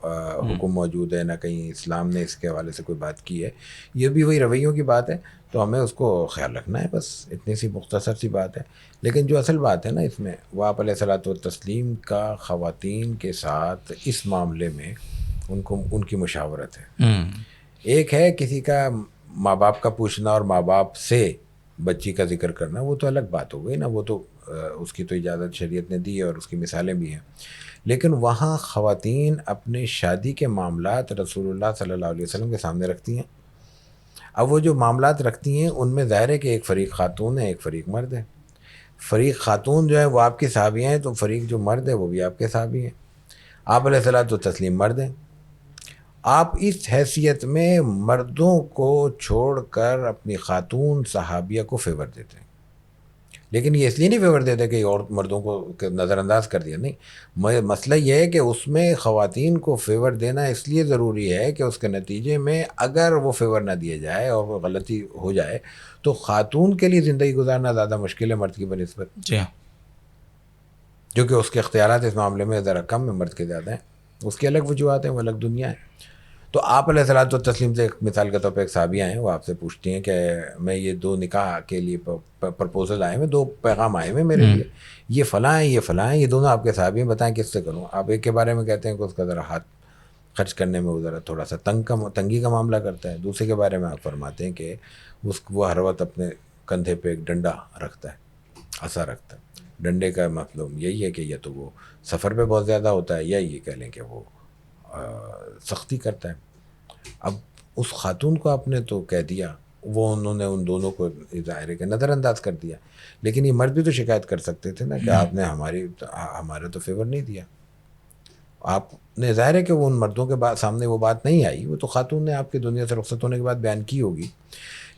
Speaker 1: حکم موجود ہے، نہ کہیں اسلام نے اس کے حوالے سے کوئی بات کی ہے، یہ بھی وہی رویوں کی بات ہے، تو ہمیں اس کو خیال رکھنا ہے، بس اتنی سی مختصر سی بات ہے۔ لیکن جو اصل بات ہے نا اس میں، وہ آپ علیہ الصلوۃ والتسلیم کا خواتین کے ساتھ اس معاملے میں ان کی مشاورت ہے۔ ایک ہے کسی کا ماں باپ کا پوچھنا اور ماں باپ سے بچی کا ذکر کرنا، وہ تو الگ بات ہو گئی نا، وہ تو اس کی تو اجازت شریعت نے دی ہے اور اس کی مثالیں بھی ہیں، لیکن وہاں خواتین اپنے شادی کے معاملات رسول اللہ صلی اللہ علیہ وسلم کے سامنے رکھتی ہیں۔ اب وہ جو معاملات رکھتی ہیں ان میں ظاہر ہے کہ ایک فریق خاتون ہے، ایک فریق مرد ہے۔ فریق خاتون جو ہے وہ آپ کی صحابیہ ہیں، تو فریق جو مرد ہے وہ بھی آپ کے صحابی ہیں۔ آپ علیہ الصلوۃ والتسلیم مرد ہیں، آپ اس حیثیت میں مردوں کو چھوڑ کر اپنی خاتون صحابیہ کو فیور دیتے ہیں، لیکن یہ اس لیے نہیں فیور دیتے کہ اور مردوں کو نظر انداز کر دیا، نہیں، مسئلہ یہ ہے کہ اس میں خواتین کو فیور دینا اس لیے ضروری ہے کہ اس کے نتیجے میں اگر وہ فیور نہ دیا جائے اور وہ غلطی ہو جائے تو خاتون کے لیے زندگی گزارنا زیادہ مشکل ہے مرد کی بنسبت،
Speaker 2: جی ہاں،
Speaker 1: جو کہ اس کے اختیارات اس معاملے میں ذرا کم ہے، مرد کے زیادہ ہیں، اس کی الگ وجوہات ہیں، وہ الگ دنیا ہے۔ تو آپ علیہ الصلوۃ والتسلیم سے ایک مثال کے طور پہ ایک صحابیہ ہیں، وہ آپ سے پوچھتی ہیں کہ میں یہ 2 نکاح کے لیے پرپوزل آئے ہوئے، 2 پیغام آئے ہوئے میرے لیے، یہ فلاں ہیں، یہ فلاں ہیں، یہ دونوں آپ کے صحابی ہیں، بتائیں کس سے کروں؟ آپ ایک کے بارے میں کہتے ہیں کہ اس کا ذرا ہاتھ خرچ کرنے میں وہ ذرا تھوڑا سا تنگی کا معاملہ کرتا ہے، دوسرے کے بارے میں آپ فرماتے ہیں کہ وہ ہر وقت اپنے کندھے پہ ایک ڈنڈا رکھتا ہے، عصا رکھتا ہے۔ ڈنڈے کا مطلب یہی ہے کہ یا تو وہ سفر پہ بہت زیادہ ہوتا ہے، یا یہ کہہ لیں کہ وہ سختی کرتا ہے۔ اب اس خاتون کو آپ نے تو کہہ دیا، وہ انہوں نے ان دونوں کو ظاہر ہے کہ نظر انداز کر دیا، لیکن یہ مرد بھی تو شکایت کر سکتے تھے نا کہ آپ نے ہمارے تو فیور نہیں دیا۔ آپ نے ظاہر ہے کہ وہ ان مردوں کے سامنے وہ بات نہیں آئی، وہ تو خاتون نے آپ کی دنیا سے رخصت ہونے کے بعد بیان کی ہوگی،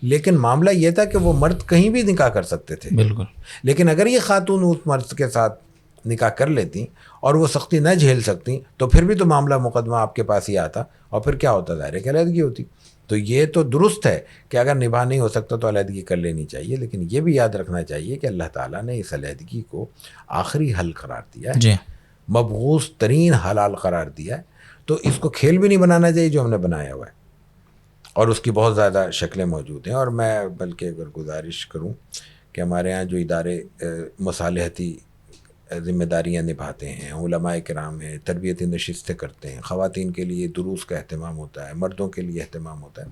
Speaker 1: لیکن معاملہ یہ تھا کہ وہ مرد کہیں بھی نکاح کر سکتے تھے،
Speaker 2: بالکل،
Speaker 1: لیکن اگر یہ خاتون اس مرد کے ساتھ نکاح کر لیتی اور وہ سختی نہ جھیل سکتی تو پھر بھی تو معاملہ مقدمہ آپ کے پاس ہی آتا، اور پھر کیا ہوتا؟ ظاہر ہے کہ علیحدگی ہوتی۔ تو یہ تو درست ہے کہ اگر نباہ نہیں ہو سکتا تو علیحدگی کر لینی چاہیے، لیکن یہ بھی یاد رکھنا چاہیے کہ اللہ تعالیٰ نے اس علیحدگی کو آخری حل قرار دیا ہے،
Speaker 2: جی،
Speaker 1: مبغوث ترین حلال قرار دیا ہے، تو اس کو کھیل بھی نہیں بنانا چاہیے جو ہم نے بنایا ہوا ہے، اور اس کی بہت زیادہ شکلیں موجود ہیں۔ اور میں بلکہ اگر گزارش کروں کہ ہمارے ہاں جو ادارے مصالحتی ذمہ داریاں نبھاتے ہیں، علماء کرام ہیں، تربیتی نشستیں کرتے ہیں، خواتین کے لیے دروس کا اہتمام ہوتا ہے، مردوں کے لیے اہتمام ہوتا ہے،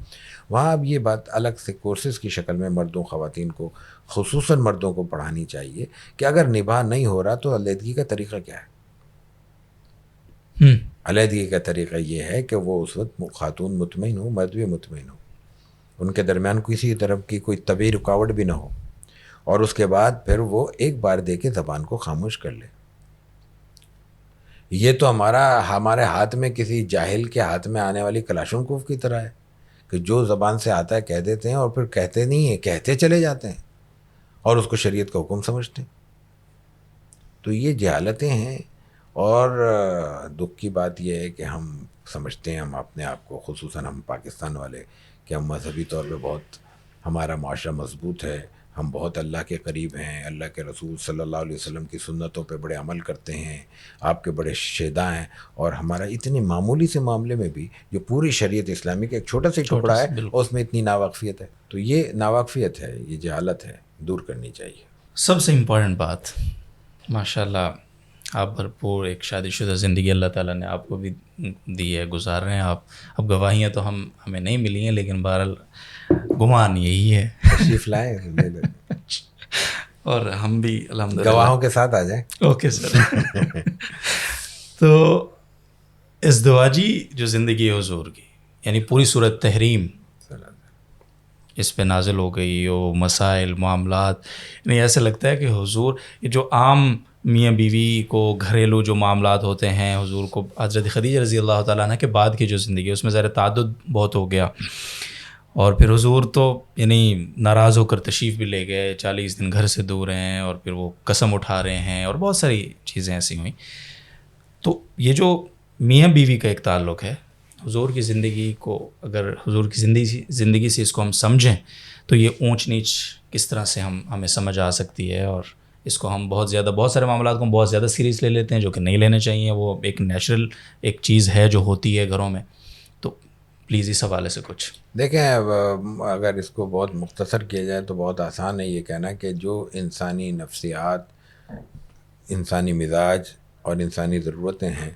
Speaker 1: وہاں اب یہ بات الگ سے کورسز کی شکل میں مردوں خواتین کو، خصوصاً مردوں کو پڑھانی چاہیے کہ اگر نباہ نہیں ہو رہا تو علیحدگی کا طریقہ کیا ہے۔ علیحدگی کا طریقہ یہ ہے کہ وہ اس وقت خاتون مطمئن ہو، مرد بھی مطمئن ہو، ان کے درمیان کسی طرف کی کوئی طبعی رکاوٹ بھی نہ ہو، اور اس کے بعد پھر وہ ایک بار دے کے زبان کو خاموش کر لے۔ یہ تو ہمارے ہاتھ میں کسی جاہل کے ہاتھ میں آنے والی کلاشنکوف کی طرح ہے کہ جو زبان سے آتا ہے کہہ دیتے ہیں، اور پھر کہتے نہیں ہیں، کہتے چلے جاتے ہیں اور اس کو شریعت کا حکم سمجھتے ہیں۔ تو یہ جہالتیں ہیں، اور دکھ کی بات یہ ہے کہ ہم سمجھتے ہیں، ہم اپنے آپ کو، خصوصاً ہم پاکستان والے، کہ ہم مذہبی طور پہ بہت، ہمارا معاشرہ مضبوط ہے، ہم بہت اللہ کے قریب ہیں، اللہ کے رسول صلی اللہ علیہ وسلم کی سنتوں پہ بڑے عمل کرتے ہیں، آپ کے بڑے شیدا ہیں، اور ہمارا اتنے معمولی سے معاملے میں بھی جو پوری شریعت اسلامی کا ایک چھوٹا سا ٹکڑا ہے، اور اس میں اتنی ناواقفیت ہے۔ تو یہ ناواقفیت ہے، یہ جہالت ہے، دور کرنی چاہیے۔
Speaker 2: سب سے امپورٹنٹ بات، ماشاء اللہ آپ بھرپور ایک شادی شدہ زندگی اللہ تعالیٰ نے آپ کو بھی دی ہے، گزار رہے ہیں آپ۔ اب گواہیاں تو ہمیں نہیں ملی ہیں، لیکن بہرحال گمان یہی ہے،
Speaker 1: تشریف لائیں، لے لیں،
Speaker 2: اور ہم بھی الحمدللہ
Speaker 1: گواہوں کے ساتھ آ جائیں۔
Speaker 2: Okay sir. تو ازدواجی جو زندگی ہے حضور کی، یعنی پوری صورت تحریم اس پہ نازل ہو گئی، وہ مسائل، معاملات، یعنی ایسے لگتا ہے کہ حضور یہ جو عام میاں بیوی کو گھریلو جو معاملات ہوتے ہیں، حضور کو حضرت خدیجہ رضی اللہ تعالیٰ عنہ کے بعد کی جو زندگی ہے اس میں ذرا تعدد بہت ہو گیا، اور پھر حضور تو یعنی ناراض ہو کر تشریف بھی لے گئے، 40 دن گھر سے دور ہیں، اور پھر وہ قسم اٹھا رہے ہیں، اور بہت ساری چیزیں ایسی ہوئیں۔ تو یہ جو میاں بیوی کا ایک تعلق ہے، حضور کی زندگی کو اگر حضور کی زندگی سے اس کو ہم سمجھیں تو یہ اونچ نیچ کس طرح سے ہمیں سمجھ آ سکتی ہے، اور اس کو ہم بہت سارے معاملات کو ہم بہت زیادہ سیریس لے لیتے ہیں، جو کہ نہیں لینے چاہیے۔ وہ ایک نیچرل ایک چیز ہے جو ہوتی ہے گھروں میں۔ تو پلیز اس حوالے سے کچھ
Speaker 1: دیکھیں، اگر اس کو بہت مختصر کیا جائے تو بہت آسان ہے یہ کہنا کہ جو انسانی نفسیات، انسانی مزاج اور انسانی ضرورتیں ہیں،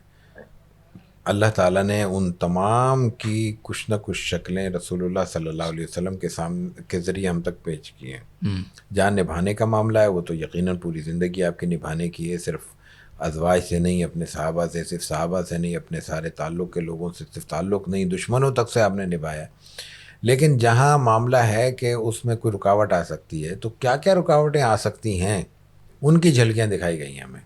Speaker 1: اللہ تعالیٰ نے ان تمام کی کچھ نہ کچھ شکلیں رسول اللہ صلی اللہ علیہ وسلم کے ذریعے ہم تک پیش کی ہیں۔ جہاں نبھانے کا معاملہ ہے وہ تو یقیناً پوری زندگی آپ کی نبھانے کی ہے، صرف ازواج سے نہیں، اپنے صحابہ سے، صرف صحابہ سے نہیں، اپنے سارے تعلق کے لوگوں سے صرف تعلق نہیں، دشمنوں تک سے آپ نے نبھایا۔ لیکن جہاں معاملہ ہے کہ اس میں کوئی رکاوٹ آ سکتی ہے، تو کیا کیا رکاوٹیں آ سکتی ہیں ان کی جھلکیاں دکھائی گئی ہیں ہمیں،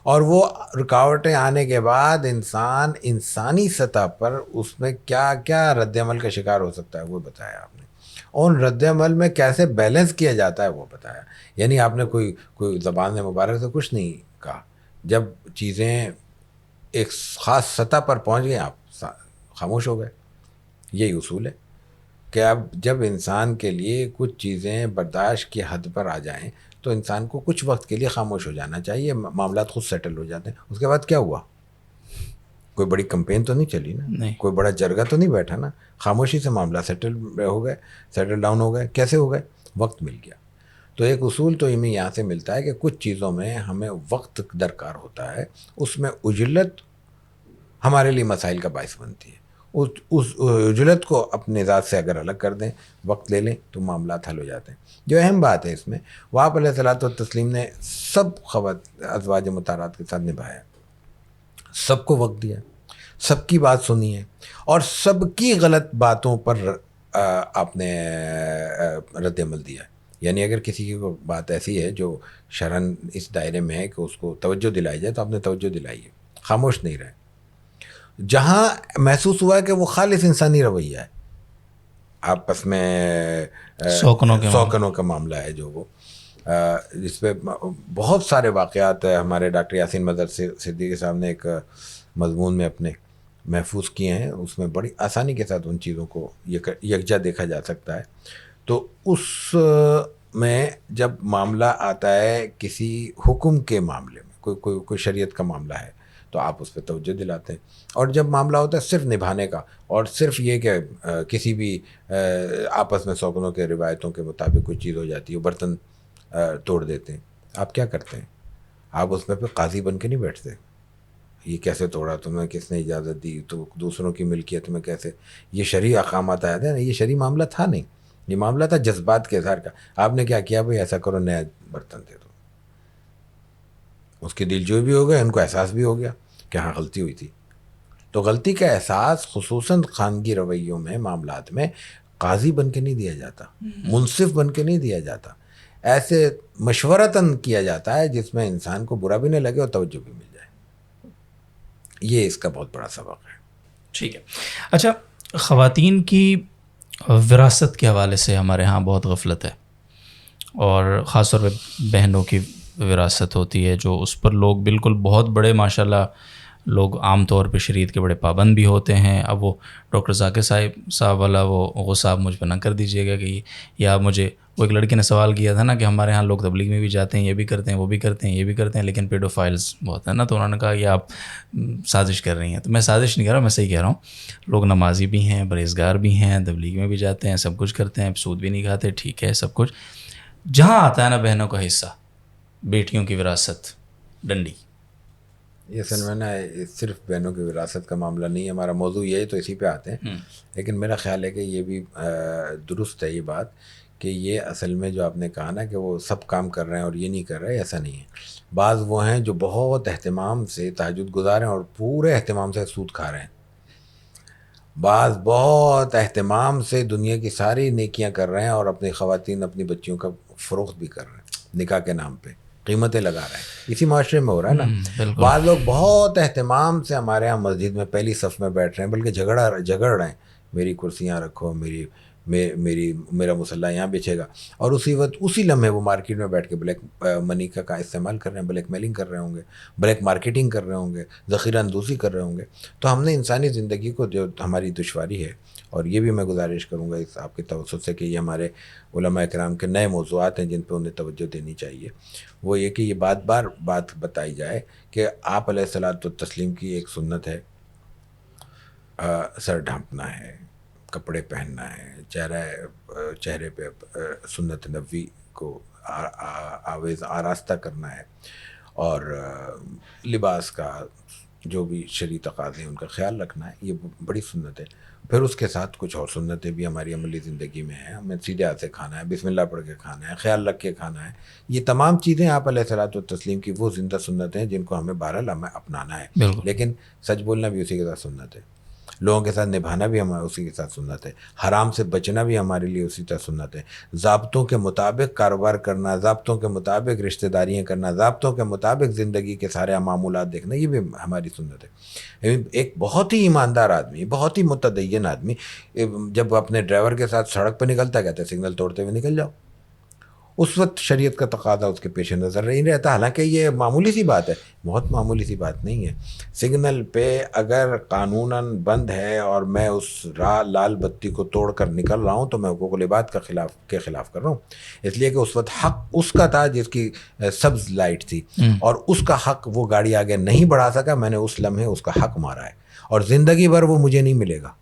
Speaker 1: اور وہ رکاوٹیں آنے کے بعد انسان انسانی سطح پر اس میں کیا کیا رد عمل کا شکار ہو سکتا ہے وہ بتایا آپ نے، اور ان رد عمل میں کیسے بیلنس کیا جاتا ہے وہ بتایا۔ یعنی آپ نے کوئی زبان مبارک سے کچھ نہیں کہا، جب چیزیں ایک خاص سطح پر پہنچ گئیں آپ خاموش ہو گئے۔ یہی اصول ہے کہ اب جب انسان کے لیے کچھ چیزیں برداشت کی حد پر آ جائیں تو انسان کو کچھ وقت کے لیے خاموش ہو جانا چاہیے، معاملات خود سیٹل ہو جاتے ہیں۔ اس کے بعد کیا ہوا؟ کوئی بڑی کمپین تو نہیں چلی نا، کوئی بڑا جرگہ تو نہیں بیٹھا نا، خاموشی سے معاملہ سیٹل ہو گئے، سیٹل ڈاؤن ہو گئے۔ کیسے ہو گئے؟ وقت مل گیا۔ تو ایک اصول تو ہمیں یہاں سے ملتا ہے کہ کچھ چیزوں میں ہمیں وقت درکار ہوتا ہے، اس میں عجلت ہمارے لیے مسائل کا باعث بنتی ہے۔ اس عجلت کو اپنے ذات سے اگر الگ کر دیں، وقت لے لیں، تو معاملات حل ہو جاتے ہیں۔ جو اہم بات ہے اس میں، وہ آپ علیہ الصلوۃ والتسلیم نے سب ازواج مطہرات کے ساتھ نبھایا، سب کو وقت دیا، سب کی بات سنی ہے، اور سب کی غلط باتوں پر آپ نے رد عمل دیا۔ یعنی اگر کسی کی کوئی بات ایسی ہے جو شرعاً اس دائرے میں ہے کہ اس کو توجہ دلائی جائے تو آپ نے توجہ دلائی ہے، خاموش نہیں رہے۔ جہاں محسوس ہوا ہے کہ وہ خالص انسانی رویہ ہے، آپس میں سوکنوں کا معاملہ ہے، جو وہ جس پہ بہت سارے واقعات ہمارے ڈاکٹر یاسین مظہر صدیقی صاحب نے ایک مضمون میں اپنے محفوظ کیے ہیں، اس میں بڑی آسانی کے ساتھ ان چیزوں کو یکجا دیکھا جا سکتا ہے۔ تو اس میں جب معاملہ آتا ہے کسی حکم کے معاملے میں، کوئی شریعت کا معاملہ ہے، تو آپ اس پہ توجہ دلاتے ہیں، اور جب معاملہ ہوتا ہے صرف نبھانے کا، اور صرف یہ کہ کسی بھی آپس میں سوکنوں کے روایتوں کے مطابق کوئی چیز ہو جاتی ہے، برتن توڑ دیتے ہیں، آپ کیا کرتے ہیں؟ آپ اس میں پہ قاضی بن کے نہیں بیٹھتے. یہ کیسے توڑا, تمہیں کس نے اجازت دی, تو دوسروں کی ملکیت میں کیسے, یہ شرعی احکامات آئے تھے نا, یہ شرعی معاملہ تھا نہیں, یہ معاملہ تھا جذبات کے اظہار کا. آپ نے کیا کیا, بھائی ایسا کرو نیا برتن دے دو, اس کی دل جوئی بھی ہو گیا, ان کو احساس بھی ہو گیا کہ ہاں غلطی ہوئی تھی. تو غلطی کا احساس خصوصاً خانگی رویوں میں, معاملات میں قاضی بن کے نہیں دیا جاتا, منصف بن کے نہیں دیا جاتا, ایسے مشورتاً کیا جاتا ہے جس میں انسان کو برا بھی نہیں لگے اور توجہ بھی مل جائے. یہ اس کا بہت بڑا سبق ہے.
Speaker 2: ٹھیک ہے. اچھا, خواتین کی وراثت کے حوالے سے ہمارے ہاں بہت غفلت ہے, اور خاص طور پہ بہنوں کی وراثت ہوتی ہے, جو اس پر لوگ بالکل بہت بڑے ماشاءاللہ لوگ عام طور پہ شریعت کے بڑے پابند بھی ہوتے ہیں. اب وہ ڈاکٹر ذاکر صاحب والا وہ غصہ آپ مجھ پہ نہ کر دیجیے گا کہ, یا مجھے وہ ایک لڑکے نے سوال کیا تھا نا کہ ہمارے ہاں لوگ تبلیغ میں بھی جاتے ہیں, یہ بھی کرتے ہیں, وہ بھی کرتے ہیں, یہ بھی کرتے ہیں, لیکن پیڈوفائلز بہت ہیں نا. تو انہوں نے کہا یہ آپ سازش کر رہی ہیں. تو میں سازش نہیں کر رہا, میں صحیح کہہ رہا ہوں. لوگ نمازی بھی ہیں, پرہیزگار بھی ہیں, تبلیغ میں بھی جاتے ہیں, سب کچھ کرتے ہیں, سود بھی نہیں کھاتے, ٹھیک ہے سب کچھ. جہاں آتا ہے نا بہنوں کا حصہ, بیٹیوں کی وراثت, ڈنڈی.
Speaker 1: یہ اصل میں نا صرف بہنوں کی وراثت کا معاملہ نہیں ہے, ہمارا موضوع یہی تو اسی پہ آتے ہیں. لیکن میرا خیال ہے کہ یہ بھی درست ہے یہ بات کہ یہ اصل میں جو آپ نے کہا نا کہ وہ سب کام کر رہے ہیں اور یہ نہیں کر رہے, ایسا نہیں ہے. بعض وہ ہیں جو بہت اہتمام سے تہجد گزار ہیں اور پورے اہتمام سے سود کھا رہے ہیں. بعض بہت اہتمام سے دنیا کی ساری نیکیاں کر رہے ہیں اور اپنی خواتین, اپنی بچیوں کا فروخت بھی کر رہے ہیں, نکاح کے نام پہ قیمتیں لگا رہے ہیں. اسی معاشرے میں ہو رہا ہے نا. بعض لوگ بہت اہتمام سے ہمارے یہاں مسجد میں پہلی صف میں بیٹھ رہے ہیں, بلکہ جھگڑ رہے ہیں, میری کرسیاں رکھو, میرا مصلی یہاں بچھے گا, اور اسی وقت اسی لمحے وہ مارکیٹ میں بیٹھ کے بلیک منی کا استعمال کر رہے ہیں, بلیک میلنگ کر رہے ہوں گے, بلیک مارکیٹنگ کر رہے ہوں گے, ذخیرہ اندوزی کر رہے ہوں گے. تو ہم نے انسانی زندگی کو جو ہماری دشواری ہے, اور یہ بھی میں گزارش کروں گا اس آپ کے توسط سے کہ یہ ہمارے علماء کرام کے نئے موضوعات ہیں جن پہ انہیں توجہ دینی چاہیے, وہ یہ کہ یہ بات بتائی جائے کہ آپ علیہ الصلوۃ والتسلیم کی ایک سنت ہے, سر ڈھانپنا ہے, کپڑے پہننا ہے, چہرے پہ سنت نبوی کو آراستہ کرنا ہے, اور لباس کا جو بھی شرعی تقاضے ہیں ان کا خیال رکھنا ہے. یہ بڑی سنت ہے. پھر اس کے ساتھ کچھ اور سنتیں بھی ہماری عملی زندگی میں ہیں. ہمیں سیدھے ہاتھ سے کھانا ہے, بسم اللہ پڑھ کے کھانا ہے, خیال رکھ کے کھانا ہے. یہ تمام چیزیں آپ علیہ الصلوۃ والتسلیم کی وہ زندہ سنتیں ہیں جن کو ہمیں بہرحال ہمیں اپنانا ہے. لیکن سچ بولنا بھی اسی کے ساتھ سنت ہے, لوگوں کے ساتھ نبھانا بھی ہمارا اسی کے ساتھ سنت ہے, حرام سے بچنا بھی ہمارے لیے اسی طرح سنت ہے, ضابطوں کے مطابق کاروبار کرنا, ضابطوں کے مطابق رشتہ داریاں کرنا, ضابطوں کے مطابق زندگی کے سارے معمولات دیکھنا, یہ بھی ہماری سنت ہے. ایک بہت ہی ایماندار آدمی, بہت ہی متدین آدمی جب اپنے ڈرائیور کے ساتھ سڑک پہ نکلتا ہے, کہتے ہیں سگنل توڑتے ہوئے نکل جاؤ. اس وقت شریعت کا تقاضا اس کے پیش نظر نہیں رہتا, حالانکہ یہ معمولی سی بات ہے, بہت معمولی سی بات نہیں ہے. سگنل پہ اگر قانوناً بند ہے اور میں اس لال بتی کو توڑ کر نکل رہا ہوں تو میں حقوق العباد کے خلاف کر رہا ہوں, اس لیے کہ اس وقت حق اس کا تھا جس کی سبز لائٹ تھی, اور اس کا حق وہ گاڑی آگے نہیں بڑھا سکا, میں نے اس لمحے اس کا حق مارا ہے, اور زندگی بھر وہ مجھے نہیں ملے گا.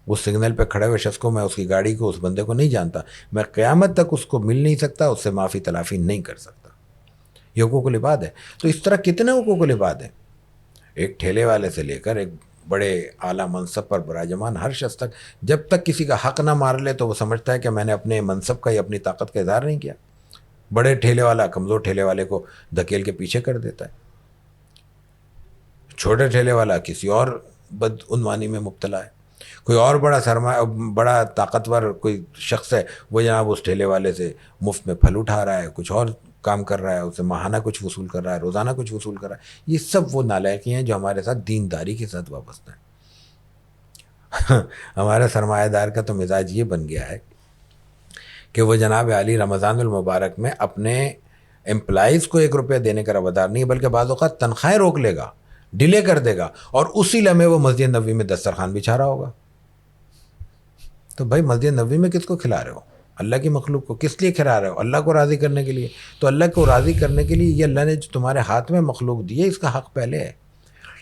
Speaker 1: اس سگنل پہ کھڑے ہوئے شخص کو, میں اس کی گاڑی کو, اس بندے کو نہیں جانتا, میں قیامت تک اس کو مل نہیں سکتا, اس سے معافی تلافی نہیں کر سکتا. یہ حقوق العباد ہے. تو اس طرح کتنے حقوق العباد ہیں, ایک ٹھیلے والے سے لے کر ایک بڑے اعلیٰ منصب پر براجمان ہر شخص تک, جب تک کسی کا حق نہ مار لے تو وہ سمجھتا ہے کہ میں نے اپنے منصب کا یا اپنی طاقت کا اظہار نہیں کیا. بڑے ٹھیلے والا کمزور ٹھیلے والے کو دھکیل کے پیچھے کر دیتا ہے, چھوٹے ٹھیلے والا کسی اور بدعنوانی میں مبتلا ہے. کوئی اور بڑا طاقتور کوئی شخص ہے, وہ جناب اس ٹھیلے والے سے مفت میں پھل اٹھا رہا ہے, کچھ اور کام کر رہا ہے, اسے ماہانہ کچھ وصول کر رہا ہے, روزانہ کچھ وصول کر رہا ہے. یہ سب وہ نالائقی ہیں جو ہمارے ساتھ دینداری کے ساتھ وابستہ ہیں. ہمارا سرمایہ دار کا تو مزاج یہ بن گیا ہے کہ وہ جناب علی رمضان المبارک میں اپنے امپلائیز کو 1 روپیہ دینے کا روادار نہیں, بلکہ بعض اوقات تنخواہیں روک لے گا, ڈیلے کر دے گا, اور اسی لمحے وہ مسجد نبوی میں دسترخوان بچھا رہا ہوگا. تو بھائی مسجد نبوی میں کس کو کھلا رہے ہو؟ اللہ کی مخلوق کو. کس لیے کھلا رہے ہو؟ اللہ کو راضی کرنے کے لیے. تو اللہ کو راضی کرنے کے لیے یہ اللہ نے جو تمہارے ہاتھ میں مخلوق دی ہے, اس کا حق پہلے ہے.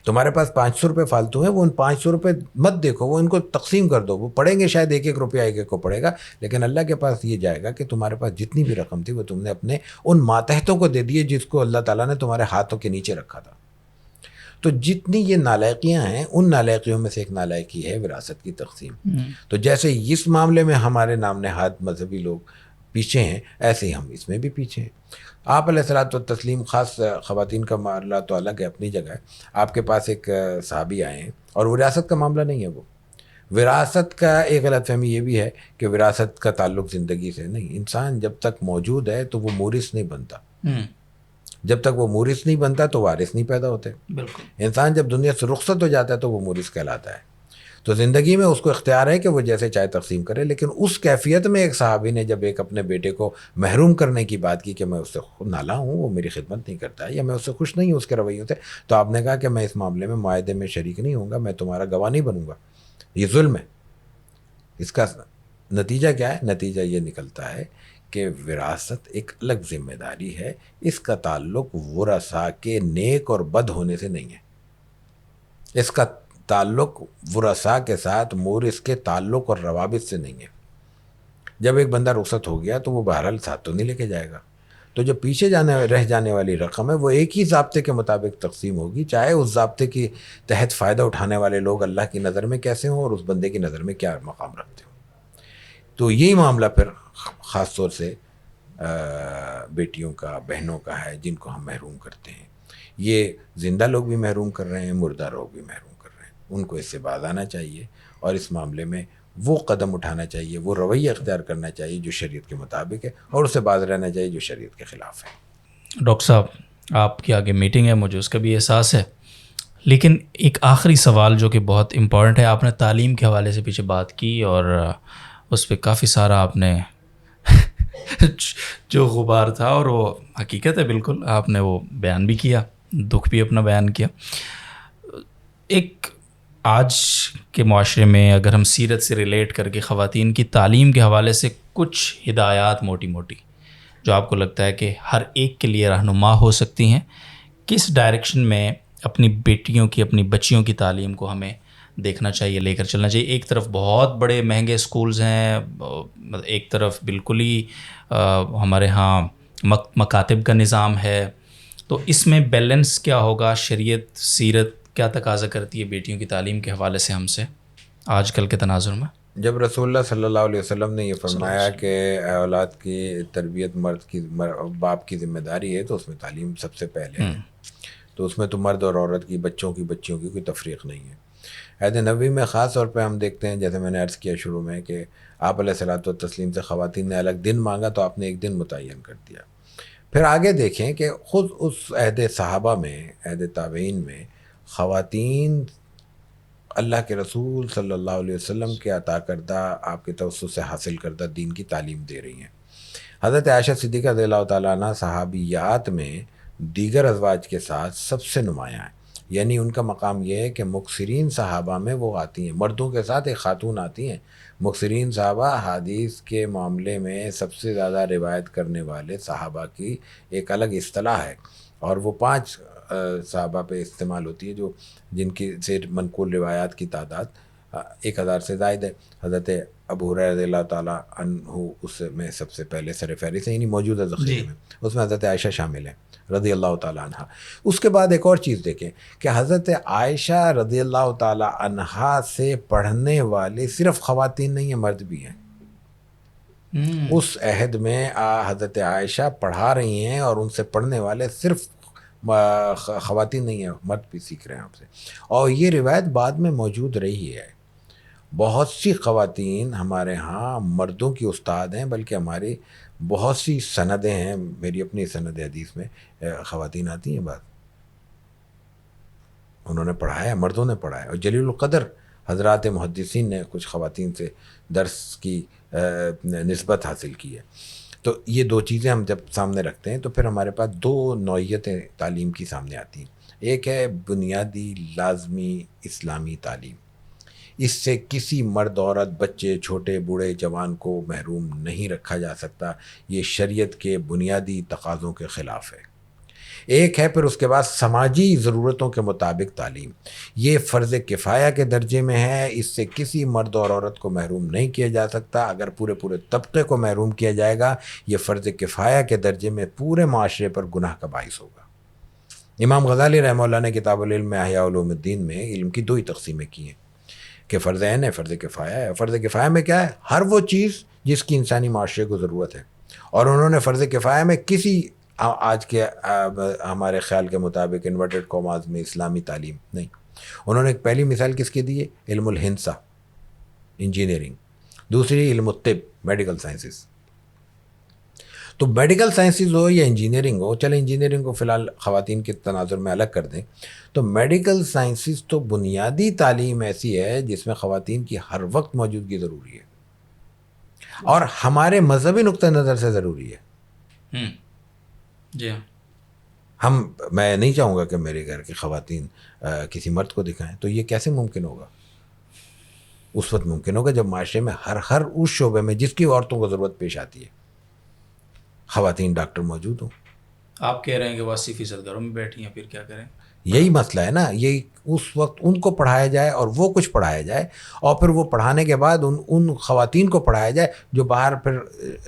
Speaker 1: تمہارے پاس 500 روپے فالتو ہیں، وہ ان 500 روپے مت دیکھو، وہ ان کو تقسیم کر دو، وہ پڑیں گے شاید 1 روپیہ ایک کو پڑے گا، لیکن اللہ کے پاس یہ جائے گا کہ تمہارے پاس جتنی بھی رقم تھی وہ تم نے اپنے ان ماتحتوں کو دے دیے جس کو اللہ تعالیٰ نے تمہارے ہاتھوں کے نیچے رکھا تھا. تو جتنی یہ نالائقیاں ہیں، ان نالائقیوں میں سے ایک نالائقی ہے وراثت کی تقسیم. تو جیسے اس معاملے میں ہمارے نام نہاد مذہبی لوگ پیچھے ہیں، ایسے ہی ہم اس میں بھی پیچھے ہیں. آپ علیہ الصلوۃ والتسلیم، خاص خواتین کا معاملہ تو الگ ہے، اپنی جگہ ہے. آپ کے پاس ایک صحابی آئے ہیں اور وراثت کا معاملہ نہیں ہے. وہ وراثت کا ایک غلط فہمی یہ بھی ہے کہ وراثت کا تعلق زندگی سے نہیں. انسان جب تک موجود ہے تو وہ مورث نہیں بنتا. جب تک وہ مورث نہیں بنتا تو وارث نہیں پیدا ہوتے.
Speaker 2: بالکل.
Speaker 1: انسان جب دنیا سے رخصت ہو جاتا ہے تو وہ مورث کہلاتا ہے. تو زندگی میں اس کو اختیار ہے کہ وہ جیسے چاہے تقسیم کرے. لیکن اس کیفیت میں ایک صحابی نے جب ایک اپنے بیٹے کو محروم کرنے کی بات کی کہ میں اس سے نالا ہوں، وہ میری خدمت نہیں کرتا ہے، یا میں اس سے خوش نہیں ہوں اس کے رویوں سے، تو آپ نے کہا کہ میں اس معاملے میں معاہدے میں شریک نہیں ہوں گا، میں تمہارا گواہ نہیں بنوں گا. یہ ظلم ہے. اس کا نتیجہ کیا ہے؟ نتیجہ یہ نکلتا ہے کہ وراثت ایک الگ ذمہ داری ہے. اس کا تعلق ورثاء کے نیک اور بد ہونے سے نہیں ہے. اس کا تعلق ورثاء کے ساتھ مورث کے تعلق اور روابط سے نہیں ہے. جب ایک بندہ رخصت ہو گیا تو وہ بہرحال ساتھ تو نہیں لے کے جائے گا. تو جو پیچھے رہ جانے والی رقم ہے وہ ایک ہی ضابطے کے مطابق تقسیم ہوگی، چاہے اس ضابطے کے تحت فائدہ اٹھانے والے لوگ اللہ کی نظر میں کیسے ہوں اور اس بندے کی نظر میں کیا مقام رکھتے ہوں. تو یہی معاملہ پھر خاص طور سے بیٹیوں کا، بہنوں کا ہے جن کو ہم محروم کرتے ہیں. یہ زندہ لوگ بھی محروم کر رہے ہیں، مردہ لوگ بھی محروم کر رہے ہیں. ان کو اس سے باز آنا چاہیے اور اس معاملے میں وہ قدم اٹھانا چاہیے، وہ رویہ اختیار کرنا چاہیے جو شریعت کے مطابق ہے، اور اس سے باز رہنا چاہیے جو شریعت کے خلاف ہے.
Speaker 2: ڈاکٹر صاحب، آپ کی آگے میٹنگ ہے، مجھے اس کا بھی احساس ہے، لیکن ایک آخری سوال جو کہ بہت امپورٹنٹ ہے. آپ نے تعلیم کے حوالے سے پیچھے بات کی اور اس پہ کافی سارا آپ نے جو غبار تھا، اور وہ حقیقت ہے بالکل، آپ نے وہ بیان بھی کیا، دکھ بھی اپنا بیان کیا. ایک آج کے معاشرے میں اگر ہم سیرت سے ریلیٹ کر کے خواتین کی تعلیم کے حوالے سے کچھ ہدایات موٹی موٹی جو آپ کو لگتا ہے کہ ہر ایک کے لیے رہنما ہو سکتی ہیں، کس ڈائریکشن میں اپنی بیٹیوں کی، اپنی بچیوں کی تعلیم کو ہمیں دیکھنا چاہیے، لے کر چلنا چاہیے؟ ایک طرف بہت بڑے مہنگے اسکولز ہیں، ایک طرف بالکل ہی ہمارے ہاں مکاتب کا نظام ہے. تو اس میں بیلنس کیا ہوگا؟ شریعت، سیرت کیا تقاضا کرتی ہے بیٹیوں کی تعلیم کے حوالے سے ہم سے آج کل کے تناظر میں؟
Speaker 1: جب رسول اللہ صلی اللہ علیہ وسلم نے یہ فرمایا کہ اولاد کی تربیت باپ کی ذمہ داری ہے، تو اس میں تعلیم سب سے پہلے ہے. تو اس میں تو مرد اور عورت کی، بچوں کی کوئی تفریق نہیں ہے. عہد نبوی میں خاص طور پہ ہم دیکھتے ہیں، جیسے میں نے عرض کیا شروع میں، کہ آپ علیہ الصلوۃ والتسلیم سے خواتین نے الگ دن مانگا تو آپ نے ایک دن متعین کر دیا. پھر آگے دیکھیں کہ خود اس عہد صحابہ میں، عہد تابعین میں، خواتین اللہ کے رسول صلی اللہ علیہ وسلم کے عطا کردہ، آپ کے توسط سے حاصل کردہ دین کی تعلیم دے رہی ہیں. حضرت عائشہ صدیقہ رضی اللہ تعالیٰ عنہ صحابیات میں دیگر ازواج کے ساتھ سب سے نمایاں ہیں. یعنی ان کا مقام یہ ہے کہ مکثرین صحابہ میں وہ آتی ہیں، مردوں کے ساتھ ایک خاتون آتی ہیں. مکثرین صحابہ حدیث کے معاملے میں سب سے زیادہ روایت کرنے والے صحابہ کی ایک الگ اصطلاح ہے، اور وہ 5 صحابہ پہ استعمال ہوتی ہے جن کی سے منقول روایات کی تعداد 1000 سے زائد ہے. حضرت ابو ہریرہ رضی اللہ تعالیٰ عنہ اس میں سب سے پہلے سر فہرست ہے، یعنی موجودہ ذخیرے میں اس میں حضرت عائشہ شامل ہیں رضی اللہ تعالیٰ عنہ. اس کے بعد ایک اور چیز دیکھیں کہ حضرت عائشہ رضی اللہ تعالیٰ عنہ سے پڑھنے والے صرف خواتین نہیں ہیں، مرد بھی ہیں. اس عہد میں حضرت عائشہ پڑھا رہی ہیں اور ان سے پڑھنے والے صرف خواتین نہیں ہیں، مرد بھی سیکھ رہے ہیں آپ سے. اور یہ روایت بعد میں موجود رہی ہے. بہت سی خواتین ہمارے ہاں مردوں کی استاد ہیں، بلکہ ہماری بہت سی سندیں ہیں. میری اپنی سند حدیث میں خواتین آتی ہیں، بات انہوں نے پڑھایا، مردوں نے پڑھایا. اور جلیل القدر حضرات محدثین نے کچھ خواتین سے درس کی نسبت حاصل کی ہے. تو یہ 2 چیزیں ہم جب سامنے رکھتے ہیں تو پھر ہمارے پاس 2 نوعیتیں تعلیم کی سامنے آتی ہیں. ایک ہے بنیادی لازمی اسلامی تعلیم. اس سے کسی مرد، عورت، بچے، چھوٹے بوڑھے، جوان کو محروم نہیں رکھا جا سکتا. یہ شریعت کے بنیادی تقاضوں کے خلاف ہے. ایک ہے پھر اس کے بعد سماجی ضرورتوں کے مطابق تعلیم. یہ فرض کفایہ کے درجے میں ہے, اس سے کسی مرد اور عورت کو محروم نہیں کیا جا سکتا. اگر پورے طبقے کو محروم کیا جائے گا, یہ فرض کفایہ کے درجے میں پورے معاشرے پر گناہ کا باعث ہوگا. امام غزالی رحمہ اللہ نے کتاب العلم میں احیاء علوم الدین میں علم کی 2 تقسیمیں کی ہیں کہ فرض عین ہے, فرض کفایہ ہے. فرض کفایہ میں کیا ہے؟ ہر وہ چیز جس کی انسانی معاشرے کو ضرورت ہے. اور انہوں نے فرض کفایہ میں کسی آج کے ہمارے خیال کے مطابق انورٹڈ کوماز میں اسلامی تعلیم نہیں. انہوں نے ایک پہلی مثال کس کی دی ہے؟ علم الہندسہ, انجینئرنگ. دوسری علم الطب, میڈیکل سائنسز. تو میڈیکل سائنسز ہو یا انجینئرنگ ہو, چلے انجینئرنگ کو فی الحال خواتین کے تناظر میں الگ کر دیں, تو میڈیکل سائنسز تو بنیادی تعلیم ایسی ہے جس میں خواتین کی ہر وقت موجودگی ضروری ہے اور ہمارے مذہبی نقطہ نظر سے ضروری ہے.
Speaker 2: جی
Speaker 1: ہاں, میں نہیں چاہوں گا کہ میرے گھر کی خواتین کسی مرد کو دکھائیں. تو یہ کیسے ممکن ہوگا؟ اس وقت ممکن ہوگا جب معاشرے میں ہر اس شعبے میں جس کی عورتوں کو ضرورت پیش آتی ہے خواتین ڈاکٹر موجود ہوں.
Speaker 2: آپ کہہ رہے ہیں کہ وہ 80% گھروں میں بیٹھی ہیں, پھر کیا کریں؟
Speaker 1: یہی مسئلہ ہے نا. یہی اس وقت ان کو پڑھایا جائے اور وہ کچھ پڑھایا جائے, اور پھر وہ پڑھانے کے بعد ان خواتین کو پڑھایا جائے جو باہر پھر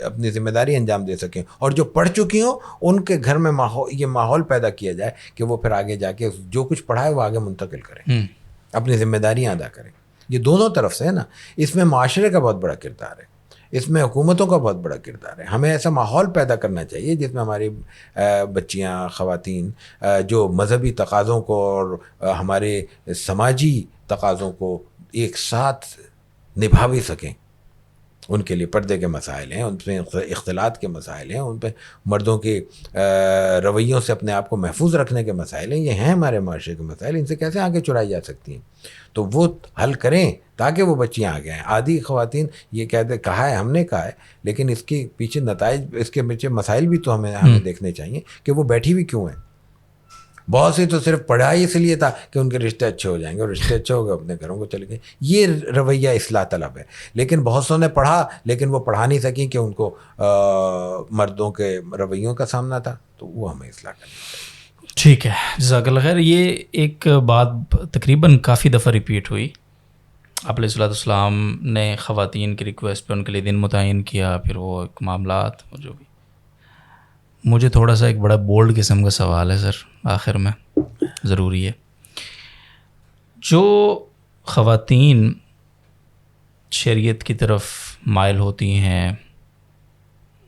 Speaker 1: اپنی ذمہ داری انجام دے سکیں, اور جو پڑھ چکی ہوں ان کے گھر میں یہ ماحول پیدا کیا جائے کہ وہ پھر آگے جا کے جو کچھ پڑھائے وہ آگے منتقل کریں, اپنی ذمہ داریاں ادا کریں. یہ دونوں طرف سے ہے نا. اس میں معاشرے کا بہت بڑا کردار ہے, اس میں حکومتوں کا بہت بڑا کردار ہے. ہمیں ایسا ماحول پیدا کرنا چاہیے جس میں ہماری بچیاں, خواتین جو مذہبی تقاضوں کو اور ہمارے سماجی تقاضوں کو ایک ساتھ نبھا بھی سکیں. ان کے لیے پردے کے مسائل ہیں, ان پہ اختلاط کے مسائل ہیں, ان پہ مردوں کے رویوں سے اپنے آپ کو محفوظ رکھنے کے مسائل ہیں. یہ ہیں ہمارے معاشرے کے مسائل, ان سے کیسے آگے چڑھائی جا سکتی ہیں. تو وہ حل کریں تاکہ وہ بچیاں آگے آئیں. آدھی خواتین یہ کہا ہے, ہم نے کہا ہے, لیکن اس کے پیچھے نتائج, اس کے پیچھے مسائل بھی تو ہمیں دیکھنے چاہیے کہ وہ بیٹھی ہوئی کیوں ہیں. بہت سی تو صرف پڑھائی اس لیے تھا کہ ان کے رشتے اچھے ہو جائیں گے, اور رشتے اچھے ہو گئے اپنے گھروں کو چلے گئے. یہ رویہ اصلاح طلب ہے. لیکن بہت سو نے پڑھا لیکن وہ پڑھا نہیں سکیں کہ ان کو مردوں کے رویوں کا سامنا تھا, تو وہ ہمیں اصلاح کرنی چاہیے.
Speaker 2: ٹھیک ہے, جزاک اللہ خیر. یہ ایک بات تقریباً کافی دفعہ ریپیٹ ہوئی. آپ علیہ الصلوۃ والسلام نے خواتین کی ریکویسٹ پہ ان کے لیے دن متعین کیا, پھر وہ ایک معاملات جو بھی. مجھے تھوڑا سا ایک بڑا بولڈ قسم کا سوال ہے سر, آخر میں ضروری ہے. جو خواتین شریعت کی طرف مائل ہوتی ہیں,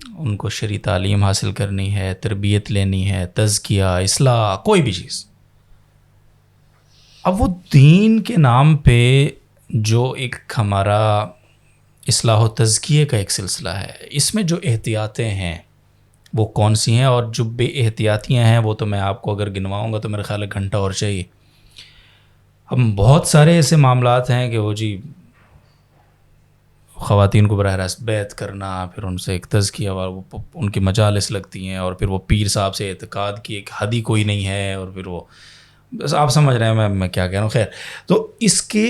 Speaker 2: ان کو شرعی تعلیم حاصل کرنی ہے, تربیت لینی ہے, تزکیہ, اصلاح, کوئی بھی چیز, اب وہ دین کے نام پہ جو ایک ہمارا اصلاح و تزکیے کا ایک سلسلہ ہے, اس میں جو احتیاطیں ہیں وہ کون سی ہیں, اور جو بے احتیاطیاں ہیں وہ تو میں آپ کو اگر گنواؤں گا تو میرے خیال ہے گھنٹہ اور چاہیے. ہم بہت سارے ایسے معاملات ہیں کہ وہ جی خواتین کو براہ راست بیعت کرنا, پھر ان سے ایک تزکیہ, ان کی مجالس لگتی ہیں, اور پھر وہ پیر صاحب سے اعتقاد کی ایک حد ہی کوئی نہیں ہے, اور پھر وہ بس آپ سمجھ رہے ہیں میں کیا کہہ رہا ہوں. خیر, تو اس کے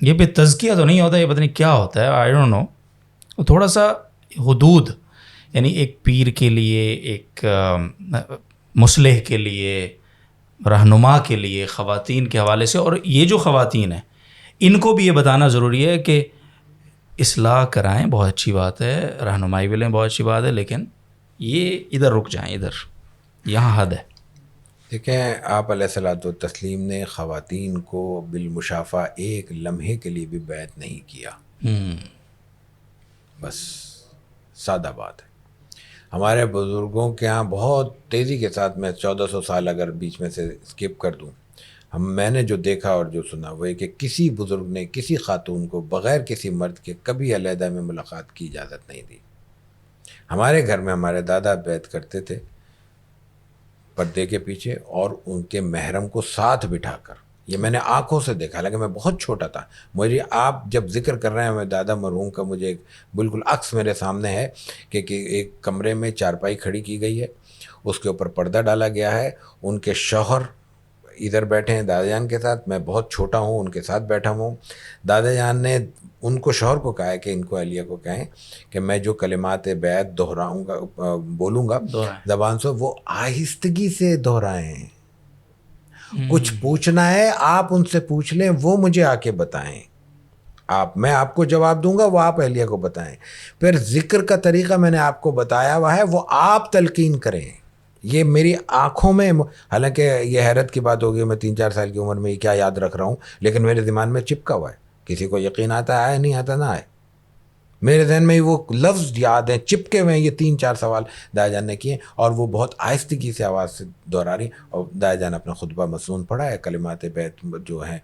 Speaker 2: یہ پہ تزکیہ تو نہیں ہوتا, یہ پتہ نہیں کیا ہوتا ہے, آئی ڈونٹ نو. تھوڑا سا حدود, یعنی ایک پیر کے لیے, ایک مصلح کے لیے, رہنما کے لیے خواتین کے حوالے سے, اور یہ جو خواتین ہیں ان کو بھی یہ بتانا ضروری ہے کہ اصلاح کرائیں, بہت اچھی بات ہے, رہنمائی بھی لیں, بہت اچھی بات ہے, لیکن یہ ادھر رک جائیں, ادھر یہاں حد ہے.
Speaker 1: دیکھیں, آپ علیہ الصلوۃ والتسلیم نے خواتین کو بالمشافہ ایک لمحے کے لیے بھی بیعت نہیں کیا. بس سادہ بات ہے. ہمارے بزرگوں کے ہاں بہت تیزی کے ساتھ, میں 1400 سال اگر بیچ میں سے اسکپ کر دوں, میں نے جو دیکھا اور جو سنا وہ ہے کہ کسی بزرگ نے کسی خاتون کو بغیر کسی مرد کے کبھی علیحدہ میں ملاقات کی اجازت نہیں دی. ہمارے گھر میں ہمارے دادا بیعت کرتے تھے پردے کے پیچھے, اور ان کے محرم کو ساتھ بٹھا کر. یہ میں نے آنکھوں سے دیکھا, حالانکہ میں بہت چھوٹا تھا. مجھے آپ جب ذکر کر رہے ہیں میں دادا مرحوم کا, مجھے ایک بالکل عکس میرے سامنے ہے کہ ایک کمرے میں چارپائی کھڑی کی گئی ہے, اس کے اوپر پردہ ڈالا گیا ہے, ان کے شوہر ادھر بیٹھے ہیں دادا جان کے ساتھ, میں بہت چھوٹا ہوں, ان کے ساتھ بیٹھا ہوں. دادا جان نے ان کو شوہر کو کہا ہے کہ ان کو اہلیہ کو کہیں کہ میں جو کلمات بیعت دہراؤں گا بولوں گا زبان سے, وہ آہستگی سے دہرائیں. کچھ پوچھنا ہے آپ ان سے پوچھ لیں, وہ مجھے آ کے بتائیں. میں آپ کو جواب دوں گا, وہ آپ اہلیہ کو بتائیں. پھر ذکر کا طریقہ میں نے آپ کو بتایا ہوا ہے, وہ آپ تلقین کریں. یہ میری آنکھوں میں, حالانکہ یہ حیرت کی بات ہوگی میں 3-4 سال کی عمر میں یہ کیا یاد رکھ رہا ہوں, لیکن میرے دماغ میں چپکا ہوا ہے. کسی کو یقین آتا ہے نہیں آتا نہ آئے, میرے ذہن میں وہ لفظ یاد ہیں, چپکے ہوئے ہیں. یہ 3-4 سوال دادا جان نے کیے اور وہ بہت آہستگی سے آواز سے دہرا رہی. اور دادا جان اپنا خطبہ مسنون پڑھا ہے, کلمات بیت جو ہیں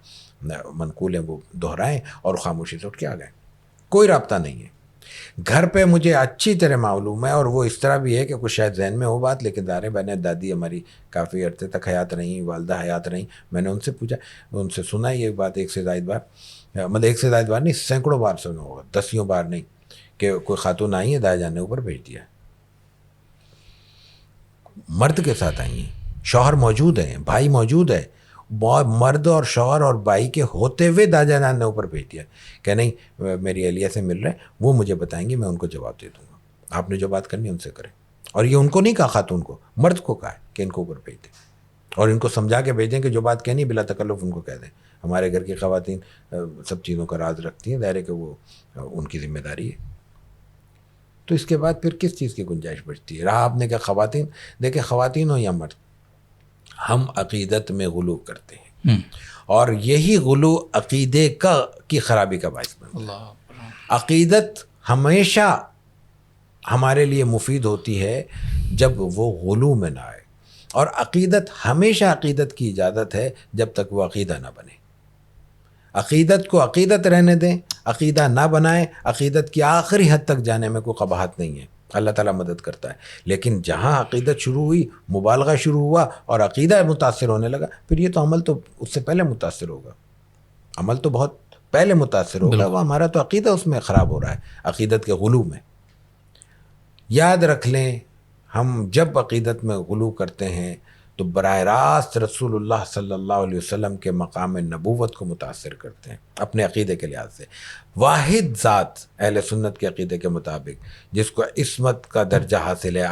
Speaker 1: منقول ہیں وہ دہرائیں اور خاموشی سے اٹھ کے آ گئے. کوئی رابطہ نہیں ہے. گھر پہ مجھے اچھی طرح معلوم ہے, اور وہ اس طرح بھی ہے کہ کچھ شاید ذہن میں ہو بات, لیکن ظاہر بہنیں دادی ہماری کافی عرصے تک حیات رہیں, والدہ حیات رہیں. میں نے ان سے پوچھا, ان سے سنا یہ بات 1 سے زائد بار, مطلب 1 سے زائد بار نہیں, سینکڑوں بار سنا ہوگا, 10 بار نہیں, کہ کوئی خاتون آئی ہے, دادا جان نے اوپر بھیج دیا. مرد کے ساتھ آئی ہیں, شوہر موجود ہیں, بھائی موجود ہے, مرد اور شوہر اور بھائی کے ہوتے ہوئے دادا جان نے اوپر بھیج دیا کہ نہیں میری اہلیہ سے مل رہے ہیں, وہ مجھے بتائیں گے, میں ان کو جواب دے دوں گا, آپ نے جو بات کرنی ہے ان سے کریں. اور یہ ان کو نہیں کہا خاتون کو, مرد کو کہا ہے کہ ان کو اوپر بھیج دیں, اور ان کو سمجھا کے بھیجیں کہ جو بات کہنی بلا تکلف ان کو کہہ دیں. ہمارے گھر کی خواتین سب چیزوں کا راز رکھتی ہیں, ظاہر ہے کہ وہ ان کی ذمہ داری ہے. تو اس کے بعد پھر کس چیز کی گنجائش بچتی ہے؟ رہا آپ نے کہ خواتین, دیکھیں خواتین ہو یا مرد, ہم عقیدت میں غلو کرتے ہیں, اور یہی غلو عقیدے کی خرابی کا باعث بنتا ہے. عقیدت ہمیشہ ہمارے لیے مفید ہوتی ہے جب وہ غلو میں نہ آئے, اور عقیدت ہمیشہ عقیدت کی اجازت ہے جب تک وہ عقیدہ نہ بنے. عقیدت کو عقیدت رہنے دیں, عقیدہ نہ بنائیں. عقیدت کی آخری حد تک جانے میں کوئی قباحت نہیں ہے, اللہ تعالیٰ مدد کرتا ہے. لیکن جہاں عقیدت شروع ہوئی, مبالغہ شروع ہوا اور عقیدہ متاثر ہونے لگا, پھر یہ تو عمل تو اس سے پہلے متاثر ہوگا, عمل تو بہت پہلے متاثر ہوگا. وہ ہمارا تو عقیدہ اس میں خراب ہو رہا ہے, عقیدت کے غلو میں. یاد رکھ لیں, ہم جب عقیدت میں غلو کرتے ہیں تو براہ راست رسول اللہ صلی اللہ علیہ وسلم کے مقام نبوت کو متاثر کرتے ہیں اپنے عقیدے کے لحاظ سے. واحد ذات اہل سنت کے عقیدے کے مطابق جس کو عصمت کا درجہ حاصل ہے,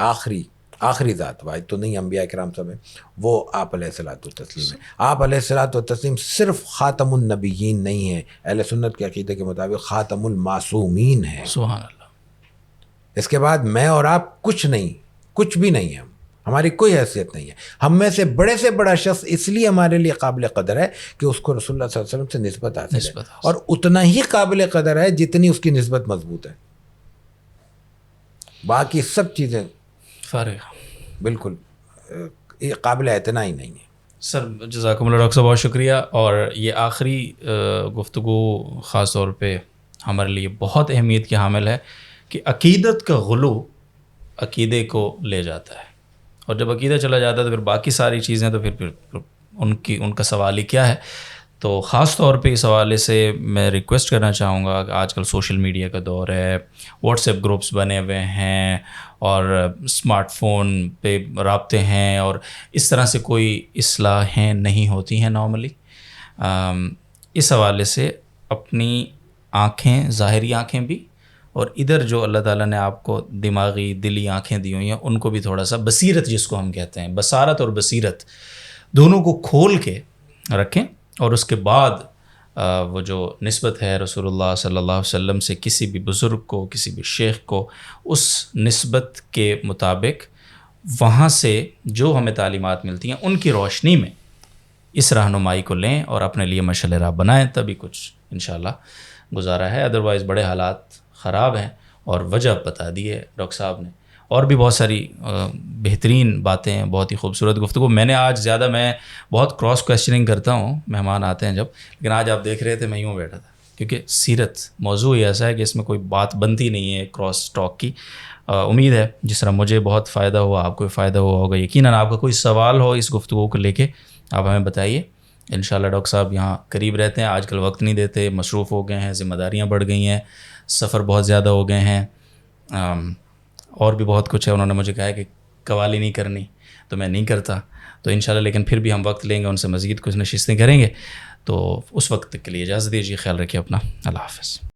Speaker 1: آخری ذات, واحد تو نہیں, انبیاء کرام سب ہیں, وہ آپ علیہ الصلوۃ والتسلیم ہیں. آپ علیہ الصلوۃ والتسلیم صرف خاتم النبیین نہیں ہیں, اہل سنت کے عقیدے کے مطابق خاتم المعصومین ہیں.
Speaker 2: سبحان اللہ.
Speaker 1: اس کے بعد میں اور آپ کچھ نہیں, کچھ بھی نہیں ہیں, ہماری کوئی حیثیت نہیں ہے. ہم میں سے بڑا شخص اس لیے ہمارے لیے قابل قدر ہے کہ اس کو رسول اللہ صلی اللہ علیہ وسلم سے نسبت حاصل ہے, اور اتنا ہی قابل قدر ہے جتنی اس کی نسبت مضبوط ہے. باقی سب چیزیں
Speaker 2: فارغ,
Speaker 1: بالکل قابل اعتنا ہی نہیں ہے.
Speaker 2: سر جزاکم اللہ ڈاکٹر صاحب, بہت شکریہ. اور یہ آخری گفتگو خاص طور پہ ہمارے لیے بہت اہمیت کی حامل ہے کہ عقیدت کا غلو عقیدے کو لے جاتا ہے, اور جب عقیدہ چلا جاتا ہے تو پھر باقی ساری چیزیں تو پھر ان کا سوال ہی کیا ہے. تو خاص طور پہ اس حوالے سے میں ریکویسٹ کرنا چاہوں گا کہ آج کل سوشل میڈیا کا دور ہے, واٹس ایپ گروپس بنے ہوئے ہیں, اور اسمارٹ فون پہ رابطے ہیں, اور اس طرح سے کوئی اصلاحیں نہیں ہوتی ہیں نارملی. اس حوالے سے اپنی آنکھیں, ظاہری آنکھیں بھی, اور ادھر جو اللہ تعالیٰ نے آپ کو دماغی دلی آنکھیں دی ہوئی ہیں ان کو بھی تھوڑا سا بصیرت, جس کو ہم کہتے ہیں بصارت اور بصیرت, دونوں کو کھول کے رکھیں. اور اس کے بعد وہ جو نسبت ہے رسول اللہ صلی اللہ علیہ وسلم سے کسی بھی بزرگ کو, کسی بھی شیخ کو, اس نسبت کے مطابق وہاں سے جو ہمیں تعلیمات ملتی ہیں ان کی روشنی میں اس رہنمائی کو لیں اور اپنے لیے مشعل راہ بنائیں, تبھی کچھ انشاءاللہ گزارا ہے. ادروائز بڑے حالات خراب ہیں, اور وجہ بتا دی ہے ڈاکٹر صاحب نے. اور بھی بہت ساری بہترین باتیں ہیں, بہت ہی خوبصورت گفتگو. میں نے آج زیادہ, میں بہت کراس کویسچننگ کرتا ہوں, مہمان آتے ہیں جب, لیکن آج آپ دیکھ رہے تھے میں یوں بیٹھا تھا, کیونکہ سیرت موضوع ہی ایسا ہے کہ اس میں کوئی بات بنتی نہیں ہے کراس ٹاک کی. امید ہے جس طرح مجھے بہت فائدہ ہوا آپ کو بھی فائدہ ہوا ہوگا. یقیناً آپ کا کوئی سوال ہو اس گفتگو کو لے کے آپ ہمیں بتائیے. انشاءاللہ ڈاکٹر صاحب یہاں قریب رہتے ہیں, آج کل وقت نہیں دیتے, مصروف ہو گئے ہیں, ذمہ داریاں بڑھ گئی ہیں, سفر بہت زیادہ ہو گئے ہیں, اور بھی بہت کچھ ہے. انہوں نے مجھے کہا ہے کہ قوالی نہیں کرنی, تو میں نہیں کرتا. تو انشاءاللہ لیکن پھر بھی ہم وقت لیں گے، ان سے مزید کچھ نشستیں کریں گے. تو اس وقت تک کے لیے اجازت دیجیے، خیال رکھیے اپنا، اللہ حافظ.